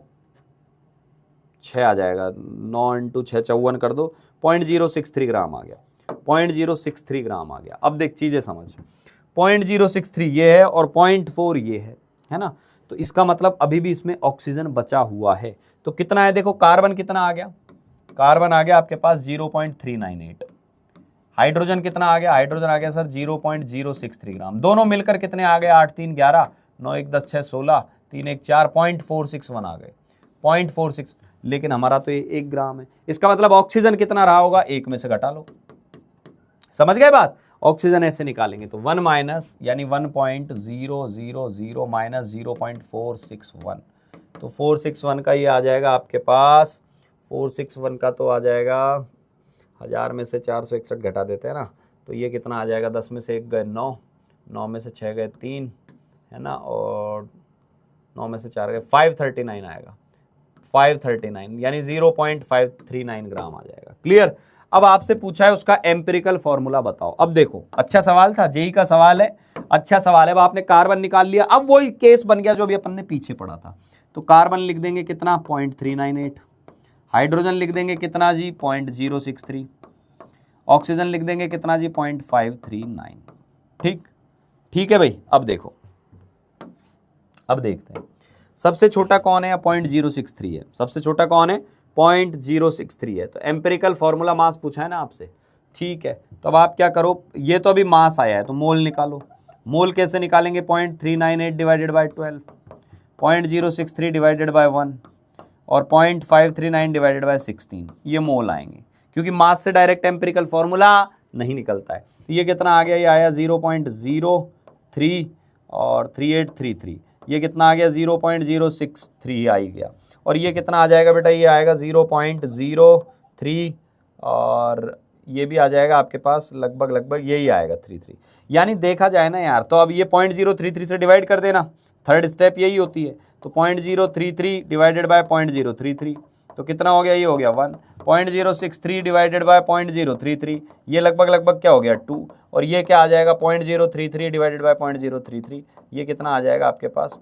6 आ जाएगा, 9 इंटू 6 54 कर दो, 0.063 ग्राम आ गया, 0.063 ग्राम आ गया। अब देख चीजें समझ, 0.063 ये है और 0.4 ये है ना, तो इसका मतलब अभी भी इसमें ऑक्सीजन बचा हुआ है। तो कितना है देखो, कार्बन कितना आ गया, कार्बन आ गया आपके पास 0.398, हाइड्रोजन कितना आ गया, हाइड्रोजन आ गया सर 0.063 ग्राम, दोनों मिलकर कितने आ गए, 8 3 11 9 1 10 6 16 3 1 4 0.461 आ गए, 0.46, लेकिन हमारा तो ये 1 ग्राम है। इसका मतलब ऑक्सीजन कितना रहा होगा, 1 में से घटा लो, समझ गए बात। ऑक्सीजन ऐसे निकालेंगे तो 1 माइनस यानी 1.000 माइनस 0.461, तो 461 का ये आ जाएगा आपके पास, 461 का तो आ जाएगा 1000 में से 461 घटा देते हैं ना, तो ये कितना आ जाएगा, 10 में से 1 गए 9, 9 में से 6 गए 3 है ना, और 9 में से 4 गए 539 आएगा, 539 यानी 0.539 ग्राम आ जाएगा। क्लियर। अब आपसे पूछा है उसका एम्पिरिकल फॉर्मूला बताओ। अब देखो अच्छा सवाल था, जेई का सवाल है, अच्छा सवाल है। अब आपने कार्बन निकाल लिया, अब वही केस बन गया जो अभी अपन ने पीछे पढ़ा था। तो कार्बन लिख देंगे कितना 0.398, हाइड्रोजन लिख देंगे कितना जी 0.063, ऑक्सीजन लिख देंगे कितना जी 0.539। ठीक है भाई। अब देखो, अब देखते हैं सबसे छोटा कौन है, 0.063 है, सबसे छोटा कौन है 0.063 है। तो एम्पिरिकल फॉर्मूला मास पूछा है ना आपसे, ठीक है। तो अब आप क्या करो, ये तो अभी मास आया है तो मोल निकालो। मोल कैसे निकालेंगे, 0.398 डिवाइडेड बाय 12, 0.063 डिवाइडेड बाय 1, और 0.539 डिवाइडेड बाय 16, ये मोल आएंगे, क्योंकि मास से डायरेक्ट एम्पिरिकल फॉर्मूला नहीं निकलता है। तो ये कितना आ गया, ये आया 0.03 और 3833, ये कितना आ गया 0.063 आ गया। और ये कितना आ जाएगा बेटा, ये आएगा 0.03 और ये भी आ जाएगा आपके पास लगभग यही आएगा 33। यानी देखा जाए ना यार, तो अब ये 0.033 से डिवाइड कर देना, थर्ड स्टेप यही होती है। तो 0.033 डिवाइडेड बाय 0.033, तो कितना हो गया, ये हो गया 1। 0.063 डिवाइडेड बाय 0.033, ये लगभग क्या हो गया 2। और ये क्या आ जाएगा 0.033 डिवाइडेड बाय 0.033, ये कितना आ जाएगा आपके पास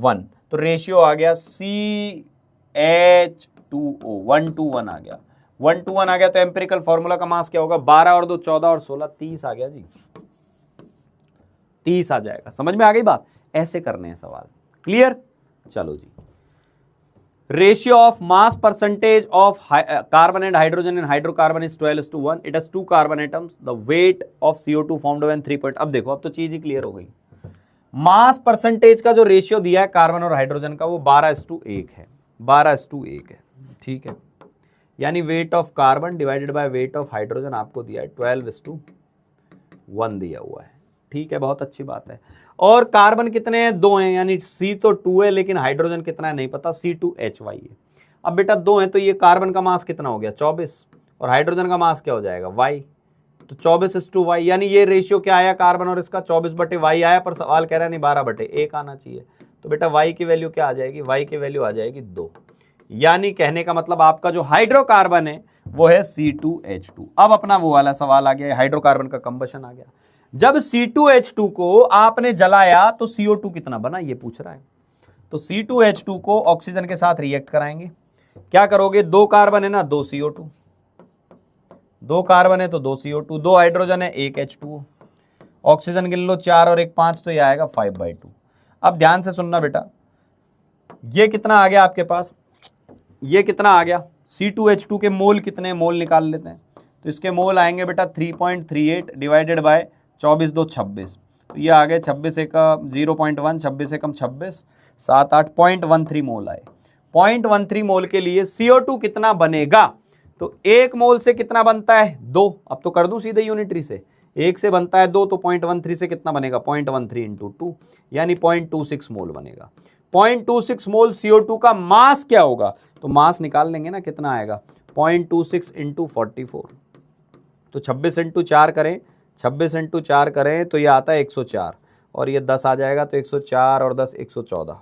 1। तो रेशियो आ गया CH2O 1:1 आ गया, 1:1 आ गया। तो एम्पिरिकल फॉर्मूला का मास क्या होगा, 12 और 2 14 और 16 30 आ गया जी, 30 आ जाएगा। समझ में आ गई बात, ऐसे करने हैं सवाल, क्लियर। चलो जी, ratio of mass percentage of carbon and hydrogen in hydrocarbon is 12:1, it has 2 carbon atoms, the weight of CO2 formed when 3 अब देखो, अब तो चीज ही क्लियर हो गई। मास परसेंटेज का जो रेशियो दिया है कार्बन और हाइड्रोजन का, वो 12:1 है, 12:1 है, ठीक है। यानी weight of carbon divided by weight of hydrogen आपको दिया है 12:1 दिया हुआ है, ठीक है, बहुत अच्छी बात है। और कार्बन कितने हैं, 2 हैं, यानी C तो 2 है, लेकिन हाइड्रोजन कितना है नहीं पता, C2H5 है। अब बेटा 2 हैं, तो ये कार्बन का मास कितना हो गया 24, और हाइड्रोजन का मास क्या हो जाएगा Y, तो 24:Y, यानी ये रेशियो क्या आया कार्बन और इसका 24/Y आया, पर सवाल कह रहा है नहीं 12/1 आना चाहिए। तो बेटा Y की वैल्यू क्या आ जाएगी, Y की वैल्यू आ जाएगी 2। यानी कहने का मतलब आपका जो हाइड्रोकार्बन है वो है C2H2। अब अपना वो वाला सवाल आ गया, हाइड्रोकार्बन का कंबशन आ गया। जब C2H2 को आपने जलाया तो CO2 कितना बना, ये पूछ रहा है। तो C2H2 को ऑक्सीजन के साथ रिएक्ट कराएंगे, क्या करोगे, 2 कार्बन है ना 2 CO2, 2 कार्बन है तो 2 CO2, 2 हाइड्रोजन है 1 H2O, ऑक्सीजन गिन लो 4 और 1 5, तो ये आएगा 5/2। अब ध्यान से सुनना बेटा, ये कितना आ गया आपके पास, ये कितना आ गया, C2H2 के मोल कितने, मोल निकाल लेते हैं। तो इसके मोल आएंगे बेटा 3.38 डिवाइडेड बाय 24 2 26, तो ये आ गए 26 एकम 0.1, 26 एकम 26, 7 8 0.13 मोल आए। 0.13 मोल के लिए CO2 कितना बनेगा, तो 1 मोल से कितना बनता है 2, अब तो कर दूं सीधे यूनिटरी से, 1 से बनता है 2, तो 0.13 से कितना बनेगा 0.13 × 2, यानी 0.26 मोल बनेगा। 0.26 मोल CO2 का मास क्या होगा, तो मास निकाल लेंगे ना, कितना आएगा 0.26 × 44, तो 26 × 4 करें, 26 × 4 करें तो ये आता है 104, और ये 10 आ जाएगा, तो 104 और 10 114,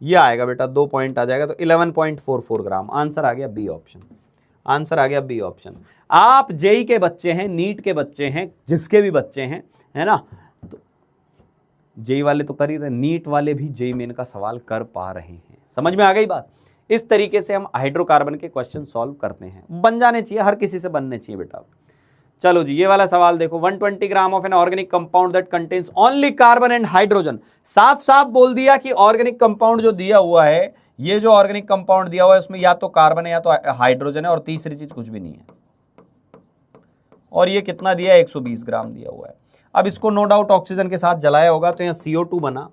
ये आएगा बेटा 2 पॉइंट आ जाएगा, तो 11.44 ग्राम। आंसर आ गया बी ऑप्शन, आंसर आ गया बी ऑप्शन। आप जेई के बच्चे हैं, नीट के बच्चे हैं, जिसके भी बच्चे हैं, है ना, तो जेई वाले तो कर ही रहे, नीट वाले भी जेई मेन का सवाल कर पा रहे हैं। समझ में आ गई बात, इस तरीके से हम हाइड्रोकार्बन के क्वेश्चन सॉल्व करते हैं, बन जाने चाहिए, हर किसी से बनने चाहिए बेटा। चलो जी, ये वाला सवाल देखो, 120 gram of an organic compound that contains only carbon and hydrogen. साफ साफ बोल दिया कि ऑर्गेनिक कंपाउंड जो दिया हुआ है, ये जो ऑर्गेनिक कंपाउंड दिया हुआ है उसमें या तो कार्बन है या तो हाइड्रोजन है, और तीसरी चीज कुछ भी नहीं है। और ये कितना दिया है 120 ग्राम दिया हुआ है। अब इसको नो डाउट ऑक्सीजन के साथ जलाया होगा, तो यहाँ CO2 बना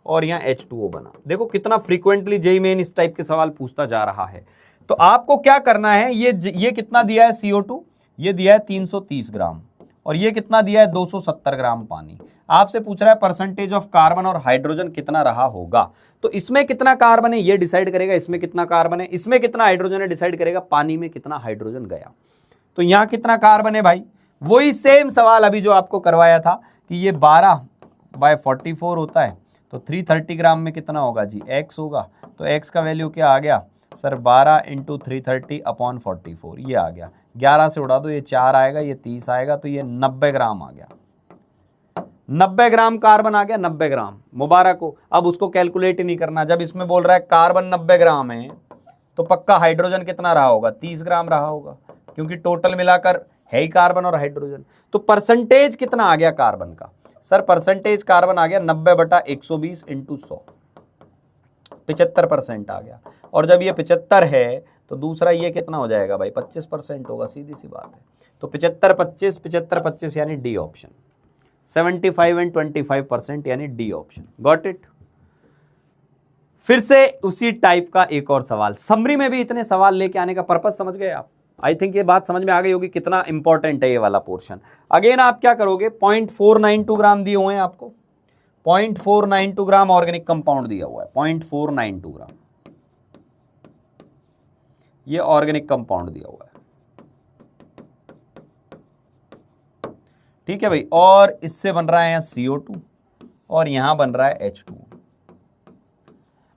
और यहाँ H2O बना। देखो कितना फ्रीक्वेंटली जेईई मेन इस टाइप के सवाल पूछता जा रहा है। तो आपको क्या करना है, ये कितना दिया है CO2, ये दिया है 330 ग्राम, और ये कितना दिया है 270 ग्राम पानी। आपसे पूछ रहा है परसेंटेज ऑफ कार्बन और हाइड्रोजन कितना रहा होगा। तो इसमें कितना कार्बन है ये डिसाइड करेगा, इसमें कितना कार्बन है, इसमें कितना हाइड्रोजन है डिसाइड करेगा, पानी में कितना हाइड्रोजन गया। तो यहां कितना कार्बन है भाई, वही सेम सवाल अभी जो आपको करवाया था कि ये 12/44 होता है, तो 330 ग्राम में कितना होगा जी, x होगा। तो x का वैल्यू क्या आ गया सर, 12 × 330/44, ये आ गया। 11 से उड़ा दो, ये 4 आएगा, ये 30 आएगा, तो ये 90 ग्राम आ गया। 90 ग्राम कार्बन आ गया, 90 ग्राम, मुबारक हो। अब उसको कैलकुलेट ही नहीं करना, जब इसमें बोल रहा है कार्बन 90 ग्राम है तो पक्का हाइड्रोजन कितना रहा होगा, 30 ग्राम रहा होगा, क्योंकि टोटल मिलाकर है ही कार्बन और हाइड्रोजन। तो परसेंटेज कितना आ गया कार्बन का, सर परसेंटेज कार्बन आ गया 90/120 × 100, 75% आ गया। और जब ये 75 है तो दूसरा ये कितना हो जाएगा भाई, 25% होगा, सीधी सी बात है। तो 75 25 25 यानी डी ऑप्शन, 75 and 25% यानी डी ऑप्शन। Got it. फिर से उसी टाइप का एक और सवाल, समरी में भी इतने सवाल लेके आने का पर्पस समझ गए आप। आई थिंक ये बात समझ में आ गई होगी कितना इंपॉर्टेंट है ये वाला पोर्शन। अगेन आप क्या करोगे, 0.492 ग्राम दिए हुए हैं आपको, 0.492 ग्राम ऑर्गेनिक कंपाउंड दिया हुआ है, 0.492 ग्राम ये ऑर्गेनिक कंपाउंड दिया हुआ है, ठीक है भाई। और इससे बन रहा है यहाँ CO2 और यहां बन रहा है H2।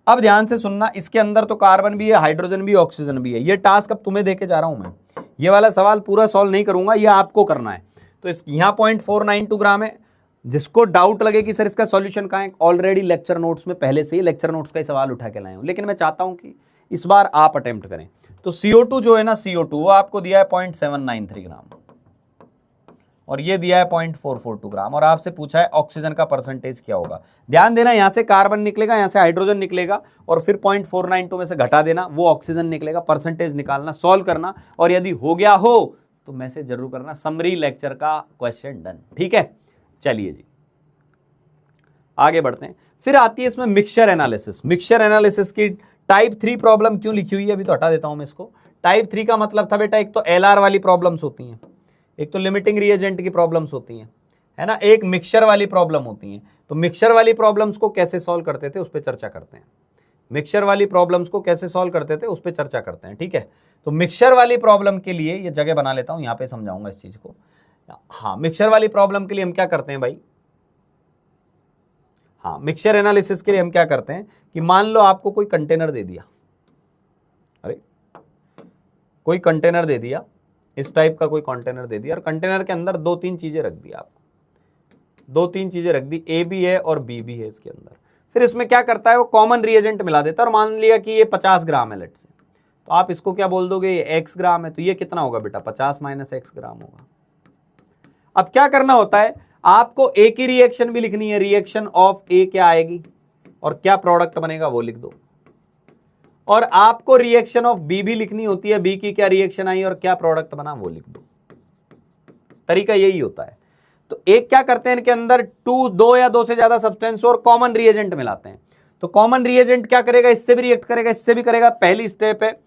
अब ध्यान से सुनना, इसके अंदर तो कार्बन भी है, हाइड्रोजन भी, ऑक्सीजन भी है। ये टास्क अब तुम्हें देके जा रहा हूं मैं, ये वाला सवाल पूरा सॉल्व नहीं करूंगा, ये आपको करना है। तो इस यहां 0.492 ग्राम है। जिसको डाउट लगे कि सर इसका सॉल्यूशन कहां है, ऑलरेडी लेक्चर नोट्स में पहले से ही लेक्चर नोट्स का ही सवाल उठा के लाए हूं, लेकिन मैं चाहता हूं कि इस बार आप अटेम्प्ट करें। तो CO2 जो है ना, CO2 वो आपको दिया है 0.793 ग्राम और ये दिया है 0.442 ग्राम, और आपसे पूछा है ऑक्सीजन का परसेंटेज क्या होगा। ध्यान देना, यहां से कार्बन निकलेगा, यहां से हाइड्रोजन निकलेगा और फिर 0.492 में से घटा देना, वो ऑक्सीजन निकलेगा, परसेंटेज निकालना, सॉल्व करना, और यदि हो गया हो तो मैसेज जरूर करना, समरी लेक्चर का क्वेश्चन डन। ठीक है, चलिए जी आगे बढ़ते हैं। फिर आती है इसमें मिक्सचर एनालिसिस। मिक्सचर एनालिसिस की टाइप 3 प्रॉब्लम क्यों लिखी हुई है, अभी तो हटा देता हूं मैं इसको। टाइप 3 का मतलब था बेटा, एक तो LR वाली प्रॉब्लम्स होती हैं, एक तो लिमिटिंग रिएजेंट की प्रॉब्लम्स होती हैं, है ना, एक मिक्सचर वाली प्रॉब्लम होती हैं। तो मिक्सचर वाली प्रॉब्लम्स को कैसे सॉल्व करते थे उस पर चर्चा करते हैं। मिक्सचर वाली प्रॉब्लम्स को कैसे सॉल्व करते थे उस पर चर्चा करते हैं, ठीक है। तो मिक्सचर वाली प्रॉब्लम के लिए ये जगह बना लेता हूं, यहां पे समझाऊंगा इस चीज को। हाँ, मिक्सचर वाली प्रॉब्लम के लिए हम क्या करते हैं भाई, हाँ, मिक्सचर एनालिसिस के लिए हम क्या करते हैं कि मान लो आपको कोई कंटेनर दे दिया, अरे कोई कंटेनर दे दिया, इस टाइप का कोई कंटेनर दे दिया, और कंटेनर के अंदर 2-3 चीजें रख दी आपको, 2-3 चीजें रख दी, A भी है और B भी है इसके अंदर। फिर इसमें क्या करता है, वो कॉमन रिएजेंट मिला देता है, और मान लिया कि ये 50 ग्राम है लेट से, तो आप इसको क्या बोल दोगे, ये X ग्राम है, तो ये कितना होगा बेटा, 50 - X ग्राम होगा। अब क्या करना होता है, आपको A की रिएक्शन भी लिखनी है, रिएक्शन ऑफ A क्या आएगी और क्या प्रोडक्ट बनेगा वो लिख दो, और आपको रिएक्शन ऑफ B भी लिखनी होती है, B की क्या रिएक्शन आई और क्या प्रोडक्ट बना वो लिख दो। तरीका यही होता है। तो एक क्या करते हैं, इनके अंदर 2 या 2 से ज्यादा सब्सटेंस और कॉमन रिएजेंट मिलाते हैं। तो कॉमन रिएजेंट क्या करेगा, इससे भी रिएक्ट करेगा, इससे भी करेगा। पहली स्टेप है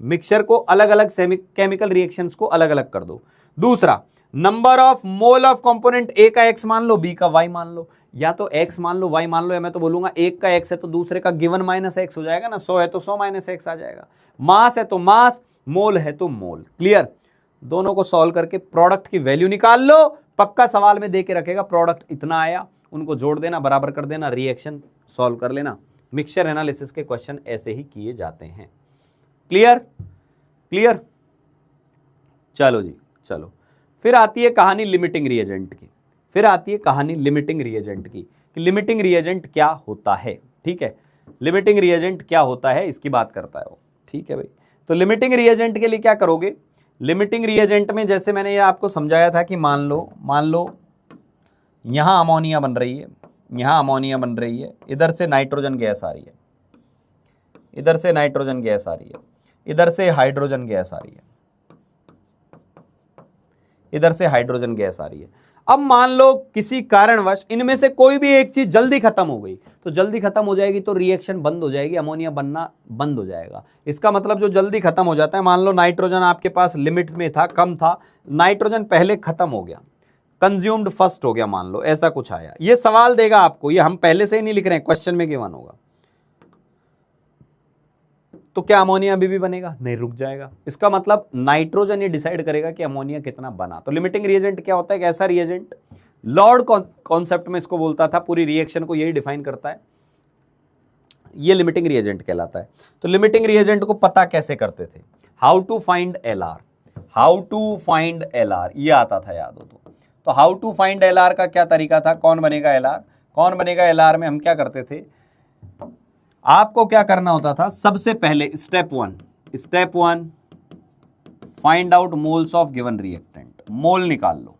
मिक्सचर को अलग अलग केमिकल रिएक्शंस को अलग अलग कर दो। दूसरा, number of mole of component, A का X मान लो, B का Y मान लो, या तो X मान लो, Y मान लो, या मैं तो बोलूंगा एक का X है तो दूसरे का गिवन -X हो जाएगा ना, 100 है तो 100 - X आ जाएगा, मास है तो मास, मोल है तो मोल। क्लियर, दोनों को सॉल्व करके प्रोडक्ट की वैल्यू निकाल लो, पक्का सवाल में दे के रखेगा प्रोडक्ट इतना आया, उनको जोड़ देना, बराबर कर देना, रिएक्शन सॉल्व कर लेना। मिक्सचर एनालिसिस के क्वेश्चन ऐसे ही किए जाते हैं। क्लियर क्लियर, चलो जी चलो। फिर आती है कहानी लिमिटिंग रिएजेंट की, फिर आती है कहानी लिमिटिंग रिएजेंट की, कि लिमिटिंग रिएजेंट क्या होता है। ठीक है, लिमिटिंग रिएजेंट क्या होता है इसकी बात करता है वो। ठीक है भाई, तो लिमिटिंग रिएजेंट के लिए क्या करोगे, लिमिटिंग रिएजेंट में जैसे मैंने ये आपको समझाया था कि मान लो यहां अमोनिया बन रही है, यहां अमोनिया बन रही है, इधर से नाइट्रोजन गैस आ रही है, इधर से नाइट्रोजन गैस आ रही है, इधर से हाइड्रोजन गैस आ रही है, इधर से हाइड्रोजन गैस आ रही है। अब मान लो किसी कारणवश इनमें से कोई भी एक चीज जल्दी खत्म हो गई, तो जल्दी खत्म हो जाएगी तो रिएक्शन बंद हो जाएगी, अमोनिया बनना बंद हो जाएगा। इसका मतलब जो जल्दी खत्म हो जाता है, मान लो नाइट्रोजन आपके पास लिमिट में था, कम था, नाइट्रोजन पहले खत्म हो गया, कंज्यूम्ड फर्स्ट हो गया, मान लो ऐसा कुछ आया। ये सवाल देगा आपको, ये हम पहले से ही नहीं लिख रहे हैं, क्वेश्चन में गिवन होगा। तो क्या अमोनिया अभी भी बनेगा? नहीं, रुक जाएगा। इसका मतलब नाइट्रोजन ये डिसाइड करेगा कि अमोनिया कितना बना। तो लिमिटिंग रिएजेंट क्या होता है, एक ऐसा रिएजेंट, लॉर्ड कॉन्सेप्ट में इसको बोलता था, पूरी रिएक्शन को यही डिफाइन करता है, ये लिमिटिंग रिएजेंट कहलाता है। तो लिमिटिंग रिएजेंट को पता कैसे करते थे, how to find LR, how to find LR, ये आता था, याद हो तो हाउ टू फाइंड LR का क्या तरीका था, कौन बनेगा LR, कौन बनेगा LR में हम क्या करते थे, आपको क्या करना होता था, सबसे पहले step one find out moles of given reactant, mole निकाल लो,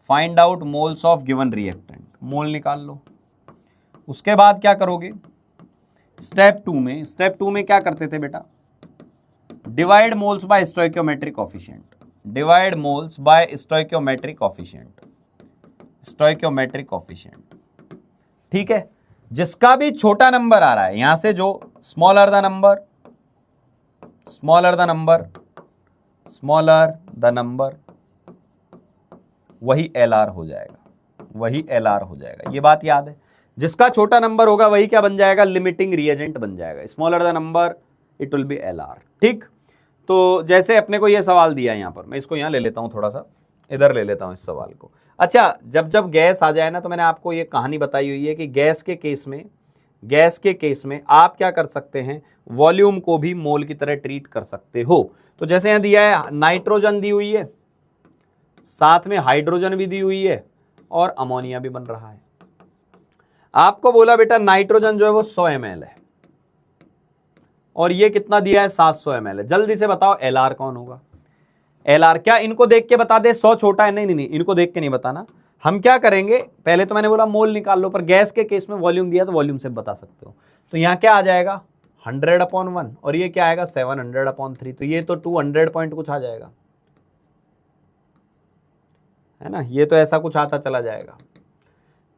find out moles of given reactant, mole निकाल लो। उसके बाद क्या करोगे, स्टेप टू में क्या करते थे बेटा, divide moles bye stoichiometric coefficient, divide moles bye stoichiometric coefficient, stoichiometric coefficient. ठीक है, जिसका भी छोटा नंबर आ रहा है यहां से, जो smaller the number, smaller the number, smaller the number, वही LR हो जाएगा, वही LR हो जाएगा। ये बात याद है, जिसका छोटा नंबर होगा वही क्या बन जाएगा, लिमिटिंग रिएजेंट बन जाएगा। Smaller the number it will be LR। ठीक, तो जैसे अपने को ये सवाल दिया है यहां पर, मैं इसको यहां ले लेता हूं, थोड़ा सा इधर ले लेता हूं इस सवाल को। अच्छा, जब जब गैस आ जाए ना, तो मैंने आपको ये कहानी बताई हुई है कि गैस के केस में, गैस के केस में आप क्या कर सकते हैं, वॉल्यूम को भी मोल की तरह ट्रीट कर सकते हो। तो जैसे यहां दिया है नाइट्रोजन दी हुई है, साथ में हाइड्रोजन भी दी हुई है और अमोनिया भी बन रहा है। आपको बोला बेटा नाइट्रोजन जो है वो 100 ml है और ये कितना दिया है, 700 ml है। जल्दी से बताओ LR कौन होगा। LR क्या इनको देख के बता दे 100 छोटा है, नहीं नहीं नहीं, इनको देख के नहीं बताना। हम क्या करेंगे, पहले तो मैंने बोला मोल निकाल लो, पर गैस के केस में वॉल्यूम दिया तो वॉल्यूम से बता सकते हो। तो यहां क्या आ जाएगा 100/1 और ये क्या आएगा 700/3, तो ये तो 200 पॉइंट कुछ आ जाएगा, है ना, ये तो ऐसा कुछ आता चला जाएगा।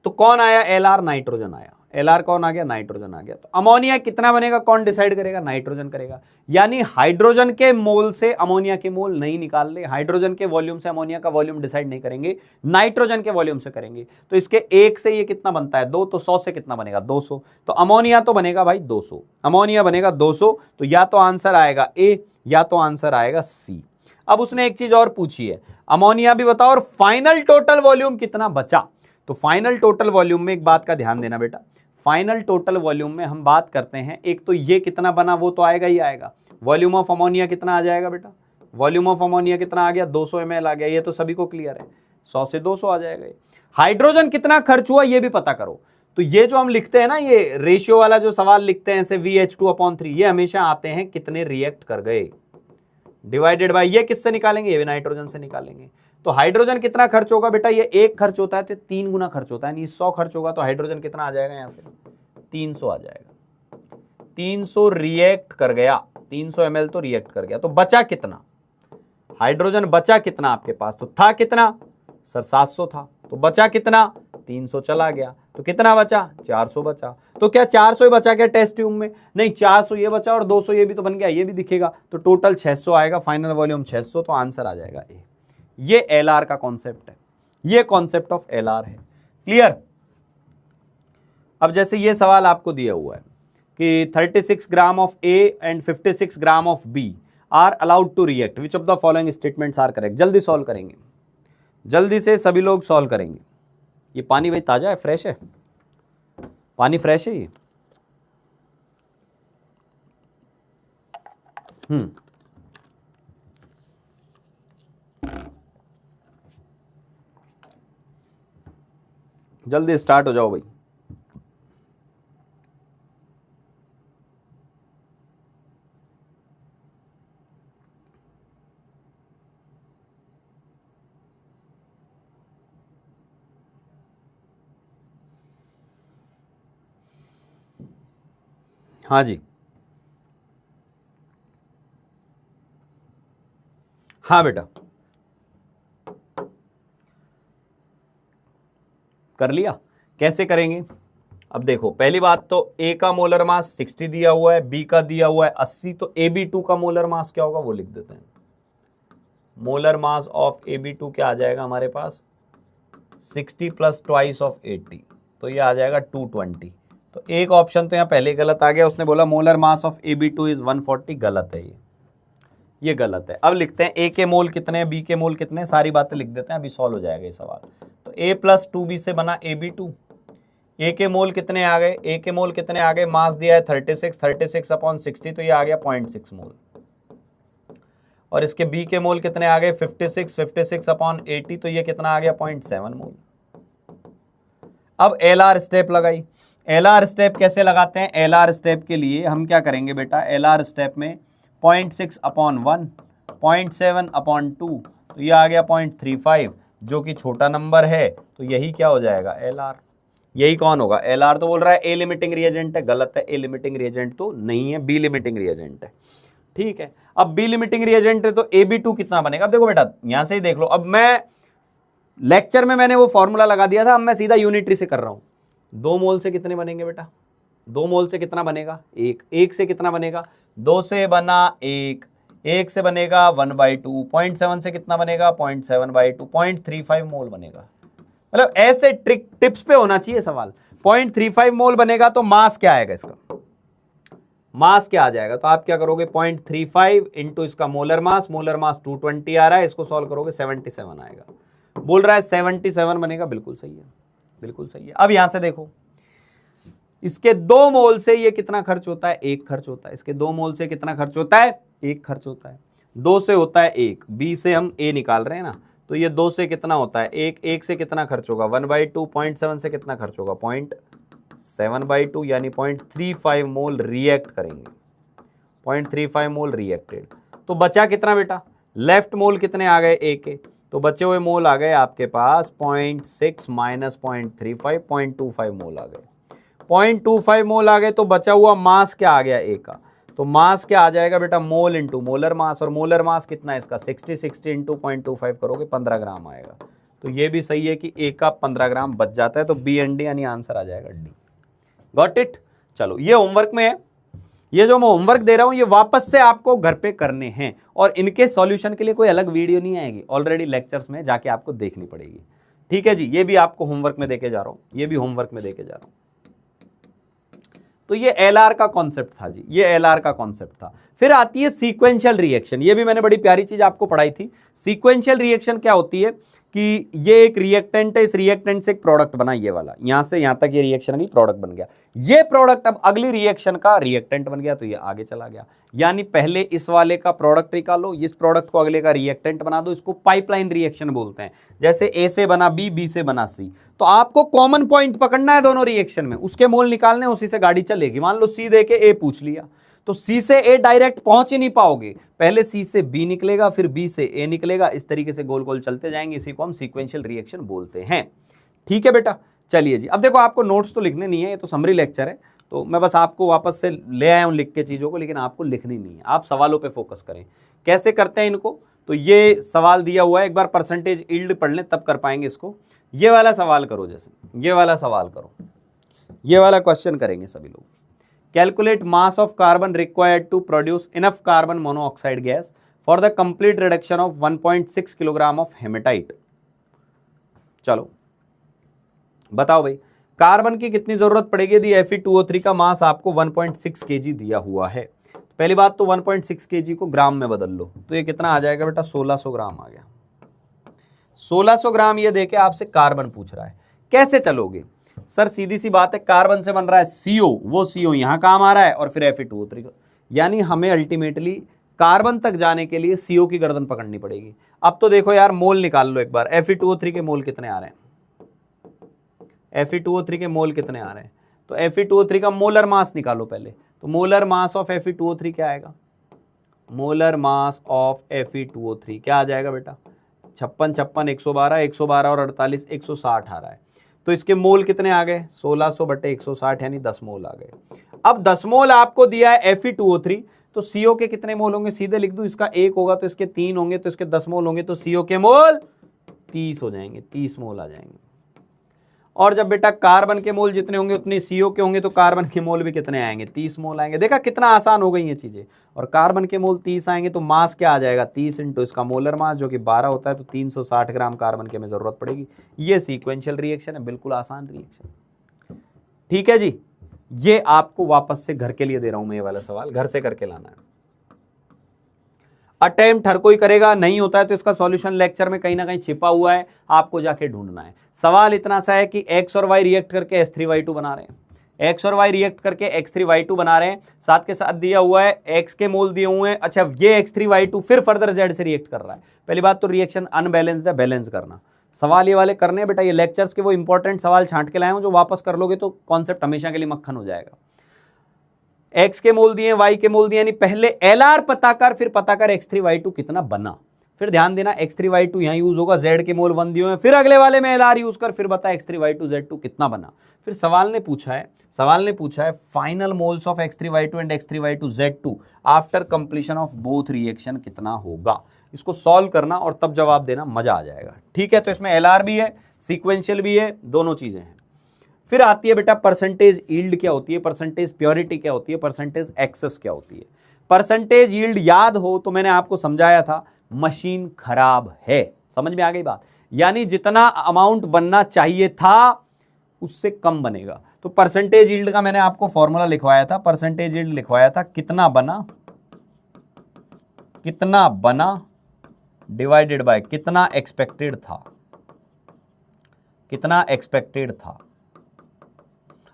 तो कौन आया, LR, नाइट्रोजन आया। LR कौन आ गया, नाइट्रोजन आ गया। तो अमोनिया कितना बनेगा, कौन डिसाइड करेगा, नाइट्रोजन करेगा। यानी हाइड्रोजन के मोल से अमोनिया के मोल नहीं निकाल ले, हाइड्रोजन के वॉल्यूम से अमोनिया का वॉल्यूम डिसाइड नहीं करेंगे, नाइट्रोजन के वॉल्यूम से करेंगे। तो इसके एक से ये कितना बनता है 2, तो 100 से कितना बनेगा 200। तो अमोनिया तो बनेगा भाई 200, अमोनिया बनेगा 200। तो या तो आंसर आएगा A या तो आंसर आएगा C। अब उसने एक चीज और पूछी है, अमोनिया भी बताओ और फाइनल टोटल वॉल्यूम कितना बचा। तो फाइनल टोटल वॉल्यूम में एक बात का ध्यान देना बेटा, फाइनल टोटल वॉल्यूम में हम बात करते हैं, एक तो ये कितना बना वो तो आएगा ही आएगा। वॉल्यूम ऑफ अमोनिया कितना आ जाएगा बेटा, वॉल्यूम ऑफ अमोनिया कितना आ गया 200 ml आ गया, ये तो सभी को क्लियर है, 100 से 200 आ जाएगा। हाइड्रोजन कितना खर्च हुआ ये भी पता करो। तो ये जो हम लिखते हैं ना, ये रेशियो वाला जो सवाल लिखते हैं ऐसे VH2/3, ये हमेशा आते हैं कितने रिएक्ट कर गए डिवाइडेड बाय, ये किससे निकालेंगे, ये भी नाइट्रोजन से निकालेंगे। तो हाइड्रोजन कितना खर्च होगा बेटा, ये 1 खर्च होता है तो 3 गुना खर्च होता है, यानी 100 खर्च होगा तो हाइड्रोजन कितना आ जाएगा, यहां से 300 आ जाएगा। 300 रिएक्ट कर गया, 300 ml तो रिएक्ट कर गया। तो बचा कितना, हाइड्रोजन बचा कितना आपके पास, तो था कितना सर 700 था, तो बचा कितना 300 चला गया, तो कितना बचा 400 बचा। तो क्या 400 ही बचा क्या टेस्ट ट्यूब में, नहीं 400 ये बचा और 200 ये भी तो बन गया, ये भी दिखेगा, तो टोटल 600 आएगा, फाइनल वॉल्यूम 600, तो आंसर आ जाएगा A। ये LR का कॉन्सेप्ट है, ये कॉन्सेप्ट ऑफ LR है। क्लियर। अब जैसे ये सवाल आपको दिया हुआ है कि 36 gram of A and 56 gram of B are allowed to react, which of the following statements are correct. जल्दी सॉल्व करेंगे, जल्दी से सभी लोग सॉल्व करेंगे। ये पानी भाई ताजा है, फ्रेश है, पानी फ्रेश है ये। जल्दी स्टार्ट हो जाओ भाई। हाँ जी, हाँ बेटा कर लिया। कैसे करेंगे, अब देखो पहली बात तो A का मोलर मास 60 दिया हुआ है, B का दिया हुआ है 80, तो AB2 का मोलर मास क्या होगा वो लिख देते हैं। मोलर मास ऑफ AB2 क्या आ जाएगा हमारे पास 60 प्लस ट्वाइस ऑफ 80, तो ये आ जाएगा 220। तो एक ऑप्शन तो यहाँ पहले गलत आ गया, उसने बोला molar mass of AB2 is 140, गलत है ये गलत है। अब लिखते हैं A के मोल कितने, B के मोल कितने, सारी बातें लिख देते हैं, अभी सॉल्व हो जाएगा ये सवाल। तो A प्लस 2B से बना AB2, A के मोल कितने आ गए, A के मोल कितने आ गए, मास दिया है 36/60, तो ये आ गया 0.6 मोल। और इसके B के मोल कितने आ गए 56/80, तो ये कितना आ गया 0.7 मोल। अब LR स्टेप लगाई। LR स्टेप कैसे लगाते हैं, LR स्टेप के लिए हम क्या करेंगे बेटा, LR स्टेप में 0.6/1, 0.7/2, तो ये आ गया 0.35, जो कि छोटा नंबर है, तो यही क्या हो जाएगा LR। यही कौन होगा LR। तो बोल रहा है A लिमिटिंग रिएजेंट है, गलत है, A लिमिटिंग रिएजेंट तो नहीं है, B लिमिटिंग रिएजेंट है। ठीक है, अब B लिमिटिंग रिएजेंट है तो AB2 कितना बनेगा। अब देखो बेटा यहां से ही देख लो, अब मैं लेक्चर में मैंने वो फॉर्मूला लगा दिया था, अब मैं सीधा यूनिटरी से कर रहा हूं। 2 मोल से कितने बनेंगे बेटा? 2 मोल से कितना बनेगा? 1। 1 से कितना बनेगा? 2 से बना 1, 1 से बनेगा 1/2, 0.7 से कितना बनेगा? 0.7/2, 0.35 मोल बनेगा। मतलब ऐसे टिप्स पे होना चाहिए सवाल। 0.35 मोल बनेगा तो मास क्या आएगा इसका? मास क्या आ जाएगा? तो आप क्या करोगे? 0.35 इंटू इसका मोलर मास 220 आ रहा है, इसको सॉल्व करोगे 77 आएगा। बोल रहा है 77 बनेगा, बिल्कुल सही है, बिल्कुल सही है। अब यहां से देखो, इसके 2 मोल से ये कितना खर्च होता है? 1 खर्च होता है। इसके 2 मोल से कितना खर्च होता है? 1 खर्च होता है। 2 से होता है 1, B से हम A निकाल रहे हैं ना, तो ये 2 से कितना होता है? 1, 1 से कितना खर्च होगा? 1/2, 0.7 से कितना खर्च होगा? 0.7/2, यानी 0.35 मोल रिएक्ट करेंगे, 0.35 मोल रिएक्टेड। तो बचा कितना बेटा? लेफ्ट मोल कितने आ गए? A के, तो बचे हुए मोल आ गए आपके पास 0.6 माइनस 0.35, 0.25 मोल आ गए। 0.25 मोल आ गए, तो बचा हुआ मास क्या आ गया? A का। तो मास क्या आ जाएगा बेटा? मोल इंटू मोलर मास, और मोलर मास कितना है इसका? 60 इंटू 0.25 करोगे 15 ग्राम आएगा। तो ये भी सही है कि A का 15 ग्राम बच जाता है, तो B एंड D यानी आंसर आ जाएगा D। Got it? चलो, ये होमवर्क में है। ये जो मैं होमवर्क दे रहा हूं ये वापस से आपको घर पे करने हैं, और इनके सॉल्यूशन के लिए कोई अलग वीडियो नहीं आएगी, ऑलरेडी लेक्चर्स में जाके आपको देखनी पड़ेगी। ठीक है जी, ये भी आपको होमवर्क में देके जा रहा हूं, ये भी होमवर्क में देके जा रहा हूं। तो ये एलआर का कॉन्सेप्ट था जी, ये एलआर का कॉन्सेप्ट था। फिर आती है सीक्वेंशियल रिएक्शन। ये भी मैंने बड़ी प्यारी चीज आपको पढ़ाई थी। सीक्वेंशियल रिएक्शन क्या होती है कि ये एक रिएक्टेंट है, इस रिएक्टेंट से एक प्रोडक्ट बना, ये वाला, यहां से यहां तक ये रिएक्शन अभी प्रोडक्ट बन गया। ये प्रोडक्ट अब अगली रिएक्शन का रिएक्टेंट बन गया, तो ये आगे चला गया। यानी पहले इस वाले का प्रोडक्ट निकालो, इस प्रोडक्ट को अगले का रिएक्टेंट बना दो, इसको पाइपलाइन रिएक्शन बोलते हैं। जैसे ए से बना बी, बी से बना सी, तो आपको कॉमन पॉइंट पकड़ना है दोनों रिएक्शन में, उसके मोल निकालने, उसी से गाड़ी चलेगी। मान लो सी दे के ए पूछ लिया, तो सी से ए डायरेक्ट पहुंच ही नहीं पाओगे, पहले सी से बी निकलेगा, फिर बी से ए निकलेगा, इस तरीके से गोल गोल चलते जाएंगे। इसी को हम सीक्वेंशियल रिएक्शन बोलते हैं। ठीक है बेटा, चलिए जी। अब देखो, आपको नोट्स तो लिखने नहीं है, ये तो समरी लेक्चर है, तो मैं बस आपको वापस से ले आया हूं लिख के चीजों को, लेकिन आपको लिखनी नहीं है, आप सवालों पे फोकस करें। कैसे करते हैं इनको? तो ये सवाल दिया हुआ है, एक बार परसेंटेज यील्ड पढ़ लें तब कर पाएंगे इसको। ये वाला सवाल करो, जैसे ये वाला सवाल करो, ये वाला क्वेश्चन करेंगे सभी लोग। Calculate mass of carbon required to produce enough carbon monoxide gas for the complete reduction of 1.6 kilogram of hematite. चलो बताओ भाई, कार्बन की कितनी जरूरत पड़ेगी यदि Fe2O3 का मास आपको 1.6 kg दिया हुआ है? पहली बात तो 1.6 kg को ग्राम में बदल लो, तो ये कितना आ जाएगा बेटा? 1600 ग्राम आ गया। 1600 ग्राम ये देके आपसे कार्बन पूछ रहा है, कैसे चलोगे? सर सीधी सी बात है, कार्बन से बन रहा है CO, वो CO यहां काम आ रहा है, और फिर Fe2O3 का, यानी हमें अल्टीमेटली कार्बन तक जाने के लिए CO की गर्दन पकड़नी पड़ेगी। अब तो देखो यार, मोल निकाल लो एक बार, Fe2O3 के मोल कितने आ रहे हैं? Fe2O3 के मोल कितने आ रहे हैं? तो Fe2O3 का मोलर मास निकालो पहले। तो मोलर मास ऑफ Fe2O3 क्या आएगा? मोलर मास ऑफ Fe2O3 क्या आ जाएगा बेटा? 56, 56, 112, 112 और 48, 160 आ रहा है। तो इसके मोल कितने आ गए? 1600/160, यानी 10 मोल आ गए। अब 10 मोल आपको दिया है Fe2O3, तो CO के कितने मोल होंगे? सीधे लिख दूं, इसका 1 होगा तो इसके 3 होंगे, तो इसके 10 मोल होंगे, तो CO के मोल 30 हो जाएंगे, 30 मोल आ जाएंगे। और जब बेटा कार्बन के मोल जितने होंगे उतने CO के होंगे, तो कार्बन के मोल भी कितने आएंगे? 30 मोल आएंगे। देखा कितना आसान हो गई ये चीजें। और कार्बन के मोल 30 आएंगे, तो मास क्या आ जाएगा? 30 इंटू इसका मोलर मास जो कि 12 होता है, तो 360 ग्राम कार्बन की हमें जरूरत पड़ेगी। ये सीक्वेंशियल रिएक्शन है, बिल्कुल आसान रिएक्शन। ठीक है जी, ये आपको वापस से घर के लिए दे रहा हूं मैं, ये वाला सवाल घर से करके लाना है। अटेम्प्ट हर कोई करेगा, नहीं होता है तो इसका सॉल्यूशन लेक्चर में कहीं ना कहीं छिपा हुआ है, आपको जाके ढूंढना है। सवाल इतना सा है कि x और y रिएक्ट करके H3Y2 बना रहे हैं, x और y रिएक्ट करके X3Y2 बना रहे हैं, साथ के साथ दिया हुआ है x के मोल दिए हुए हैं। अच्छा, ये X3Y2 फिर फर्दर z से रिएक्ट कर रहा है। पहली बात तो रिएक्शन अनबैलेंस्ड है, बैलेंस करना। सवाल ये वाले करने हैं बेटा, ये लेक्चर्स के वो इंपॉर्टेंट सवाल छांट के लाए हूं, जो वापस कर लोगे तो कॉन्सेप्ट हमेशा के लिए मक्खन हो जाएगा। x के मोल दिए, y के मोल दिए, यानी पहले LR पता कर, फिर पता कर X3Y2 कितना बना। फिर ध्यान देना, X3Y2 यहां यूज होगा, z के मोल 1 दिए हुए हैं, फिर अगले वाले में LR यूज कर, फिर बता X3Y2 Z2 कितना बना। फिर सवाल ने पूछा है final moles of X3Y2 and X3Y2 Z2 after completion of both reaction कितना होगा। इसको सॉल्व करना और तब जवाब देना, मजा आ जाएगा। ठीक है, तो इसमें LR भी है, सीक्वेंशियल भी है, दोनों चीजें हैं। फिर आती है बेटा परसेंटेज यील्ड क्या होती है, परसेंटेज प्योरिटी क्या होती है, परसेंटेज एक्सेस क्या होती है। परसेंटेज यील्ड याद हो तो मैंने आपको समझाया था, मशीन खराब है, समझ में आ गई बात, यानी जितना अमाउंट बनना चाहिए था उससे कम बनेगा। तो परसेंटेज यील्ड का मैंने आपको फॉर्मूला लिखवाया था, परसेंटेज यील्ड लिखवाया था, कितना बना डिवाइडेड बाय कितना एक्सपेक्टेड था,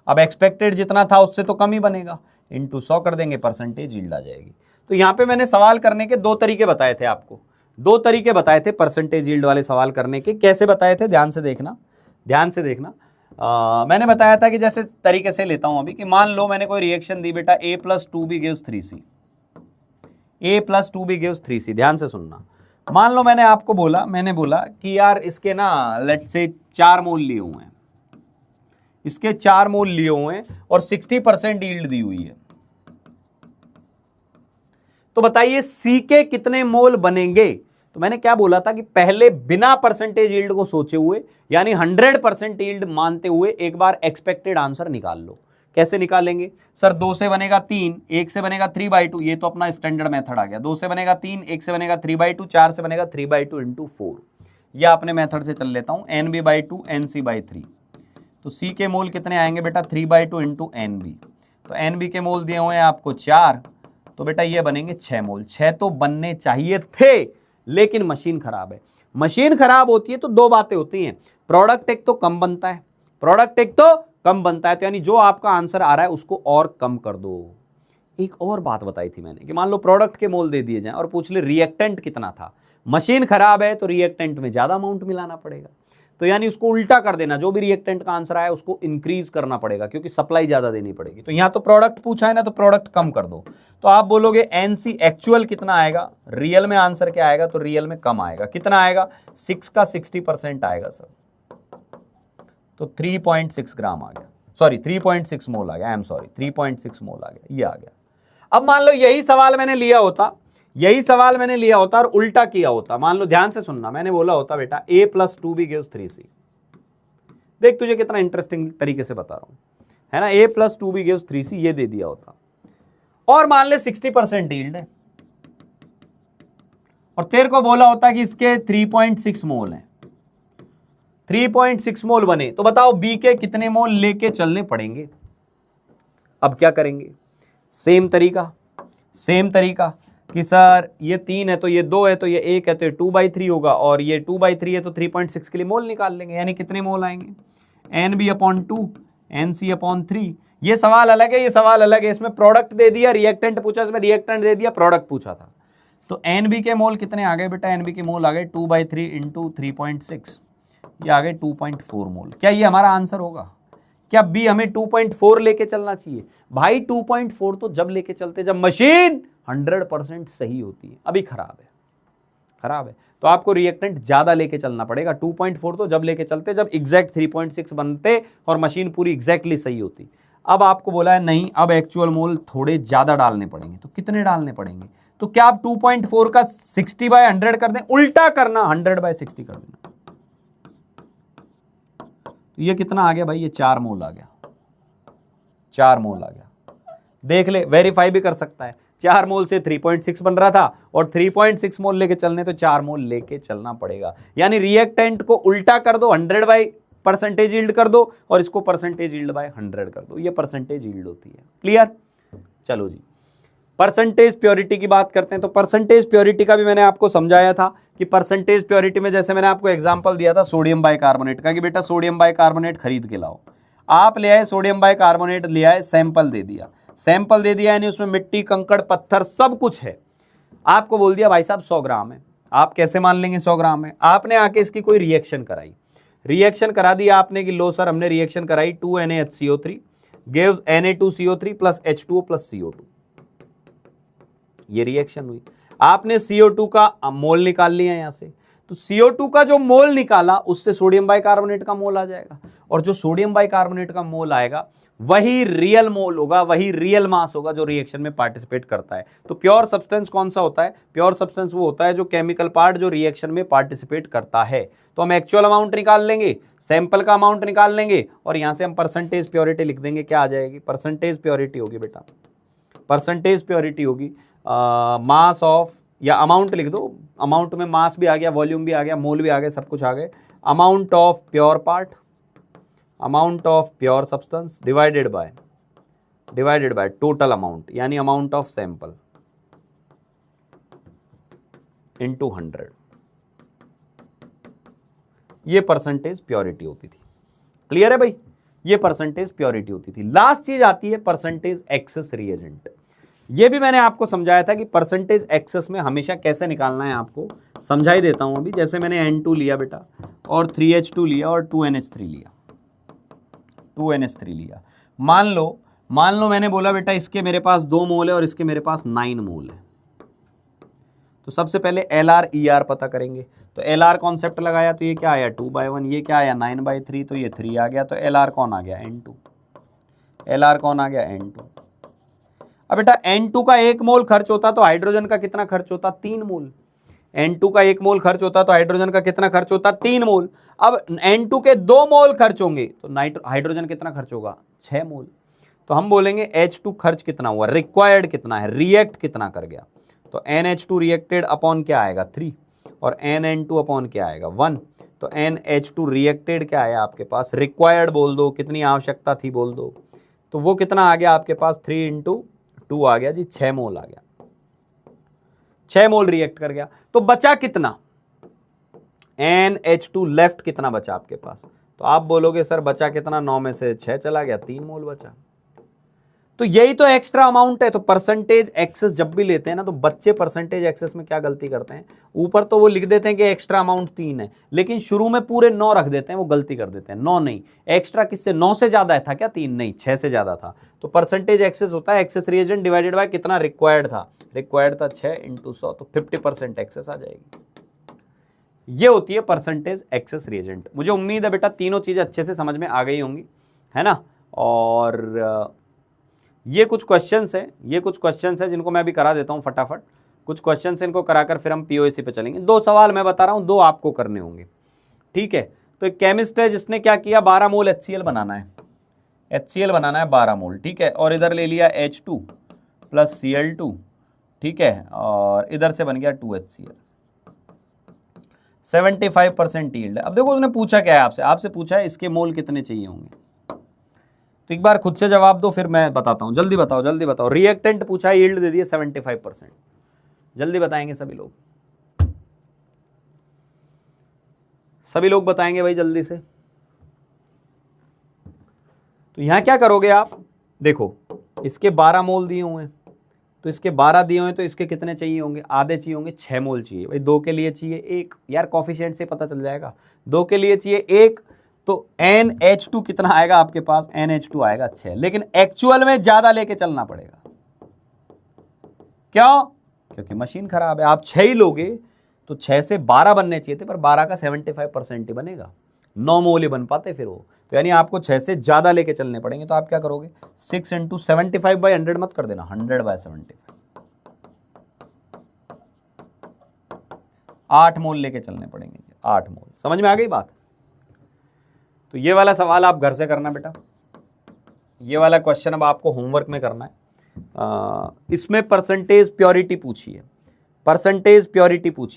अब एक्सपेक्टेड जितना था उससे तो कम ही बनेगा, इनटू 100 कर देंगे, परसेंटेज यील्ड आ जाएगी। तो यहां पे मैंने सवाल करने के दो तरीके बताए थे आपको, दो तरीके बताए थे परसेंटेज यील्ड वाले सवाल करने के। कैसे बताए थे, ध्यान से देखना। मैंने बताया था कि जैसे तरीके से लेता हूं अभी, कि मान लो मैंने कोई रिएक्शन दी बेटा, a + 2b gives 3c, a + 2b gives 3c। ध्यान से सुनना, मान लो मैंने आपको बोला, कि यार इसके ना लेट्स से 4 मोल लिए हुए हैं, इसके 4 मोल लिए हुए हैं और 60% यील्ड दी हुई है, तो बताइए सी के कितने मोल बनेंगे। तो मैंने क्या बोला था कि पहले बिना परसेंटेज यील्ड को सोचे हुए, यानी 100% यील्ड मानते हुए एक बार एक्सपेक्टेड आंसर निकाल लो। कैसे निकालेंगे सर, 2 से बनेगा 3, 1 से बनेगा 3/2, ये तो अपना स्टैंडर्ड मेथड आ गया। 2 से बनेगा 3, 1 से बनेगा 3/2, 4 से बनेगा 3/2 इंटू 4, या अपने मेथड से चल लेता हूं, NB/2 NC/3। तो सी के मोल कितने आएंगे बेटा, 3/2 इंटू NB। तो NB के मोल दिए हुए हैं आपको 4, तो बेटा ये बनेंगे 6 मोल। 6 तो बनने चाहिए थे, लेकिन मशीन खराब है। मशीन खराब होती है तो दो बातें होती हैं, प्रोडक्ट एक तो कम बनता है, तो यानी जो आपका आंसर आ रहा है उसको और कम कर दो। एक और बात बताई थी मैंने कि मान लो प्रोडक्ट के मोल दे दिए जाएं और पूछ ले रिएक्टेंट कितना था, मशीन खराब है तो रिएक्टेंट में ज्यादा अमाउंट मिलाना पड़ेगा, तो यानी उसको उल्टा कर देना, जो भी रिएक्टेंट का आंसर आया उसको इंक्रीज करना पड़ेगा, क्योंकि सप्लाई ज्यादा देनी पड़ेगी। तो यहां तो प्रोडक्ट पूछा है ना, तो प्रोडक्ट कम कर दो। तो आप बोलोगे एनसी एक्चुअल कितना आएगा, रियल में आंसर क्या आएगा, तो रियल में कम आएगा। कितना आएगा, 6 का 60% आएगा सर, तो 3.6 ग्राम आ गया, सॉरी 3.6 मोल आ गया, आई एम सॉरी 3.6 मोल आ गया, ये आ गया। अब मान लो यही सवाल मैंने लिया होता और उल्टा किया होता। मान लो, ध्यान से सुनना, मैंने बोला होता बेटा a + 2b गिव्स 3c। देख तुझे कितना इंटरेस्टिंग तरीके से बता रहा हूं, है ना, a + 2b गिव्स 3c ये दे दिया होता, और मान ले 60% यील्ड है, और तेरे को बोला होता कि इसके 3.6 मोल हैं, 3.6 मोल बने, तो बताओ b के कितने मोल लेके चलने पड़ेंगे। अब क्या करेंगे, सेम तरीका कि सर ये 3 है तो ये 2 है तो ये 1 है तो ये 2/3 होगा, और ये 2/3 है तो 3.6 के लिए मोल निकाल लेंगे, यानी कितने मोल आएंगे, NB/2 NC/3। ये सवाल अलग है, इसमें प्रोडक्ट दे दिया, रिएक्टेंट पूछा, इसमें रिएक्टेंट दे दिया, प्रोडक्ट पूछा था। तो NB के मोल कितने आ गए बेटा, NB के मोल आ गए 2/3 इंटू 3.6, ये आ गए 2.4 मोल। क्या ये हमारा आंसर होगा, क्या बी हमें 2.4 लेके चलना चाहिए? भाई 2.4 तो जब लेके चलते जब मशीन 100% सही होती है, अभी खराब है, तो आपको रिएक्टेंट ज्यादा लेके चलना पड़ेगा। 2.4 तो जब लेके चलते जब एग्जैक्ट 3.6 बनते और मशीन पूरी एग्जैक्टली सही होती। अब आपको बोला है नहीं, अब एक्चुअल मोल थोड़े ज्यादा डालने पड़ेंगे, तो कितने डालने पड़ेंगे, तो क्या आप 2.4 का 60/100 कर दें, उल्टा करना 100/60 कर देना, तो ये कितना आ गया भाई, ये 4 मोल आ गया, 4 मोल आ गया। देख ले, वेरीफाई भी कर सकता है, 4 मोल से 3.6 बन रहा था, और 3.6 मोल लेके चलने तो 4 मोल लेके चलना पड़ेगा। यानी रिएक्टेंट को उल्टा कर दो, 100/% यील्ड कर दो, और इसको परसेंटेज यील्ड बाय 100 कर दो, ये परसेंटेज यील्ड होती है। क्लियर? चलो जी, परसेंटेज प्योरिटी की बात करते हैं। तो परसेंटेज प्योरिटी का भी मैंने आपको समझाया था कि परसेंटेज प्योरिटी में जैसे मैंने आपको एग्जांपल दिया था सोडियम बाइकार्बोनेट का, कि बेटा सोडियम बाइकार्बोनेट खरीद के लाओ। आप ले आए सोडियम बाइकार्बोनेट, ले आए, सैंपल दे दिया, यानी उसमें मिट्टी, कंकड़, पत्थर सब कुछ है। आपको बोल दिया भाई साहब 100 ग्राम है। आप कैसे मान लेंगे 100 ग्राम है? आपने आके इसकी कोई रिएक्शन करा दी आपने कि लो सर हमने रिएक्शन कराई, 2NaHCO3 gives Na2CO3 + H2O + CO2, ये रिएक्शन हुई। आपने CO2 का मोल निकाल लिया यहां से, तो CO2 का जो मोल निकाला उससे सोडियम बाइकार्बोनेट का मोल आ जाएगा, और जो सोडियम बाइकार्बोनेट का मोल आएगा वही रियल मोल होगा, वही रियल मास होगा जो रिएक्शन में पार्टिसिपेट करता है। तो प्योर सब्सटेंस कौन सा होता है? प्योर सब्सटेंस वो होता है जो केमिकल पार्ट जो रिएक्शन में पार्टिसिपेट करता है। तो हम एक्चुअल अमाउंट निकाल लेंगे, सैंपल का अमाउंट निकाल लेंगे, और यहां से हम परसेंटेज प्योरिटी लिख देंगे। क्या आ जाएगी? परसेंटेज प्योरिटी होगी बेटा, परसेंटेज प्योरिटी होगी मास ऑफ, या अमाउंट लिख दो, अमाउंट में मास भी आ गया, वॉल्यूम भी आ गया, मोल भी आ गया, सब कुछ आ गए। Amount of pure part, amount of pure substance divided by total amount, यानी अमाउंट ऑफ सैंपल इनटू 100। ये परसेंटेज प्योरिटी होती थी। क्लियर है भाई? ये परसेंटेज प्योरिटी होती थी। लास्ट चीज आती है परसेंटेज एक्सेस रिएजेंट। ये भी मैंने आपको समझाया था कि परसेंटेज एक्सेस में हमेशा कैसे निकालना है, आपको समझा ही देता हूं अभी। जैसे मैंने N2 लिया बेटा, और 3H2 लिया, और 2NH3 लिया, 2NH3 लिया। मान लो मैंने बोला बेटा इसके मेरे पास 2 मोल है और इसके मेरे पास 9 मोल है। तो सबसे पहले LR ER पता करेंगे। तो LR कॉन्सेप्ट लगाया तो ये क्या आया 2/1, ये क्या आया 9/3, तो ये 3 आ गया। तो LR कौन आ गया? N2। LR कौन आ गया? N2। अब बेटा N2 का 1 मोल खर्च होता तो हाइड्रोजन का कितना खर्च होता? 3 मोल। N2 का 1 मोल खर्च होता तो हाइड्रोजन का कितना खर्च होता? 3 मोल। अब N2 के 2 मोल खर्च होंगे तो हाइड्रोजन कितना खर्च होगा? 6 मोल। तो हम बोलेंगे H2 खर्च कितना हुआ, रिक्वायर्ड कितना है, रिएक्ट कितना कर गया। तो NH2 रिएक्टेड अपॉन क्या आएगा? 3, और NN2 अपॉन क्या आएगा? 1। तो NH2 रिएक्टेड क्या आया आपके पास? रिक्वायर्ड बोल दो, कितनी आवश्यकता थी बोल दो। तो वो कितना आ गया आपके पास? 3 × 2 आ गया जी, 6 मोल आ गया, 6 मोल रिएक्ट कर गया। तो बचा कितना? NH2 लेफ्ट कितना बचा आपके पास? तो आप बोलोगे सर बचा कितना? 9 में से 6 चला गया, 3 मोल बचा। तो यही तो एक्स्ट्रा अमाउंट है। तो परसेंटेज एक्सेस जब भी लेते हैं ना, तो बच्चे परसेंटेज एक्सेस में क्या गलती करते हैं, ऊपर तो वो लिख देते हैं कि एक्स्ट्रा अमाउंट 3 है, लेकिन शुरू में पूरे 9 रख देते हैं। वो गलती कर देते हैं। 9 नहीं, एक्स्ट्रा किससे? 9 से ज्यादा था क्या? 3 नहीं, 6 से ज्यादा था। तो परसेंटेज एक्सेस होता है एक्सेस रिएजेंट डिवाइडेड बाय कितना रिक्वायर्ड था। रिक्वायर्ड था 6 × 100, तो 50% एक्सेस आ जाएगी। ये होती है परसेंटेज एक्सेस रिएजेंट। मुझे उम्मीद है बेटा तीनों चीजें अच्छे से समझ में आ गई होंगी, है ना। और ये कुछ क्वेश्चंस हैं जिनको मैं अभी करा देता हूं फटाफट। कुछ क्वेश्चंस इनको कराकर फिर हम पीओएसी पे चलेंगे। 2 सवाल मैं बता रहा हूं, 2 आपको करने होंगे, ठीक है। तो एक केमिस्ट है जिसने क्या किया, 12 मोल HCl बनाना है, HCl बनाना है 12 मोल, ठीक है। और इधर ले लिया H2 + Cl2, ठीक है, और इधर से बन गया 2HCl। 75% यील्ड है। अब देखो उसने पूछा क्या है आपसे पूछा है इसके मोल कितने चाहिए होंगे। तो एक बार खुद से जवाब दो, फिर मैं बताता हूं। जल्दी बताओ। रिएक्टेंट पूछा है, यील्ड दे दिए 75%। जल्दी बताएंगे सभी लोग बताएंगे भाई जल्दी से। तो यहां क्या करोगे आप, देखो इसके 12 मोल दिए हुए हैं, तो इसके 12 दिए हुए हैं, तो इसके कितने चाहिए होंगे? आधे चाहिए होंगे, 6 मोल चाहिए भाई। 2 के लिए चाहिए 1, यार कॉफिशिएंट से पता चल जाएगा। 2 के लिए चाहिए 1, तो NH2 कितना आएगा आपके पास? NH2 आएगा 6, लेकिन एक्चुअल में ज्यादा लेके चलना पड़ेगा। क्यों? क्योंकि मशीन खराब है। आप 6 ही लोगे तो 6 से 12 बनने चाहिए थे, पर 12 का 75% ही बनेगा, 9 मोल ही बन पाते फिर वो। तो यानी आपको 6 से ज्यादा लेके चलने पड़ेंगे। तो आप क्या करोगे, 6 × 75/100 मत कर देना, 100/75, 8 मोल लेके चलने पड़ेंगे, 8 मोल। समझ में आ गई बात? तो ये वाला सवाल आप घर से करना बेटा। ये वाला क्वेश्चन अब आपको होमवर्क में करना है। इसमें परसेंटेज प्योरिटी पूछी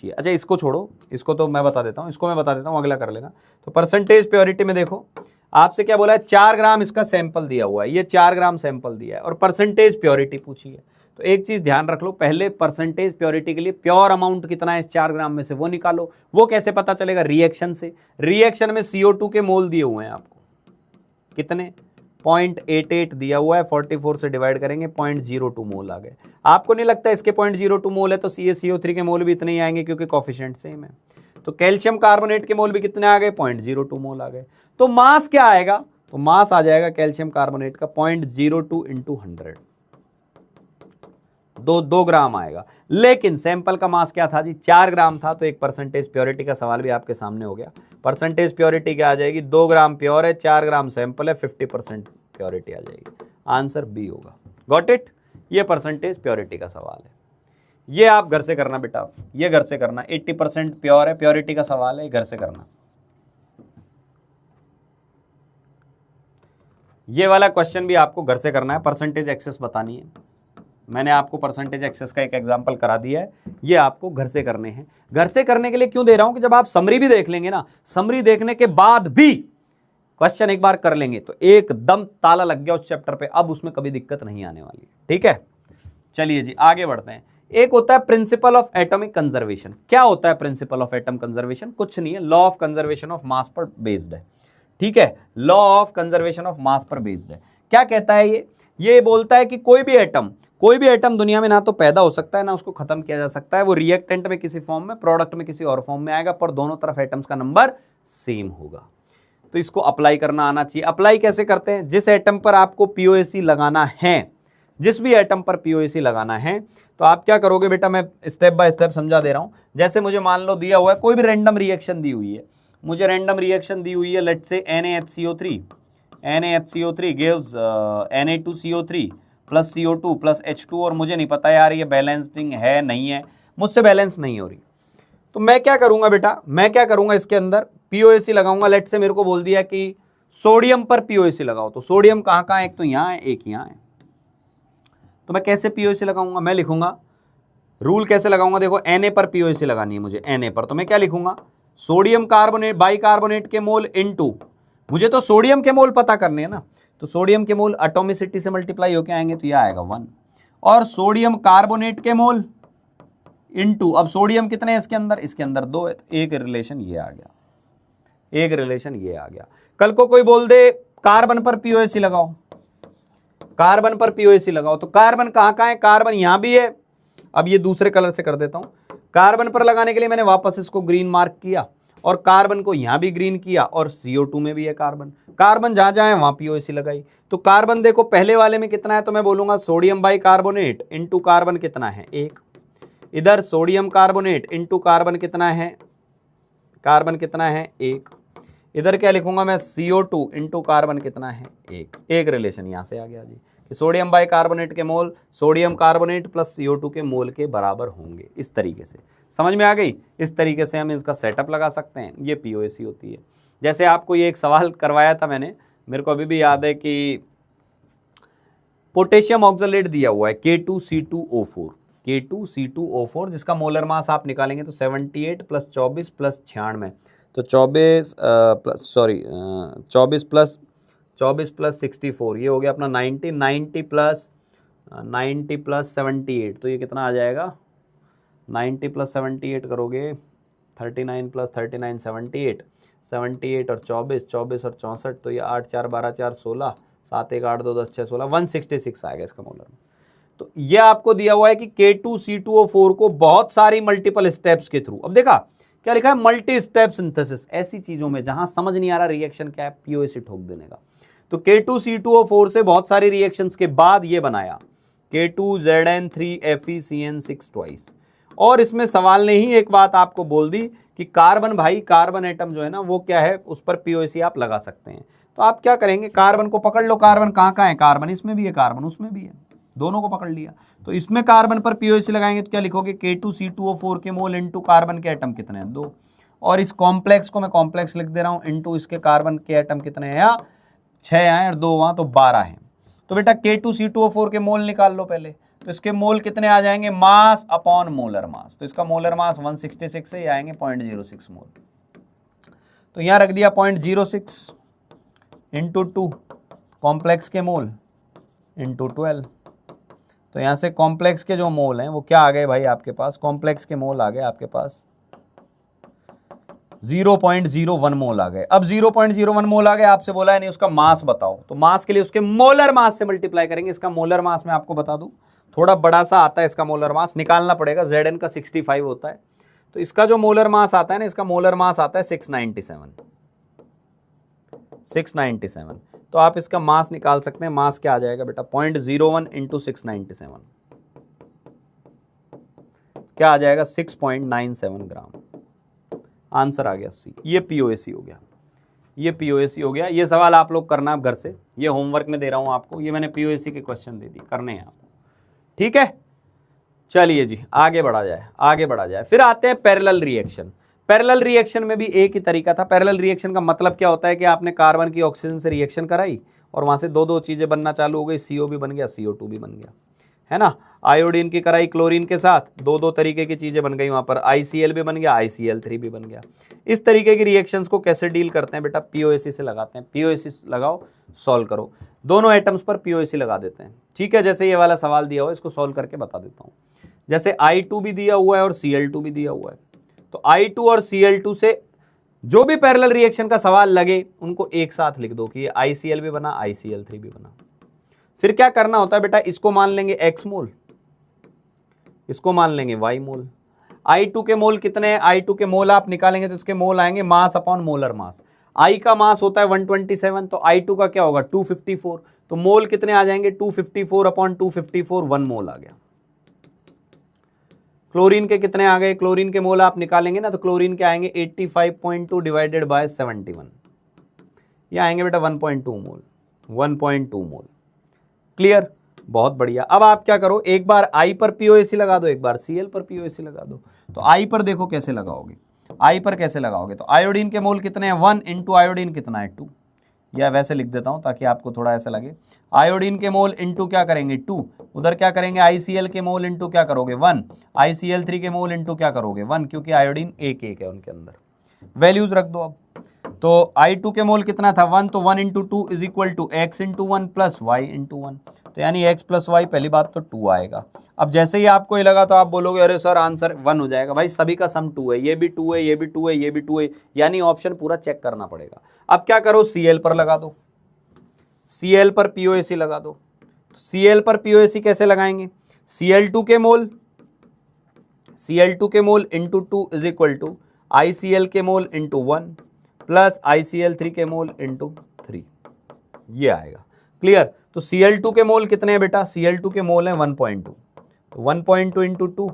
है, अच्छा इसको छोड़ो, इसको तो मैं बता देता हूं, अगला कर लेना। तो परसेंटेज प्योरिटी में देखो आपसे क्या बोला है, 4 ग्राम इसका सैंपल दिया हुआ है, ये 4 ग्राम सैंपल दिया है और परसेंटेज प्योरिटी पूछी है। तो एक चीज ध्यान रख लो, पहले परसेंटेज प्योरिटी के लिए प्योर अमाउंट कितना है इस 4 ग्राम में से वो निकालो। वो कैसे पता चलेगा? रिएक्शन से। रिएक्शन में CO2 के मोल दिए हुए हैं आपको, कितने? 0.88 दिया हुआ है, 44 से डिवाइड करेंगे 0.02 मोल आ गए। आपको नहीं लगता इसके 0.02 मोल है तो CaCO3 के मोल भी इतने ही आएंगे क्योंकि कोफिशिएंट सेम है। तो कैल्शियम कार्बोनेट के मोल भी कितने आ गए? 0.02 मोल आ गए। तो मास क्या आएगा? तो मास आ जाएगा कैल्शियम कार्बोनेट का 0.02 × 100, दो ग्राम आएगा। लेकिन सैंपल का मास क्या था जी, 4 ग्राम था, तो एक परसेंटेज प्योरिटी का सवाल भी आपके सामने हो गया। परसेंटेज प्योरिटी क्या आ जाएगी, 2 ग्राम प्योर है, 4 ग्राम सैंपल है, 50% प्योरिटी आ जाएगी। आंसर बी होगा। Got it. ये परसेंटेज प्योरिटी का सवाल है, ये आप घर से करना बेटा, ये घर से करना। 80% प्योर है, प्योरिटी का सवाल है, घर से करना। ये वाला क्वेश्चन भी आपको घर से करना है, परसेंटेज एक्सेस बतानी है। मैंने आपको परसेंटेज एक्सेस का एक एग्जांपल करा दिया है, ये आपको घर से करने हैं। घर से करने के लिए क्यों दे रहा हूं कि जब आप समरी भी देख लेंगे ना, समरी देखने के बाद भी क्वेश्चन एक बार कर लेंगे तो एकदम ताला लग गया उस चैप्टर पे, अब उसमें कभी दिक्कत नहीं आने वाली। ठीक है, चलिए जी आगे बढ़ते हैं। एक होता है प्रिंसिपल ऑफ एटॉमिक कंजर्वेशन। क्या होता है प्रिंसिपल ऑफ एटम कंजर्वेशन? कुछ नहीं है, law of conservation of mass पर बेस्ड है। ठीक है, law of conservation of mass पर बेस्ड है। क्या कहता है ये बोलता है कि कोई भी एटम दुनिया में ना तो पैदा हो सकता है ना उसको खत्म किया जा सकता है। वो रिएक्टेंट में किसी फॉर्म में, प्रोडक्ट में किसी और फॉर्म में आएगा, पर दोनों तरफ एटम्स का नंबर सेम होगा। तो इसको अप्लाई करना आना चाहिए। अप्लाई कैसे करते हैं? जिस एटम पर आपको पीओएसी लगाना है, जिस भी एटम पर पीओएसी लगाना है, तो आप क्या करोगे बेटा, मैं स्टेप बाय स्टेप समझा दे रहा हूं। जैसे मुझे मान लो दिया हुआ है, कोई भी रैंडम रिएक्शन दी हुई है, मुझे रैंडम रिएक्शन दी हुई है, let's say NaHCO3 gives Na2CO3 plus CO2 plus H2, और मुझे नहीं पता यार ये बैलेंसिंग है नहीं है, मुझसे बैलेंस नहीं हो रही। तो मैं क्या करूंगा बेटा, मैं क्या करूंगा, इसके अंदर पीओएसी लगाऊंगा। लेट्स से मेरे को बोल दिया कि सोडियम पर पीओएसी लगाओ, तो सोडियम कहाँ कहाँ है, एक तो यहाँ है, एक यहाँ है। तो मैं कैसे पीओएसी लगाऊंगा, मैं लिखूंगा रूल कैसे लगाऊंगा, देखो Na पर पीओएसी लगानी है मुझे, Na पर, तो मैं क्या लिखूंगा, सोडियम कार्बोनेट बाइकार्बोनेट के मोल इनटू, मुझे तो सोडियम के मोल पता करने हैं ना, तो सोडियम के मोल एटॉमिसिटी से मल्टीप्लाई होके आएंगे तो यह आएगा 1, और सोडियम कार्बोनेट के मोल इनटू, अब सोडियम कितने हैं इसके अंदर 2 है, तो एक रिलेशन ये आ गया, एक रिलेशन ये आ गया। कल को कोई बोल दे कार्बन पर पीओएसी लगाओ, कार्बन पर पीओएसी लगाओ, तो कार्बन कहाँ कहाँ है, कार्बन यहां भी है। अब ये दूसरे कलर से कर देता हूं, कार्बन पर लगाने के लिए मैंने वापस इसको ग्रीन मार्क किया, और कार्बन को यहां भी ग्रीन किया, और CO2 में भी है कार्बन, कार्बन जहां जहां है वहां पीओएसी लगाई। तो कार्बन देखो पहले वाले में कितना है, तो मैं बोलूंगा सोडियम बाइकार्बोनेट इनटू कार्बन कितना है 1, इधर सोडियम कार्बोनेट इनटू कार्बन कितना है, कार्बन कितना है 1, इधर क्या लिखूंगा मैं, CO2 इनटू कार्बन कितना है 1। एक रिलेशन यहां से आ गया जी कि सोडियम बाइकार्बोनेट के मोल सोडियम कार्बोनेट प्लस CO2 के मोल के बराबर होंगे। इस तरीके से समझ में आ गई। इस तरीके से हम इसका सेटअप लगा सकते हैं, ये पीओएसी होती है। जैसे आपको ये एक सवाल करवाया था मैंने, मेरे को अभी भी याद है कि पोटेशियम ऑक्सलेट दिया हुआ है K2C2O4, K2C2O4, जिसका मोलर मास आप निकालेंगे तो 78 प्लस 24 प्लस 96, तो 24 प्लस 64, ये हो गया अपना 90 प्लस 78, तो ये कितना आ जाएगा, 90 प्लस 78 करोगे 39 प्लस 39 78 और 24 और 64, तो ये 8 4 12 4 16 7 1 8 2 10 6 16 166 आएगा इसका मोलर। तो ये आपको दिया हुआ है कि K2C2O4 को बहुत सारी मल्टीपल स्टेप्स के थ्रू, अब देखा क्या लिखा है, मल्टी स्टेप सिंथेसिस, ऐसी चीजों में जहां समझ नहीं आ रहा रिएक्शन क्या है, पीओएसी ठोक देने का। तो K2C2O4 से बहुत सारी रिएक्शंस के बाद ये बनाया K2ZN3FeCN6 ट्वाइस। और इसमें सवाल ने ही एक बात आपको बोल दी कि कार्बन, भाई कार्बन एटम जो है ना वो क्या है, उस पर पीओएसी आप लगा सकते हैं। तो आप क्या करेंगे, कार्बन को पकड़ लो, कार्बन कहाँ कहाँ है, कार्बन इसमें भी है, कार्बन उसमें भी है, दोनों को पकड़ लिया। तो इसमें कार्बन पर पीओएसी लगाएंगे तो क्या लिखोगे, K2C2O4 के मोल इनटू कार्बन के एटम कितने हैं 2, और इस कॉम्प्लेक्स को मैं कॉम्प्लेक्स लिख दे रहा हूं, इनटू इसके कार्बन के एटम कितने हैं, या 6 हैं और 2 वहां, तो 12 हैं। तो बेटा K2C2O4 के मोल निकाल लो पहले, तो इसके मोल कितने आ जाएंगे, मास अपॉन मोलर मास, तो इसका मोलर मास 166 से आएंगे 0.06 मोल। तो यहां रख दिया 0.06 इंटू 2 कॉम्प्लेक्स के मोल इंटू 12। तो यहां से कॉम्प्लेक्स के जो मोल हैं वो क्या आ गए भाई आपके पास, कॉम्प्लेक्स के मोल आ गए आपके पास 0.01 मोल आ गए। अब 0.01 मोल आ गए, आपसे बोला है नहीं उसका मास बताओ, तो मास के लिए उसके मोलर मास से मल्टीप्लाई करेंगे। इसका मोलर मास मैं आपको बता दूं थोड़ा बड़ा सा आता है, इसका मोलर मास निकालना पड़ेगा, Zn का 65 होता है, तो इसका जो मोलर मास आता है ना, इसका मोलर मास आता है 697। तो आप इसका मास निकाल सकते हैं, मास क्या आ जाएगा बेटा 0.01 इंटू 697, क्या आ जाएगा 6.97 ग्राम। आंसर आ गया सी। ये पीओएसी हो गया, ये पीओएसी हो गया। ये सवाल आप लोग करना आप घर से, ये होमवर्क में दे रहा हूं आपको, ये मैंने पीओएसी के क्वेश्चन दे दिए, करने हैं आपको, ठीक है। चलिए जी आगे बढ़ा जाए, आगे बढ़ा जाए। फिर आते हैं पैरेलल रिएक्शन। पैरेलल रिएक्शन में भी एक ही तरीका था। पैरेलल रिएक्शन का मतलब क्या होता है कि आपने कार्बन की ऑक्सीजन से रिएक्शन कराई और वहां से दो दो चीजें बनना चालू हो गई, CO भी बन गया, CO2 भी बन गया, है ना। आयोडीन की कराई क्लोरीन के साथ, दो दो तरीके की चीजें बन गई वहां पर, ICl भी बन गया, ICl3 भी बन गया। इस तरीके की रिएक्शंस को कैसे डील करते हैं बेटा, पीओएसी से लगाते हैं। पीओएसी लगाओ, सॉल्व करो, दोनों एटम्स पर पीओएसी लगा देते हैं, ठीक है। जैसे ये वाला सवाल दिया हुआ है, इसको सॉल्व करके बता देता हूं। जैसे I2 भी दिया हुआ है और Cl2 भी दिया हुआ है, तो I2 और Cl2 से जो भी पैरेलल रिएक्शन का सवाल लगे उनको एक साथ लिख दो कि ये ICl भी बना, ICl3 भी बना। फिर क्या करना होता है बेटा, इसको मान लेंगे X मोल, इसको मान लेंगे Y मोल। I2 के मोल कितने हैं, I2 के मोल आप निकालेंगे तो इसके मोल आएंगे mass upon molar mass. I का मास होता है 127, तो I2 का क्या होगा 254, तो मोल कितने आ जाएंगे 254 अपॉन 254, 1 मोल आ गया। क्लोरीन के कितने आ गए, क्लोरीन के मोल आप निकालेंगे ना तो क्लोरीन के आएंगे 85.2 डिवाइडेड बाय 71, ये आएंगे बेटा 1.2 मोल, 1.2 मोल। क्लियर, बहुत बढ़िया। अब आप क्या करो, एक बार I पर पीओएसी लगा दो, एक बार Cl पर पीओएसी लगा दो। तो I पर देखो कैसे लगाओगे, I पर कैसे लगाओगे, तो आयोडीन के मोल कितने हैं 1 इंटू आयोडीन कितना है 2, या वैसे लिख देता हूं ताकि आपको थोड़ा ऐसा लगे। आयोडीन के मोल इंटू क्या करेंगे 2, उधर क्या करेंगे ICl के मोल इंटू क्या करोगे 1, ICl3 के मोल इंटू क्या करोगे 1, क्योंकि आयोडीन एक एक है उनके अंदर। वैल्यूज रख दो अब, तो I2 के मोल कितना था 1, तो 1 into 2 is equal to x into 1 plus y into 1, तो यानी x प्लस y, पहली बात तो 2 आएगा। अब जैसे ही आपको ये लगा तो आप बोलोगे अरे सर आंसर 1 हो जाएगा, भाई सभी का सम 2 है, ये भी 2 है, ये भी 2 है, ये भी 2 है, यानी ऑप्शन पूरा चेक करना पड़ेगा। अब क्या करो, Cl पर लगा दो, Cl पर पीओएसी लगा दो। Cl पर पीओएसी कैसे लगाएंगे, Cl2 के मोल, Cl2 के mole into 2 is equal to ICl के मोल इंटू 1 प्लस ICl3 के मोल इंटू 3, ये आएगा। क्लियर, तो Cl2 के मोल कितने हैं बेटा, Cl2 के मोल हैं 1.2, तो 1.2 इंटू 2,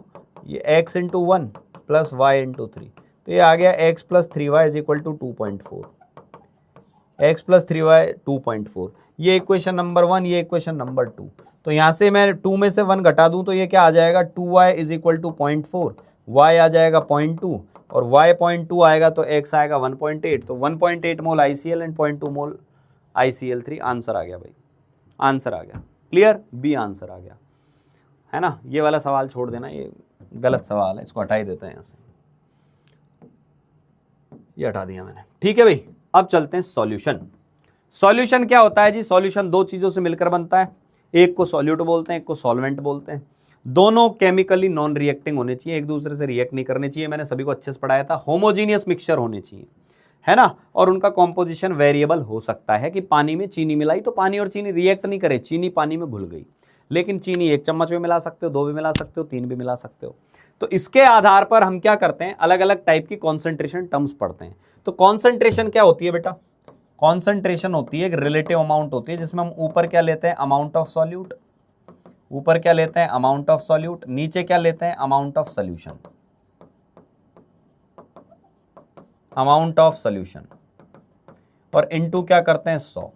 ये x into 1 plus y into 3, तो ये आ गया x plus 3y is equal to 2.4, x plus 3y 2.4। ये इक्वेशन नंबर 1, ये इक्वेशन नंबर 2। तो यहाँ से मैं 2 में से 1 घटा दूं तो ये क्या आ जाएगा 2y is equal to 0.4, y आ जाएगा 0.2 और y 0.2 आएगा तो x आएगा 1.8, तो 1.8 mole ICl and 0.2 mole ICl3। Answer आ गया भाई, आंसर आ गया। क्लियर, बी आंसर आ गया, है ना। ये वाला सवाल छोड़ देना, ये गलत सवाल है, इसको हटा ही देते हैं यहाँ से, ये हटा दिया मैंने, ठीक है भाई। अब चलते हैं सॉल्यूशन। सॉल्यूशन क्या होता है जी, सॉल्यूशन दो चीजों से मिलकर बनता है, एक को सॉल्यूट बोलते हैं, एक को सॉल्वेंट बोलते हैं। दोनों केमिकली नॉन रिएक्टिंग होने चाहिए, एक दूसरे से रिएक्ट नहीं करने चाहिए, मैंने सभी को अच्छे से पढ़ाया था। होमोजीनियस मिक्सचर होने चाहिए, है ना, और उनका कॉम्पोजिशन वेरिएबल हो सकता है कि पानी में चीनी मिलाई तो पानी और चीनी रिएक्ट नहीं करे, चीनी पानी में घुल गई, लेकिन चीनी 1 चम्मच में मिला सकते हो, 2 भी मिला सकते हो, 3 भी मिला सकते हो। तो इसके आधार पर हम क्या करते हैं, अलग अलग टाइप की कॉन्सेंट्रेशन टर्म्स पढ़ते हैं। तो कॉन्सेंट्रेशन क्या होती है बेटा, कॉन्सेंट्रेशन होती है एक रिलेटिव अमाउंट होती है, जिसमें हम ऊपर क्या लेते हैं अमाउंट ऑफ सॉल्यूट, ऊपर क्या लेते हैं अमाउंट ऑफ सॉल्यूट, नीचे क्या लेते हैं amount of solution, amount of solution, और इनटू क्या करते हैं 100।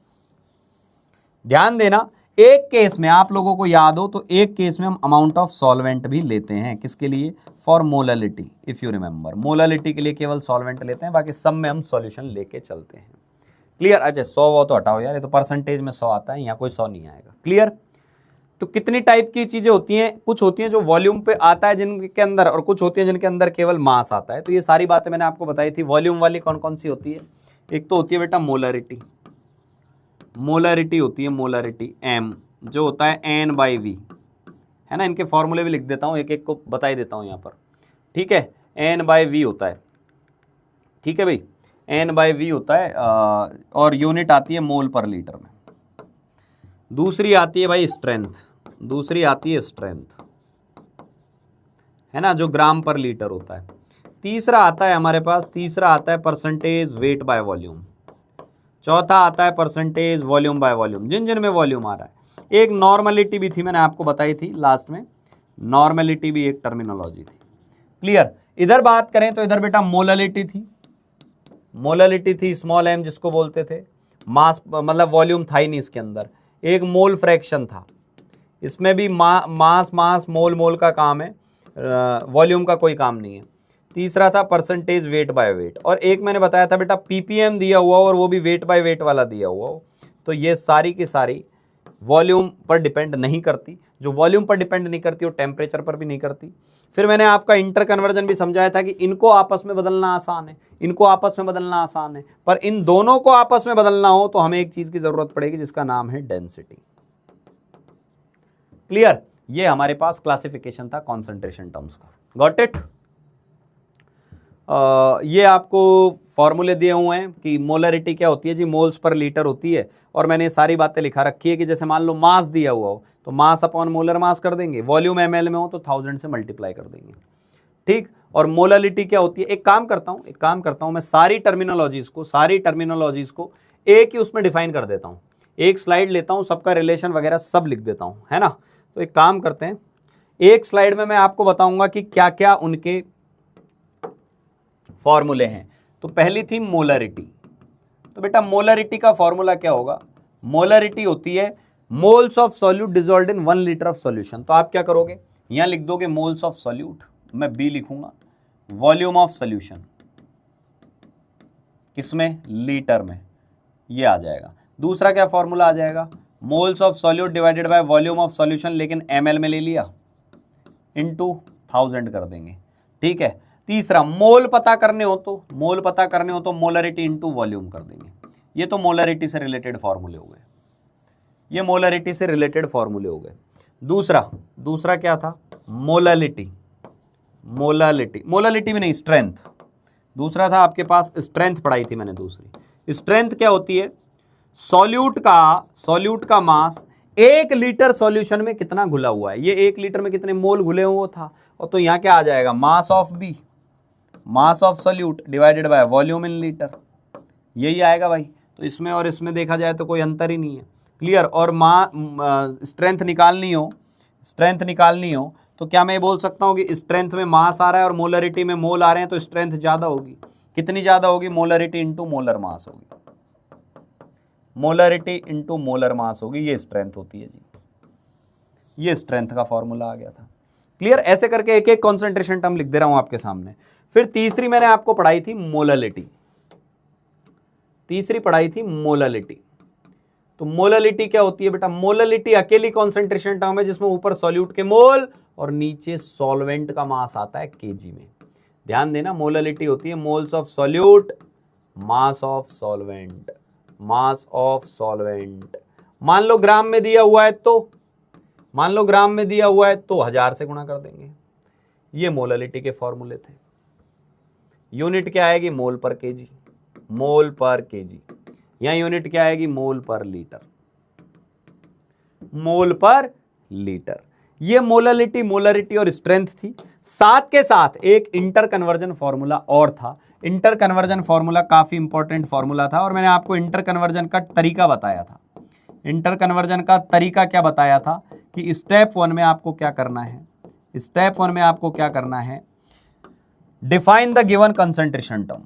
ध्यान देना, एक केस में आप लोगों को याद हो तो एक केस में हम अमाउंट ऑफ सॉल्वेंट भी लेते हैं, किसके लिए, for molality, if you remember, molality के लिए केवल सॉल्वेंट लेते हैं, बाकी सब में हम सॉल्यूशन लेके चलते हैं। क्लियर, अच्छा 100 वो तो हटाओ यार, ये तो परसेंटेज में 100 आता है, यहाँ कोई 100 नहीं आएगा। क्लियर, तो कितनी टाइप की चीजें होती हैं, कुछ होती हैं जो वॉल्यूम पे आता है जिनके अंदर, और कुछ होती हैं जिनके अंदर केवल मास आता है। तो ये सारी बातें मैंने आपको बताई थी। वॉल्यूम वाली कौन कौन सी होती है, एक तो होती है बेटा मोलरिटी, मोलरिटी होती है, मोलरिटी M जो होता है N/V, है ना। इनके फॉर्मूले भी लिख देता हूँ, एक एक को बता ही देता हूँ यहाँ पर, ठीक है। N/V होता है, ठीक है भाई, N/V होता है, और यूनिट आती है मोल पर लीटर में। दूसरी आती है भाई स्ट्रेंथ, दूसरी आती है स्ट्रेंथ, है ना, जो ग्राम पर लीटर होता है। तीसरा आता है हमारे पास, तीसरा आता है परसेंटेज वेट बाय वॉल्यूम। चौथा आता है परसेंटेज वॉल्यूम बाय वॉल्यूम, जिन जिन में वॉल्यूम आ रहा है। एक नॉर्मलिटी भी थी, मैंने आपको बताई थी लास्ट में, नॉर्मलिटी भी एक टर्मिनोलॉजी थी, क्लियर। इधर बात करें तो इधर बेटा मोलालिटी थी स्मॉल m जिसको बोलते थे, मास मतलब वॉल्यूम था ही नहीं इसके अंदर, एक मोल फ्रैक्शन था, इसमें भी मास मोल का काम है, वॉल्यूम का कोई काम नहीं है। तीसरा था परसेंटेज वेट बाय वेट, और एक मैंने बताया था बेटा पीपीएम दिया हुआ और वो भी वेट बाय वेट वाला दिया हुआ हो। तो ये सारी की सारी वॉल्यूम पर डिपेंड नहीं करती, जो वॉल्यूम पर डिपेंड नहीं करती वो टेम्परेचर पर भी नहीं करती। फिर मैंने आपका इंटर कन्वर्जन भी समझाया था कि इनको आपस में बदलना आसान है, इनको आपस में बदलना आसान है, पर इन दोनों को आपस में बदलना हो तो हमें एक चीज की जरूरत पड़ेगी जिसका नाम है डेंसिटी। क्लियर। ये हमारे पास क्लासिफिकेशन था कॉन्सेंट्रेशन टर्म्स का। Got it. ये आपको फॉर्मूले दिए हुए हैं कि मोलरिटी क्या होती है जी, मोल्स पर लीटर होती है, और मैंने सारी बातें लिखा रखी है कि जैसे मान लो मास दिया हुआ हो तो मास अपॉन मोलर मास कर देंगे, वॉल्यूम ml में हो तो 1000 से मल्टीप्लाई कर देंगे, ठीक। और मोलरिटी क्या होती है, एक काम करता हूं मैं सारी टर्मिनोलॉजीज को एक ही उसमें डिफाइन कर देता हूं, एक स्लाइड लेता हूं, सबका रिलेशन वगैरह सब लिख देता हूं, है ना। तो एक काम करते हैं, एक स्लाइड में मैं आपको बताऊंगा कि क्या क्या उनके फॉर्मूले हैं। तो पहली थी मोलरिटी, तो बेटा मोलरिटी का फॉर्मूला क्या होगा, मोलरिटी होती है moles of solute dissolved in 1 litre of solution. तो आप क्या करोगे, यहां लिख दोगे मोल्स ऑफ सॉल्यूट, मैं बी लिखूंगा, वॉल्यूम ऑफ सॉल्यूशन किसमें, लीटर में, ये आ जाएगा। दूसरा क्या फॉर्मूला आ जाएगा, moles of solute divided by volume of solution, लेकिन ml में ले लिया, इनटू 1000 कर देंगे, ठीक है। तीसरा मोल पता करने हो तो मोलरिटी इनटू वॉल्यूम कर देंगे। ये तो मोलरिटी से रिलेटेड फॉर्मूले हो गए, ये मोलरिटी से रिलेटेड फॉर्मूले हो गए। दूसरा क्या था, मोलालिटी भी नहीं, स्ट्रेंथ। दूसरा था आपके पास स्ट्रेंथ, पढ़ाई थी मैंने दूसरी। स्ट्रेंथ क्या होती है, सॉल्यूट का मास 1 लीटर सॉल्यूशन में कितना घुला हुआ है, ये 1 लीटर में कितने मोल घुले हुए था, और तो यहां क्या आ जाएगा, mass of solute divided by volume in litre, यही आएगा भाई। तो इसमें और इसमें देखा जाए तो कोई अंतर ही नहीं है, क्लियर। और स्ट्रेंथ निकालनी हो तो क्या मैं बोल सकता हूं कि स्ट्रेंथ में मास आ रहा है और मोलरिटी में मोल आ रहे हैं, तो स्ट्रेंथ ज्यादा होगी, कितनी ज्यादा होगी, मोलरिटी इंटू मोलर मास होगी, ये स्ट्रेंथ होती है जी, ये स्ट्रेंथ का फॉर्मूला आ गया था। क्लियर। ऐसे करके एक एक कॉन्सेंट्रेशन टर्म लिख दे रहा हूं आपके सामने। फिर तीसरी मैंने आपको पढ़ाई थी मोलालिटी, तो मोलालिटी क्या होती है बेटा, मोलालिटी अकेली कॉन्सेंट्रेशन टर्म है जिसमें ऊपर सॉल्यूट के मोल और नीचे सॉल्वेंट का मास आता है केजी में। ध्यान देना, मोलालिटी होती है moles of solute, mass of solvent. मान लो ग्राम में दिया हुआ है तो 1000 से गुणा कर देंगे। ये मोलालिटी के फॉर्मूले थे। यूनिट क्या आएगी, मोल पर केजी। यहां यूनिट क्या आएगी, मोल पर लीटर। ये मोलारिटी और स्ट्रेंथ थी। साथ के साथ एक इंटर कन्वर्जन फॉर्मूला और था। इंटर कन्वर्जन फॉर्मूला काफी इंपॉर्टेंट फॉर्मूला था, और मैंने आपको इंटर कन्वर्जन का तरीका बताया था। इंटर कन्वर्जन का तरीका क्या बताया था कि स्टेप 1 में आपको क्या करना है, define the given concentration term,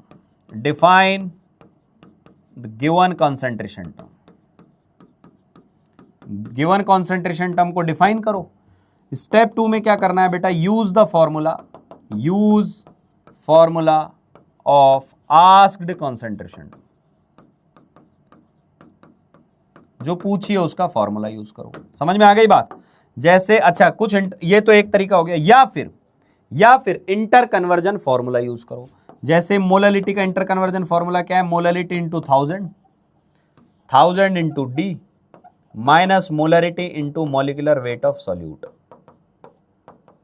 को डिफाइन करो। स्टेप 2 में क्या करना है बेटा, use formula of asked concentration, जो पूछिए उसका फॉर्मूला यूज करो। समझ में आ गई बात। जैसे अच्छा कुछ ये तो एक तरीका हो गया, या फिर इंटर कन्वर्जन फॉर्मूला यूज करो। जैसे मोलालिटी का इंटर कन्वर्जन फॉर्मूला क्या है, molality into 1000 into D minus molarity into molecular weight of solute.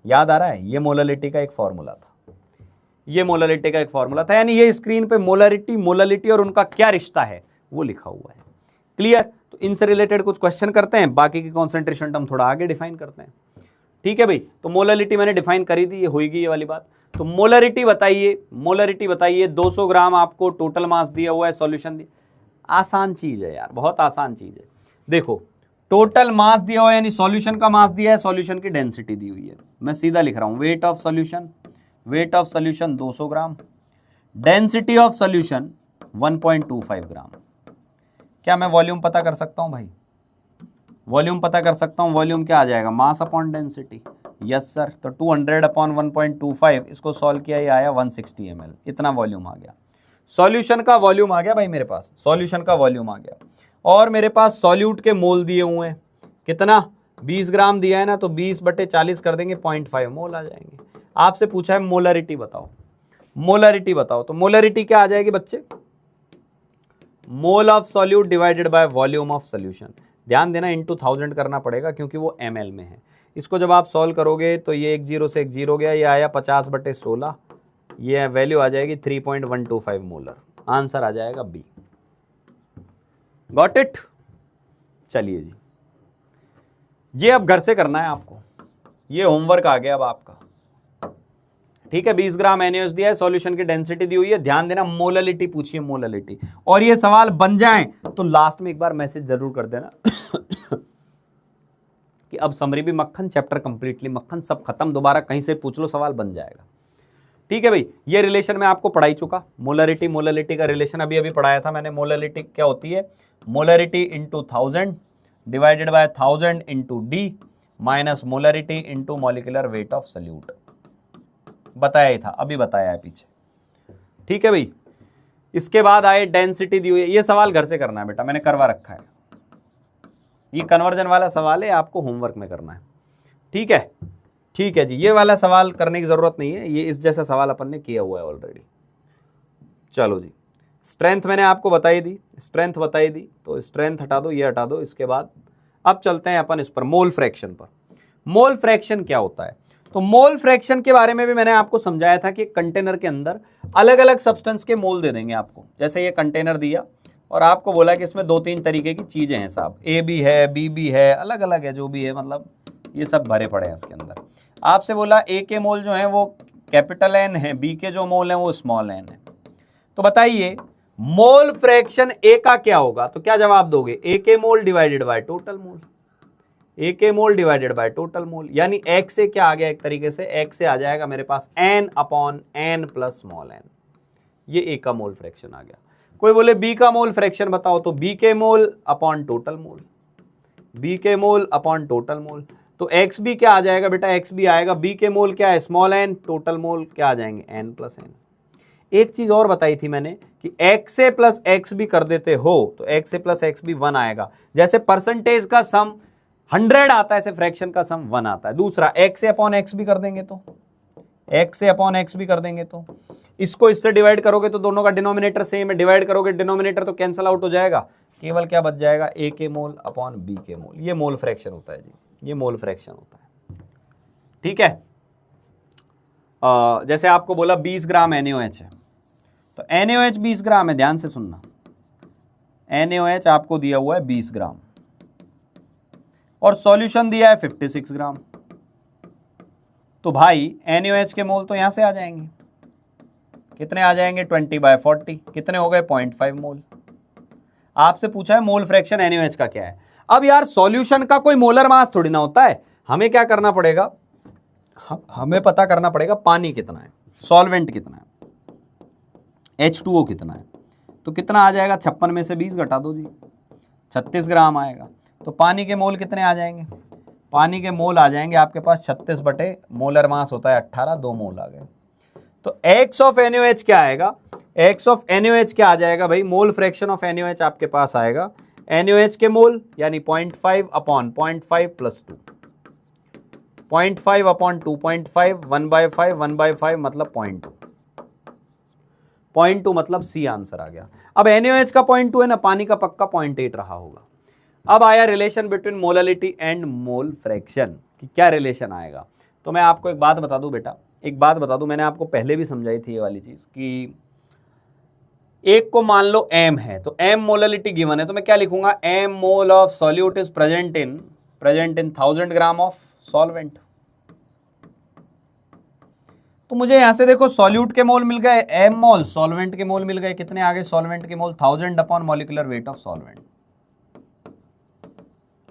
याद आ रहा है, ये मोलालिटी का एक फॉर्मूला था। यानी ये स्क्रीन पे मोलालिटी और उनका क्या रिश्ता है वो लिखा हुआ है। क्लियर। तो इनसे रिलेटेड कुछ क्वेश्चन करते हैं, बाकी की कॉन्सेंट्रेशन टर्म थोड़ा आगे डिफाइन करते हैं। ठीक है भाई। तो मोलालिटी मैंने डिफाइन करी थी, ये होगी ये वाली बात। तो मोलारिटी बताइए 200 ग्राम आपको टोटल मास दिया हुआ है, सॉल्यूशन दिया। आसान चीज है यार, बहुत आसान चीज है। देखो टोटल मास दिया हुआ है, यानी सॉल्यूशन का मास दिया है, सॉल्यूशन की डेंसिटी दी हुई है। मैं सीधा लिख रहा हूं, weight of weight of solution 200 gram, density of solution 1.25 ग्राम। क्या मैं वॉल्यूम पता कर सकता हूं भाई? वॉल्यूम पता कर सकता हूं। वॉल्यूम क्या आ जाएगा? Mass upon density. Yes sir. तो 200 अपॉन 1.25, इसको सॉल्व किया, ये आया 160 ml। इतना वॉल्यूम आ गया। सॉल्यूशन का वॉल्यूम आ गया भाई मेरे पास, सॉल्यूशन का वॉल्यूम आ गया। और मेरे पास सॉल्यूट के मोल दिए हुए हैं, कितना? 20 ग्राम दिया है ना, तो 20/40 कर देंगे, 0.5 मोल आ जाएंगे। आपसे पूछा है मोलरिटी बताओ, मोलरिटी बताओ। तो मोलरिटी क्या आ जाएगी बच्चे? Mole of solute divided by volume of solution. ध्यान देना, इनटू 1000 करना पड़ेगा क्योंकि वो ml में है। इसको जब आप सॉल्व करोगे तो ये 1 0 से 1 0 गया, ये आया 50/16, ये वैल्यू आ जाएगी 3.125 मोलर। आंसर आ जाएगा बी। Got it? चलिए जी, ये अब घर से करना है आपको, ये होमवर्क आ गया अब आपका। ठीक है, 20 ग्राम NaOH दिया है, सॉल्यूशन की डेंसिटी दी हुई है। ध्यान देना, मोललिटी पूछिए, मोललिटी। और ये सवाल बन जाए तो लास्ट में एक बार मैसेज जरूर कर देना कि अब समरी भी मक्खन, चैप्टर कंप्लीटली मक्खन, सब खत्म, दोबारा कहीं से पूछ लो, सवाल बन जाएगा। ठीक है भाई, ये रिलेशन मैं आपको पढ़ा ही चुका, मोलरिटी, मोललिटी का रिलेशन अभी अभी पढ़ाया था मैंने। मोललिटी क्या होती है? Molarity into 1000 divided by 1000 into D minus molarity into molecular weight of solute. बताया ही था, अभी बताया है पीछे। ठीक है भाई, इसके बाद आए डेंसिटी दी हुई है। ये सवाल घर से करना है बेटा, मैंने करवा रखा है। ये कन्वर्जन वाला सवाल है, आपको होमवर्क में करना है। ठीक है, ठीक है जी, ये वाला सवाल करने की जरूरत नहीं है, ये इस जैसा सवाल अपन ने किया हुआ है ऑलरेडी। चलो जी, स्ट्रेंथ मैंने आपको बताई दी, स्ट्रेंथ बताई दी, तो स्ट्रेंथ हटा दो, ये हटा दो। इसके बाद अब चलते हैं अपन इस पर, मोल फ्रैक्शन पर। मोल फ्रैक्शन क्या होता है? तो मोल फ्रैक्शन के बारे में भी मैंने आपको समझाया था कि कंटेनर के अंदर अलग अलग सब्सटेंस के मोल दे देंगे आपको। जैसे ये कंटेनर दिया और आपको बोला कि इसमें 2-3 तरीके की चीजें हैं साहब, ए भी है, बी भी है, अलग अलग है, जो भी है, मतलब ये सब भरे पड़े हैं इसके अंदर। आपसे बोला ए के मोल जो है वो कैपिटल एन है, बी के जो मोल है वो स्मॉल एन है। तो बताइए मोल फ्रैक्शन ए का क्या होगा? तो क्या जवाब दोगे? ए के mole divided by total mole, A के mole divided by total mole. यानी एक्स से क्या आ गया? एक तरीके से एक्स से आ जाएगा मेरे पास n upon n plus small n. ये ए का मोल फ्रैक्शन आ गया। कोई बोले बी का मोल फ्रैक्शन बताओ, तो बी के mole upon total mole, B के मोल अपॉन टोटल मोल। तो एक्स बी क्या आ जाएगा बेटा? एक्स बी आएगा, बी के मोल क्या है? स्मॉल एन, टोटल मोल क्या आ जाएंगे? N plus N. एक चीज और बताई थी मैंने कि X A plus X B कर देते हो तो X A plus X B 1 आएगा। जैसे परसेंटेज का सम 100 आता है, ऐसे फ्रैक्शन का सम 1 आता है। दूसरा, एक्स ए अपॉन एक्स बी कर देंगे तो, एक्स ए अपॉन एक्स बी कर देंगे तो, इसको इससे डिवाइड करोगे तो दोनों का डिनोमिनेटर सेम है, डिवाइड करोगे डिनोमिनेटर तो कैंसल आउट हो जाएगा, केवल क्या बच जाएगा? ए के मोल अपॉन बी के मोल। ये मोल फ्रैक्शन होता है जी, ये मोल फ्रैक्शन होता है। ठीक है, जैसे आपको बोला 20 ग्राम NaOH है, तो NaOH 20 ग्राम है, ध्यान से सुनना। NaOH आपको दिया हुआ है 20 ग्राम और सॉल्यूशन दिया है 56 ग्राम। तो भाई NaOH के मोल तो यहां से आ जाएंगे, कितने आ जाएंगे? 20/40, कितने हो गए? 0.5 मोल। आपसे पूछा है मोल फ्रैक्शन NaOH का क्या है। अब यार सॉल्यूशन का कोई मोलर मास थोड़ी ना होता है, हमें क्या करना पड़ेगा? हमें पता करना पड़ेगा पानी कितना है, सॉल्वेंट कितना है, H2O कितना है। तो कितना आ जाएगा? 56 में से 20 घटा दो जी, 36 ग्राम आएगा। तो पानी के मोल कितने आ जाएंगे? पानी के मोल आ जाएंगे आपके पास 36 बटे मोलर मास होता है 18, 2 मोल आ गए। तो एक्स ऑफ NaOH क्या आएगा? एक्स ऑफ NaOH क्या आ जाएगा भाई? मोल फ्रैक्शन ऑफ NaOH आपके पास आएगा, NaOH के मोल यानी 0.5 अपॉन 0.5 प्लस 2, 0.5 अपॉन 2.5, 1/5, 1/5 मतलब 0.2, 0.2 मतलब सी आंसर आ गया। अब NaOH का 0.2 है ना, पानी का पक्का 0.8 रहा होगा। अब आया relation between molality and mole fraction, कि क्या रिलेशन आएगा। तो मैं आपको एक बात बता दूं बेटा, एक बात बता दूं, मैंने आपको पहले भी समझाई थी ये वाली चीज कि एक को मान लो m है, तो m मोललिटी गिवन है, तो मैं क्या लिखूंगा? m mole of solute is present in 1000 gram of solvent. तो मुझे यहां से देखो सॉल्यूट के मोल मिल गए m मोल, सॉल्वेंट के मोल मिल गए, कितने आ गए सॉल्वेंट के मोल? 1000 upon molecular weight of solvent,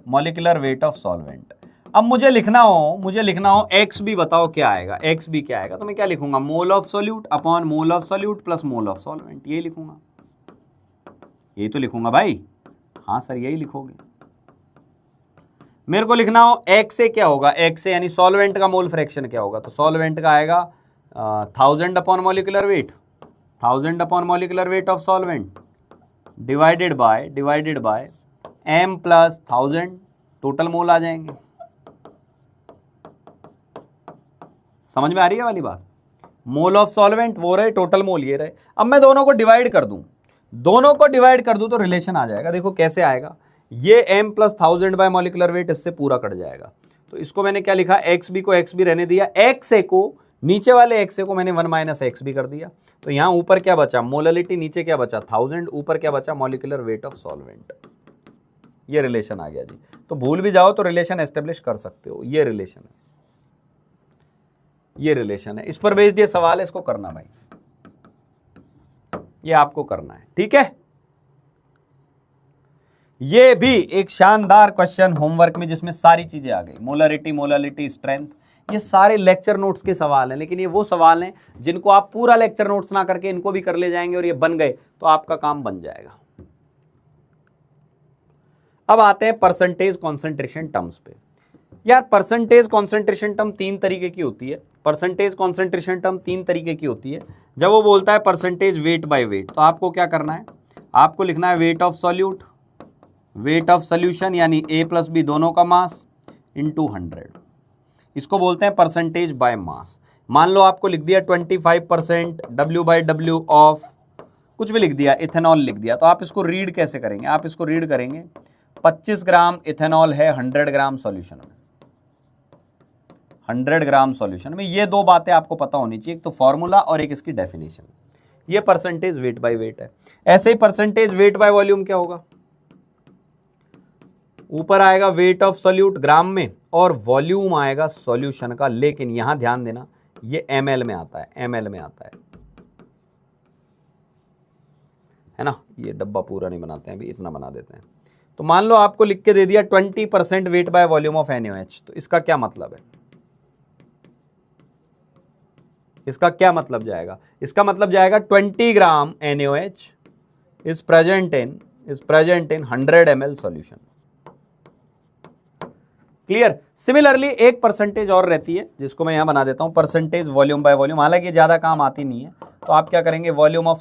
molecular weight of solvent. अब मुझे लिखना हो एक्स भी, बताओ क्या आएगा, एक्स भी क्या आएगा, तो मैं क्या लिखूंगा, mole of solute upon mole of solute plus mole of solvent, ये लिखूंगा, यही तो लिखूंगा भाई। हाँ सर यही लिखोगे। मेरे को लिखना हो एक्स से क्या होगा, एक्स से यानी सॉल्वेंट का मोल फ्रैक्शन क्या होगा, तो सॉल्वेंट का आएगा 1000 upon molecular weight, 1000 upon molecular weight of solvent divided by m plus 1000 total mole आ जाएंगे। समझ में आ रही है वाली बात। मोल ऑफ सॉल्वेंट वो रहे, टोटल मोल ये रहे। अब मैं दोनों को डिवाइड कर दूं तो रिलेशन आ जाएगा। देखो कैसे आएगा, ये m plus 1000 bye molecular weight इससे पूरा कट जाएगा। तो इसको मैंने क्या लिखा, एक्स बी को एक्स बी रहने दिया, एक्स ए को नीचे वाले एक्स ए को मैंने 1 माइनस एक्स बी कर दिया। तो यहां ऊपर क्या बचा, मोललिटी, नीचे क्या बचा 1000, ऊपर क्या बचा मॉलिक्यूलर वेट ऑफ सॉल्वेंट। ये रिलेशन आ गया जी। तो भूल भी जाओ तो रिलेशन एस्टेब्लिश कर सकते हो। ये रिलेशन है, ये रिलेशन है। इस पर बेस्ड ये सवाल है, इसको करना भाई, ये आपको करना है, ठीक है। ये भी एक शानदार क्वेश्चन होमवर्क में जिसमें सारी चीजें आ गई, मोलरिटी, मोललिटी, स्ट्रेंथ, ये सारे लेक्चर नोट्स के सवाल हैं। लेकिन ये वो सवाल हैं जिनको आप पूरा लेक्चर नोट्स ना करके इनको भी कर ले जाएंगे और ये बन गए तो आपका काम बन जाएगा। अब आते हैं परसेंटेज कॉन्सेंट्रेशन टर्म्स पे। यार परसेंटेज कॉन्सेंट्रेशन टर्म 3 तरीके की होती है। परसेंटेज कॉन्सेंट्रेशन टर्म 3 तरीके की होती है। जब वो बोलता है परसेंटेज वेट बाय वेट, तो आपको क्या करना है, आपको लिखना है weight of solute, weight of solution यानी ए प्लस बी दोनों का मास इंटू 100। इसको बोलते हैं परसेंटेज बाय मास। मान लो आपको लिख दिया 25% W/W ऑफ कुछ भी लिख दिया, इथेनॉल लिख दिया, तो आप इसको रीड कैसे करेंगे, आप इसको रीड करेंगे 25 ग्राम इथेनॉल है 100 ग्राम सॉल्यूशन में, 100 ग्राम सॉल्यूशन में। ये दो बातें आपको पता होनी चाहिए, एक तो फॉर्मूला और एक इसकी डेफिनेशन। ये परसेंटेज वेट बाय वेट है। ऐसे ही परसेंटेज वेट बाय वॉल्यूम क्या होगा, ऊपर आएगा वेट ऑफ सोल्यूट ग्राम में और वॉल्यूम आएगा सॉल्यूशन का। लेकिन यहां ध्यान देना ये ml में आता है, ml में आता है ना। ये डब्बा पूरा नहीं बनाते हैं अभी, इतना बना देते हैं। तो मान लो आपको लिख के दे दिया 20% weight by volume of NaOH, तो इसका क्या मतलब है, इसका क्या मतलब जाएगा, इसका मतलब जाएगा 20 ग्राम NaOH is present in 100 ml solution. Clear. Similarly एक परसेंटेज और रहती है जिसको मैं यहां बना देता हूं, परसेंटेज वॉल्यूम बाय वॉल्यूम। हालांकि ज्यादा काम आती नहीं है, तो आप क्या करेंगे, volume of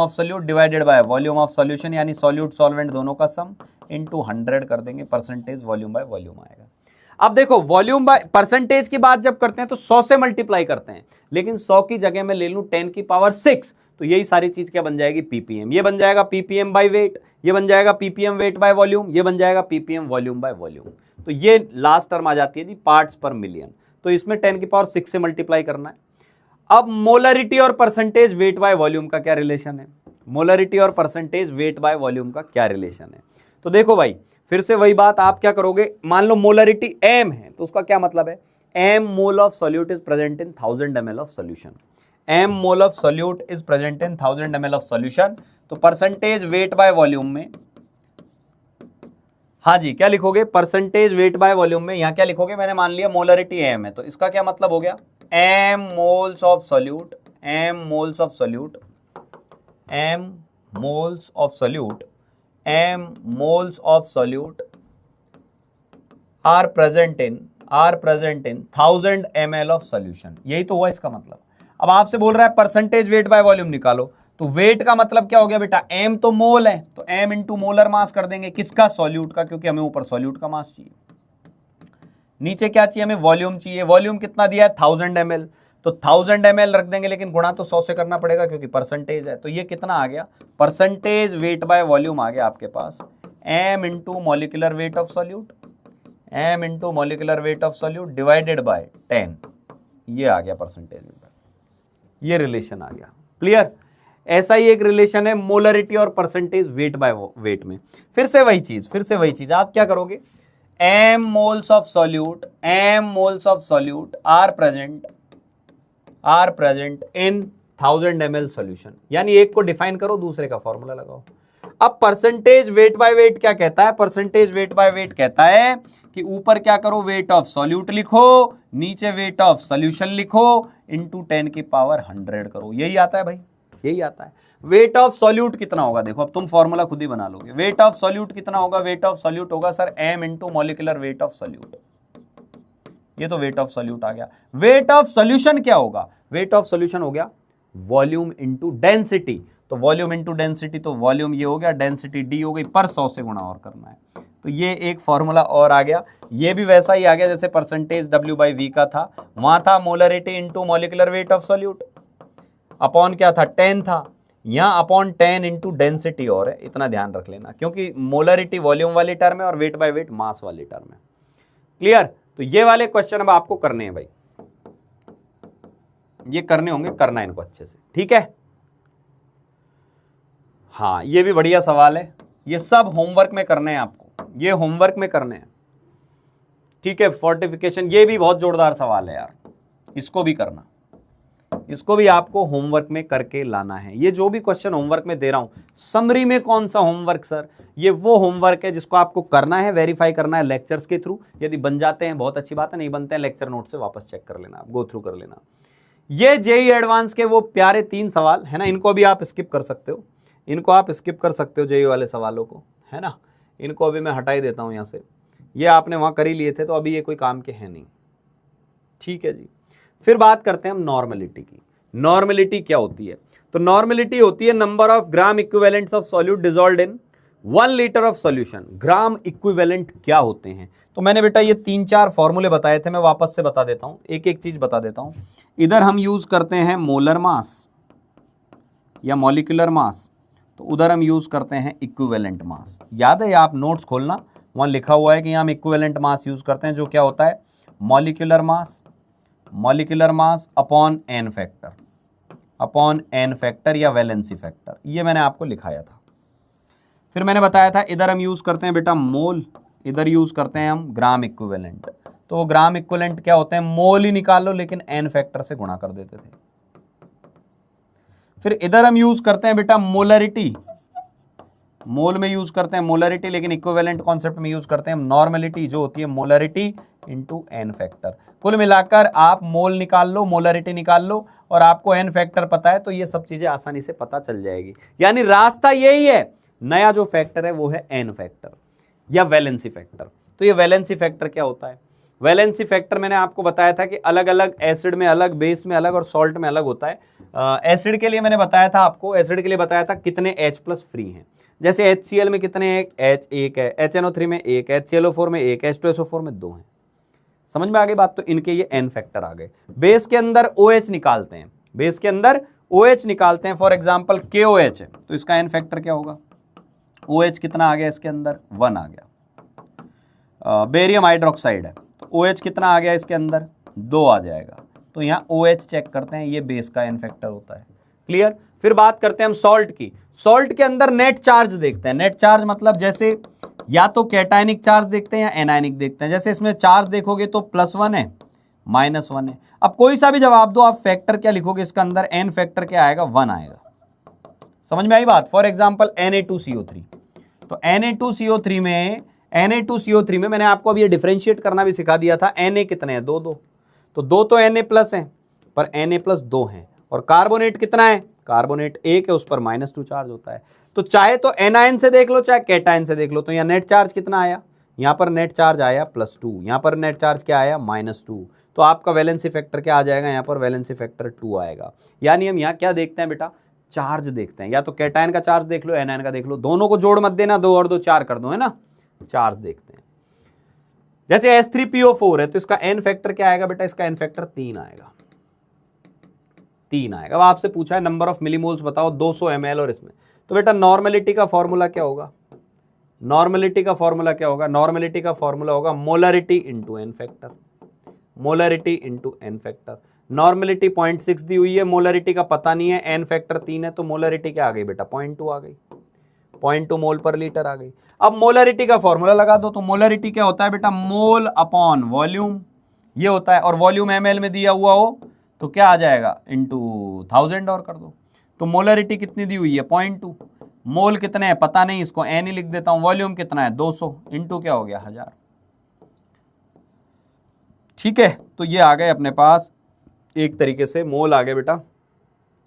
solute divided by volume of solution यानी सॉल्यूट सॉल्वेंट दोनों का सम इनटू 100 कर देंगे, परसेंटेज वॉल्यूम बाय वॉल्यूम आएगा। अब देखो वॉल्यूम बाय परसेंटेज की बात जब करते हैं तो 100 से मल्टीप्लाई करते हैं, लेकिन 100 की जगह में ले लूं 10⁶, तो यही सारी चीज क्या बन जाएगी, पीपीएम। ये बन जाएगा पीपीएम बाय वेट, ये बन जाएगा पीपीएम वेट बाय वॉल्यूम, ये बन जाएगा पीपीएम वॉल्यूम बाय वॉल्यूम। तो ये लास्ट टर्म आ जाती है जी पार्ट्स पर मिलियन, तो इसमें 10⁶ से मल्टीप्लाई करना है। अब मोलरिटी और परसेंटेज वेट बाय वॉल्यूम का क्या रिलेशन है, मोलरिटी और परसेंटेज वेट बाय वॉल्यूम का क्या रिलेशन है। तो देखो भाई फिर से वही बात, आप क्या करोगे, मान लो मोलरिटी m है तो उसका क्या मतलब है, m mole of solute is present in 1000 ml of solution, m mole of solute is present in 1000 ml of solution. तो परसेंटेज वेट बाय वॉल्यूम में, हाँ जी क्या लिखोगे, परसेंटेज वेट बाय वॉल्यूम में यहां क्या लिखोगे, मैंने मान लिया मोलरिटी m है, तो इसका क्या मतलब हो गया, m moles of solute, m moles of solute, m moles of solute, m moles of solute are present in 1000 ml of solution. यही तो हुआ इसका मतलब। अब आपसे बोल रहा है परसेंटेज वेट बाय वॉल्यूम निकालो, तो वेट का मतलब क्या हो गया बेटा, m तो मोल है, तो m इंटू मोलर मास कर देंगे, किसका, सॉल्यूट का, क्योंकि हमें ऊपर सॉल्यूट का मास चाहिए। नीचे क्या चाहिए, हमें वॉल्यूम चाहिए। वॉल्यूम कितना दिया है 1000 ml, तो 1000 ml रख देंगे, लेकिन गुणा तो 100 से करना पड़ेगा क्योंकि परसेंटेज है। तो ये कितना आ गया, परसेंटेज वेट बाय वॉल्यूम आ गया आपके पास m into molecular weight of solute, m into molecular weight of solute divided by 10, ये आ गया परसेंटेज वेट, ये रिलेशन आ गया। क्लियर। ऐसा ही एक रिलेशन है मोलरिटी और परसेंटेज वेट बाय वेट में। फिर से वही चीज आप क्या करोगे, m moles of solute are present in 1000 ml solution, यानी एक को डिफाइन करो दूसरे का फॉर्मूला लगाओ। अब परसेंटेज वेट बाय वेट क्या कहता है? परसेंटेज वेट बाय वेट कहता है कि ऊपर क्या करो, वेट ऑफ सॉल्यूट लिखो, नीचे वेट ऑफ सॉल्यूशन लिखो, इंटू 10 की पावर 100 करो। यही आता है भाई, यही आता है। वेट ऑफ सॉल्यूट कितना होगा? देखो अब तुम फॉर्मूला खुद ही बना लोगे। वेट ऑफ सॉल्यूट कितना होगा? वेट ऑफ सॉल्यूट होगा sir m into molecular weight of solute. ये तो वेट ऑफ सॉल्यूट आ गया। वेट ऑफ सॉल्यूशन क्या होगा? वेट ऑफ सॉल्यूशन हो गया वॉल्यूम इंटू डेंसिटी। तो वॉल्यूम इंटू डेंसिटी, तो वॉल्यूम ये हो गया, डेंसिटी डी हो गई, पर 100 से गुणा और करना है। तो ये एक फॉर्मूला और आ गया। ये भी वैसा ही आ गया जैसे परसेंटेज W/V का था, वहां था molarity into molecular weight of solute, upon क्या था, 10 था, यहाँ अपॉन 10 इंटू डेंसिटी और है। इतना ध्यान रख लेना, क्योंकि मोलरिटी वॉल्यूम वाली टर्म है और वेट बाय वेट मास वाली टर्म है। क्लियर? तो ये वाले क्वेश्चन अब आपको करने हैं भाई, ये करने होंगे, करना इनको अच्छे से, ठीक है। हाँ, ये भी बढ़िया सवाल है, ये सब होमवर्क में करने हैं आपको, ये होमवर्क में करने हैं, ठीक है। फोर्टिफिकेशन, ये भी बहुत जोरदार सवाल है यार, इसको भी करना, इसको भी आपको होमवर्क में करके लाना है। ये जो भी क्वेश्चन होमवर्क में दे रहा हूं, समरी में कौन सा होमवर्क सर? ये वो होमवर्क है जिसको आपको करना है, वेरीफाई करना है लेक्चर्स के थ्रू। यदि बन जाते हैं बहुत अच्छी बात है, नहीं बनते हैं लेक्चर नोट से वापस चेक कर लेना, गो थ्रू कर लेना। ये जेईई एडवांस के वो प्यारे 3 सवाल है ना, इनको भी आप स्किप कर सकते हो, इनको आप स्किप कर सकते हो जेईई वाले सवालों को, है ना। इनको अभी मैं हटा ही देता हूं यहाँ से, ये आपने वहाँ कर ही लिए थे, तो अभी ये कोई काम के हैं नहीं, ठीक है जी। फिर बात करते हैं हम नॉर्मलिटी की। नॉर्मलिटी क्या होती है? तो नॉर्मलिटी होती है number of gram equivalents of solute dissolved in 1 litre of solution. Gram equivalent क्या होते हैं? तो मैंने बेटा ये 3-4 फॉर्मूले बताए थे, मैं वापस से बता देता हूं, एक एक चीज बता देता हूं। इधर हम यूज करते हैं मोलर मास या मॉलिक्यूलर मास, तो उधर हम यूज करते हैं इक्विवेलेंट मास। याद है, आप नोट्स खोलना, वहां लिखा हुआ है कि हम इक्विवेलेंट मास यूज करते हैं, जो क्या होता है, molecular mass upon N factor, upon N factor या वैलेंसी फैक्टर, ये मैंने आपको लिखाया था। फिर मैंने बताया था इधर हम यूज करते हैं बेटा मोल, इधर यूज करते हैं हम ग्राम इक्विवेलेंट। तो ग्राम इक्विवेलेंट क्या होते हैं? मोल ही निकाल लो, लेकिन एन फैक्टर से गुणा कर देते थे। फिर इधर हम यूज करते हैं बेटा मोलरिटी, मोल में यूज करते हैं मोलरिटी, लेकिन इक्विवेलेंट कॉन्सेप्ट में यूज करते हैं नॉर्मलिटी, जो होती है मोलरिटी इंटू एन फैक्टर। कुल मिलाकर आप मोल निकाल लो, मोलरिटी निकाल लो, और आपको एन फैक्टर पता है, तो ये सब चीजें आसानी से पता चल जाएगी। यानी रास्ता यही है, नया जो फैक्टर है वो है एन फैक्टर या वैलेंसी फैक्टर। तो ये वैलेंसी फैक्टर क्या होता है? वैलेंसी फैक्टर मैंने आपको बताया था कि अलग अलग एसिड में अलग, बेस में अलग और सॉल्ट में अलग होता है। एसिड के लिए मैंने बताया था आपको, एसिड के लिए बताया था कितने H+ फ्री हैं। जैसे HCl में कितने हैं? H 1 है, HNO3 में 1 है, HClO4 में 1 है, H2SO4 में 2 है। समझ में आ गई बात? तो इनके ये एन फैक्टर आ गए। बेस के अंदर OH निकालते हैं, बेस के अंदर OH निकालते हैं, फॉर एग्जाम्पल KOH है, तो इसका एन फैक्टर क्या होगा? OH कितना आ गया इसके अंदर? 1 आ गया। बेरियम हाइड्रोक्साइड है, तो OH कितना आ गया इसके अंदर? 2 आ जाएगा। तो यहाँ OH चेक करते हैं, ये बेस का एन फैक्टर होता है। क्लियर? फिर बात करते हैं हम सॉल्ट की। सॉल्ट के अंदर नेट चार्ज देखते हैं। नेट चार्ज मतलब जैसे या तो कैटायनिक चार्ज देखते हैं या एनायनिक देखते हैं। जैसे इसमें चार्ज देखोगे तो +1 है, -1 है। अब कोई सा भी जवाब दो आप, फैक्टर क्या लिखोगे इसका अंदर? एन फैक्टर क्या आएगा? 1 आएगा। समझ में आई बात? फॉर एग्जाम्पल Na2CO3, तो Na2CO3 में मैंने आपको अभी ये डिफरेंशिएट करना भी सिखा दिया था। Na कितने हैं? 2 तो 2 तो Na+ हैं, पर Na+2 हैं। और कार्बोनेट कितना है? कार्बोनेट 1 है, उस पर -2 चार्ज होता है। तो चाहे तो एनायन से देख लो, चाहे कैटायन से देख लो। तो यहाँ नेट चार्ज कितना आया? यहाँ पर नेट चार्ज आया +2, यहाँ पर नेट चार्ज क्या आया? -2। तो आपका वैलेंसी फैक्टर क्या आ जाएगा? यहाँ पर वैलेंसी फैक्टर 2 आएगा। यानी हम यहाँ क्या देखते हैं बेटा? चार्ज देखते हैं। या तो कैटायन का चार्ज देख लो, एनायन का देख लो, दोनों को जोड़ मत देना, 2 और 2 4 कर दो, है ना। चार्ज देखते हैं। जैसे H3PO4 है, तो इसका एन फैक्टर क्या आएगा बेटा? इसका एन फैक्टर 3 आएगा, 3 आएगा। अब आपसे पूछा है नंबर ऑफ मिलीमोल्स बताओ 200 ml और इसमें, तो बेटा नॉर्मलिटी का फॉर्मूला क्या होगा? नॉर्मलिटी का फॉर्मूला क्या होगा? नॉर्मलिटी का फॉर्मूला होगा molarity into N factor, molarity into N factor. Normality 0.6 दी हुई है, मोलरिटी का पता नहीं है, एन फैक्टर 3 है, तो मोलरिटी क्या आ गई बेटा? 0.2 आ गई, 0.2 मोल पर लीटर आ गई। अब मोलरिटी का फॉर्मूला लगा दो, तो मोलरिटी क्या होता है बेटा? मोल अपॉन वॉल्यूम, ये होता है। और वॉल्यूम ml में दिया हुआ हो तो क्या आ जाएगा? इंटू 1000 और कर दो। तो मोलरिटी कितनी दी हुई है? 0.2। मोल कितने हैं पता नहीं, इसको एन ही लिख देता हूं। वॉल्यूम कितना है 200 इंटू क्या हो गया 1000। ठीक है, तो ये आ गए अपने पास एक तरीके से मोल आ गए बेटा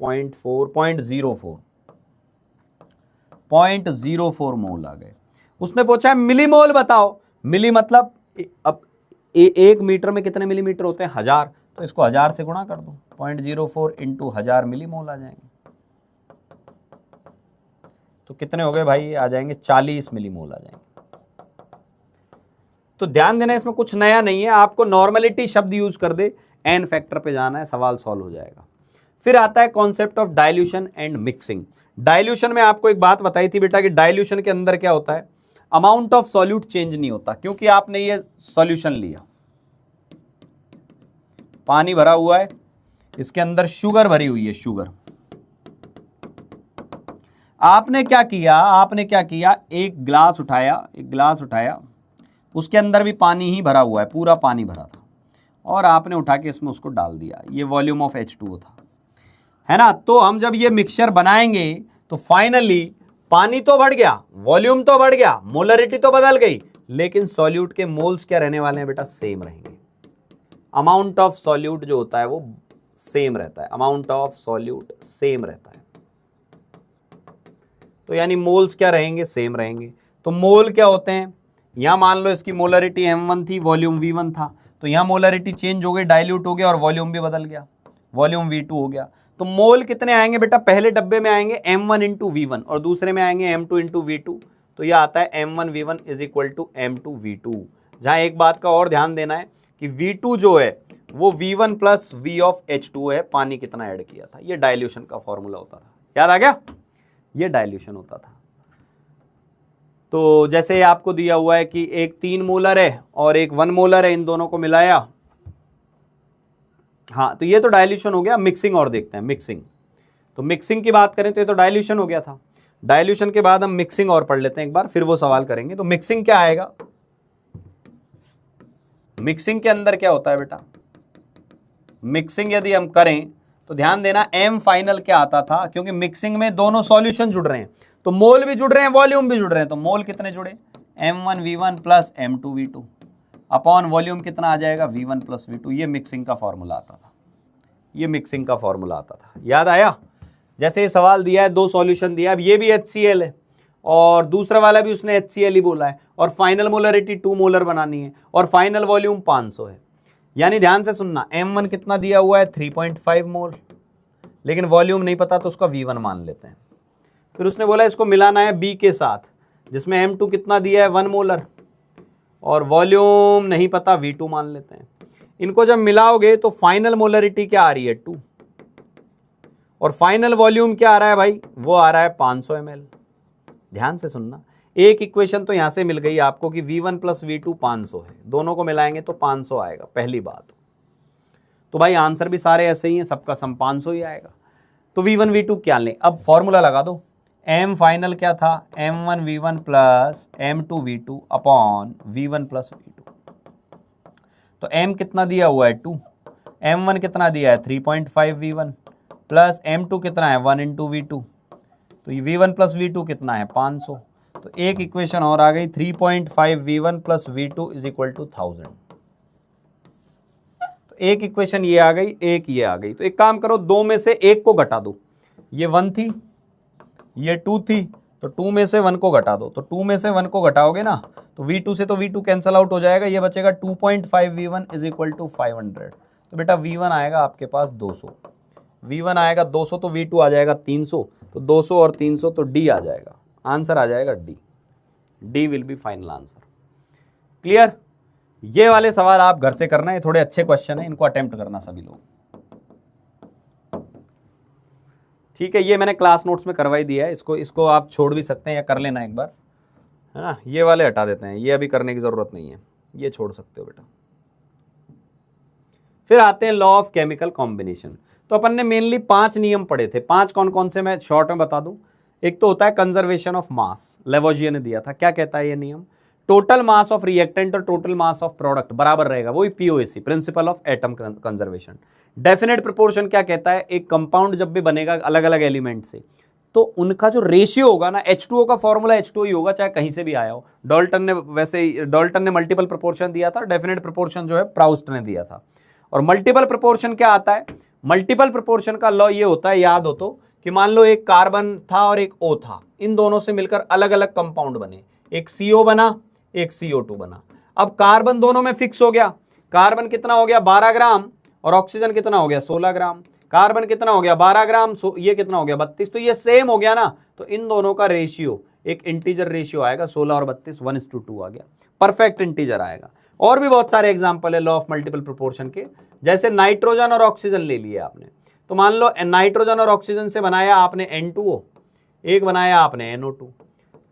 0.04 मोल आ गए। उसने पूछा है मिली मोल बताओ। मिली मतलब अब एक मीटर में कितने मिलीमीटर होते हैं 1000, तो इसको 1000 से गुणा कर दो, 0.04 इंटू 1000 मिली मोल आ जाएंगे। तो कितने हो गए भाई, आ जाएंगे 40 मिली मोल आ जाएंगे। तो ध्यान देना इसमें कुछ नया नहीं है, आपको नॉर्मलिटी शब्द यूज कर दे, एन फैक्टर पे जाना है, सवाल सॉल्व हो जाएगा। फिर आता है concept of dilution and mixing. Dilution में आपको एक बात बताई थी बेटा कि डाइल्यूशन के अंदर क्या होता है, अमाउंट ऑफ सॉल्यूट चेंज नहीं होता, क्योंकि आपने ये सॉल्यूशन लिया, पानी भरा हुआ है, इसके अंदर शुगर भरी हुई है, शुगर। आपने क्या किया, एक गिलास उठाया, उसके अंदर भी पानी ही भरा हुआ है, पूरा पानी भरा था, और आपने उठा के इसमें उसको डाल दिया, ये वॉल्यूम ऑफ H2O था, है ना। तो हम जब ये मिक्सचर बनाएंगे तो फाइनली पानी तो बढ़ गया, वॉल्यूम तो बढ़ गया, मोलरिटी तो बदल गई, लेकिन सॉल्यूट के मोल्स क्या रहने वाले हैं बेटा, सेम रहेंगे। अमाउंट ऑफ सॉल्यूट जो होता है वो सेम रहता है, अमाउंट ऑफ सॉल्यूट सेम रहता है। तो यानी मोल्स क्या रहेंगे, सेम रहेंगे। तो मोल क्या होते हैं, यहां मान लो इसकी मोलरिटी M1 थी, वॉल्यूम V1 था, तो यहां मोलरिटी चेंज हो गई, डाइल्यूट हो गया और वॉल्यूम भी बदल गया, वॉल्यूम V2 हो गया। तो मोल कितने आएंगे बेटा, पहले डब्बे में आएंगे M1 इंटू V1 और दूसरे में आएंगे M2 इंटू V2। तो यह आता है M1 V1 is equal to M2 V2। जहां एक बात का और ध्यान देना है कि V2 जो है वो V1 plus V of H2 है, पानी कितना ऐड किया था, ये डाइल्यूशन का फॉर्मूला होता था, याद आ गया, ये डाइल्यूशन होता था। तो जैसे आपको दिया हुआ है कि एक 3 मोलर है और एक 1 मोलर है, इन दोनों को मिलाया, हाँ, तो ये तो डाइल्यूशन हो गया। मिक्सिंग और देखते हैं, मिक्सिंग। तो मिक्सिंग की बात करें तो ये तो डाइल्यूशन हो गया था। डाइल्यूशन के बाद हम मिक्सिंग और पढ़ लेते हैं एक बार, फिर वो सवाल करेंगे। तो मिक्सिंग क्या आएगा, मिक्सिंग के अंदर क्या होता है बेटा, मिक्सिंग यदि हम करें तो ध्यान देना M फाइनल क्या आता था, क्योंकि मिक्सिंग में दोनों सॉल्यूशन जुड़ रहे हैं, तो मोल भी जुड़ रहे हैं, वॉल्यूम भी जुड़ रहे हैं। तो मोल कितने जुड़े, M1 V1 plus M2 V2 upon volume कितना आ जाएगा, V1 प्लस V2। ये मिक्सिंग का फॉर्मूला आता था, ये मिक्सिंग का फॉर्मूला आता था, याद आया। जैसे ये सवाल दिया है, 2 सॉल्यूशन दिया है, अब ये भी HCl है और दूसरा वाला भी उसने HCl ही बोला है, और फाइनल मोलरिटी 2 मोलर बनानी है और फाइनल वॉल्यूम 500 है। यानी ध्यान से सुनना, M1 कितना दिया हुआ है 3.5 मोल, लेकिन वॉल्यूम नहीं पता तो उसका V1 मान लेते हैं। फिर उसने बोला इसको मिलाना है B के साथ, जिसमें M2 कितना दिया है 1 मोलर, और वॉल्यूम नहीं पता, V2 मान लेते हैं। इनको जब मिलाओगे तो फाइनल मोलरिटी क्या आ रही है 2, और फाइनल वॉल्यूम क्या आ रहा है भाई, वो आ रहा है 500 ml। ध्यान से सुनना, एक इक्वेशन तो यहां से मिल गई आपको कि V1 प्लस V2 500 है, दोनों को मिलाएंगे तो 500 आएगा, पहली बात। तो भाई आंसर भी सारे ऐसे ही हैं, सबका सम 500 ही आएगा। तो V1 V2 क्या लें, अब फॉर्मूला लगा दो। M फाइनल क्या था, M1 V1 plus M2 V2 upon V1 plus V2। तो M कितना दिया हुआ है 2, M1 कितना दिया है 3.5 V1 प्लस M2 कितना है 1 इंटू V2, तो ये V1 प्लस V2 कितना है 500। तो एक इक्वेशन और आ गई, 3.5 V1 plus V2 is equal to 1000। तो एक इक्वेशन ये आ गई, एक ये आ गई। तो एक काम करो, 2 में से एक को घटा दो, ये 1 थी, ये 2 थी, तो 2 में से 1 को घटा दो। तो 2 में से 1 को घटाओगे ना तो V2 से तो V2 कैंसल आउट हो जाएगा, ये बचेगा 2.5 V1 इज इक्वल टू 500। तो बेटा V1 आएगा आपके पास 200, V1 आएगा 200, तो V2 आ जाएगा 300, तो 200 और 300 तो D आ जाएगा, आंसर आ जाएगा D will be final answer. Clear. ये वाले सवाल आप घर से करना, ये थोड़े अच्छे क्वेश्चन है, इनको अटेम्प्ट करना सभी लोग, ठीक है। ये मैंने क्लास नोट्स में करवाई दिया है, इसको आप छोड़ भी सकते हैं या कर लेना एक बार, है ना। ये वाले हटा देते हैं, ये अभी करने की जरूरत नहीं है, ये छोड़ सकते हो बेटा। फिर आते हैं लॉ ऑफ केमिकल कॉम्बिनेशन। तो अपन ने मेनली 5 नियम पढ़े थे, 5 कौन कौन से मैं शॉर्ट में बता दूं। एक तो होता है कंजर्वेशन ऑफ मास, लेवोजियर ने दिया था। क्या कहता है ये नियम, टोटल मास ऑफ रिएक्टेंट और टोटल मास ऑफ प्रोडक्ट बराबर रहेगा, वही POAC, principle of atom conservation. Definite proportion क्या कहता है, एक कंपाउंड जब भी बनेगा अलग अलग एलिमेंट से तो उनका जो रेशियो होगा ना, H2O का फॉर्मूला H2O ही होगा, चाहे कहीं से भी आया हो। डाल्टन ने मल्टीपल प्रोपोर्शन दिया था, डेफिनेट प्रोपोर्शन जो है प्राउस्ट ने दिया था। और मल्टीपल प्रोपोर्शन क्या आता है? मल्टीपल प्रोपोर्शन का लॉ ये होता है, याद हो तो, कि मान लो एक कार्बन था और एक O था, इन दोनों से मिलकर अलग अलग कंपाउंड बने, एक CO बना, एक CO2 बना। अब कार्बन दोनों में फिक्स हो गया, कार्बन कितना हो गया 12 ग्राम और ऑक्सीजन कितना हो गया 16 ग्राम। कार्बन कितना हो गया 12 ग्राम, ये कितना हो गया 32, तो ये सेम हो गया ना, तो इन दोनों का रेशियो एक इंटीजर रेशियो आएगा, 16 और 32 1:2 आ गया, परफेक्ट इंटीजर आएगा। और भी बहुत सारे एग्जांपल है लॉ ऑफ मल्टीपल प्रोपोर्शन के, जैसे नाइट्रोजन और ऑक्सीजन ले लिया आपने, तो मान लो नाइट्रोजन और ऑक्सीजन से बनाया आपने N2O, एक बनाया आपने NO2,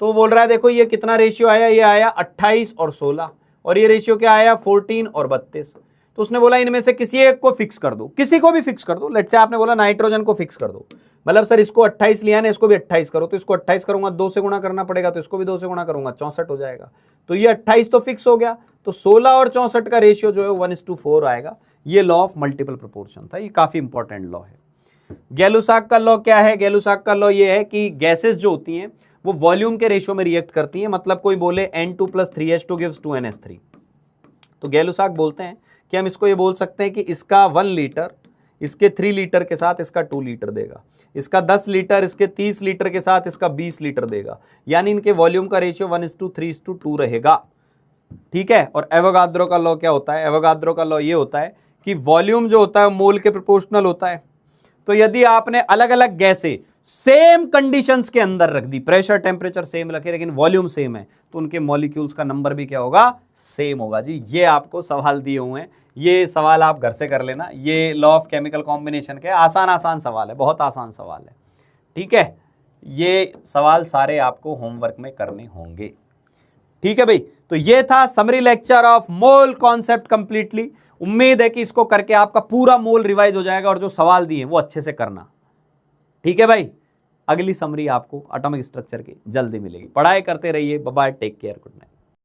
तो बोल रहा है देखो ये कितना रेशियो आया, ये आया 28 और 16, और ये रेशियो क्या आया 14 और 32। तो उसने बोला इनमें से किसी एक को फिक्स कर दो, किसी को भी फिक्स कर दो। लेट्स से आपने बोला नाइट्रोजन को फिक्स कर दो, मतलब सर इसको 28 लिया ना, इसको भी 28 करो, तो इसको 28 करूंगा 2 से गुणा करना पड़ेगा, तो इसको भी 2 से गुणा करूंगा 64 हो जाएगा। तो ये 28 तो फिक्स हो गया, तो 16 और 64 का रेशियो जो है 1:4 आएगा। ये लॉ ऑफ मल्टीपल प्रोपोर्शन था, ये काफी इंपॉर्टेंट लॉ है। गैलुसाक का लॉ क्या है? गैलुसाक का लॉ ये है कि गैसेस जो होती हैं वो वॉल्यूम के रेशियो में रिएक्ट करती हैं, मतलब कोई बोले N2 + 3H2 गिव्स 2NH3, तो गैलुसाक बोलते हैं कि हम इसको ये बोल सकते हैं कि इसका 1 लीटर इसके 3 लीटर के साथ इसका 2 लीटर देगा, इसका 10 लीटर इसके 30 लीटर के साथ इसका 20 लीटर देगा, यानी इनके वॉल्यूम का रेशियो 1:3:2 रहेगा। ठीक है। और एवोगाद्रो का लॉ क्या होता है? एवोगाद्रो का लॉ ये होता है कि वॉल्यूम जो होता है मोल के प्रोपोर्शनल होता है। तो यदि आपने अलग अलग गैसें सेम कंडीशंस के अंदर रख दी, प्रेशर टेम्परेचर सेम रखे लेकिन वॉल्यूम सेम है, तो उनके मॉलिक्यूल्स का नंबर भी क्या होगा? सेम होगा। जी ये आपको सवाल दिए हुए हैं, ये सवाल आप घर से कर लेना, ये लॉ ऑफ केमिकल कॉम्बिनेशन के आसान सवाल है, बहुत आसान सवाल है। ठीक है, ये सवाल सारे आपको होमवर्क में करने होंगे। ठीक है भाई, तो ये था summary lecture of mole concept completely. उम्मीद है कि इसको करके आपका पूरा मोल रिवाइज हो जाएगा और जो सवाल दिए वो अच्छे से करना। ठीक है भाई, अगली समरी आपको एटॉमिक स्ट्रक्चर की जल्दी मिलेगी। पढ़ाई करते रहिए। Bye bye, take care, good night.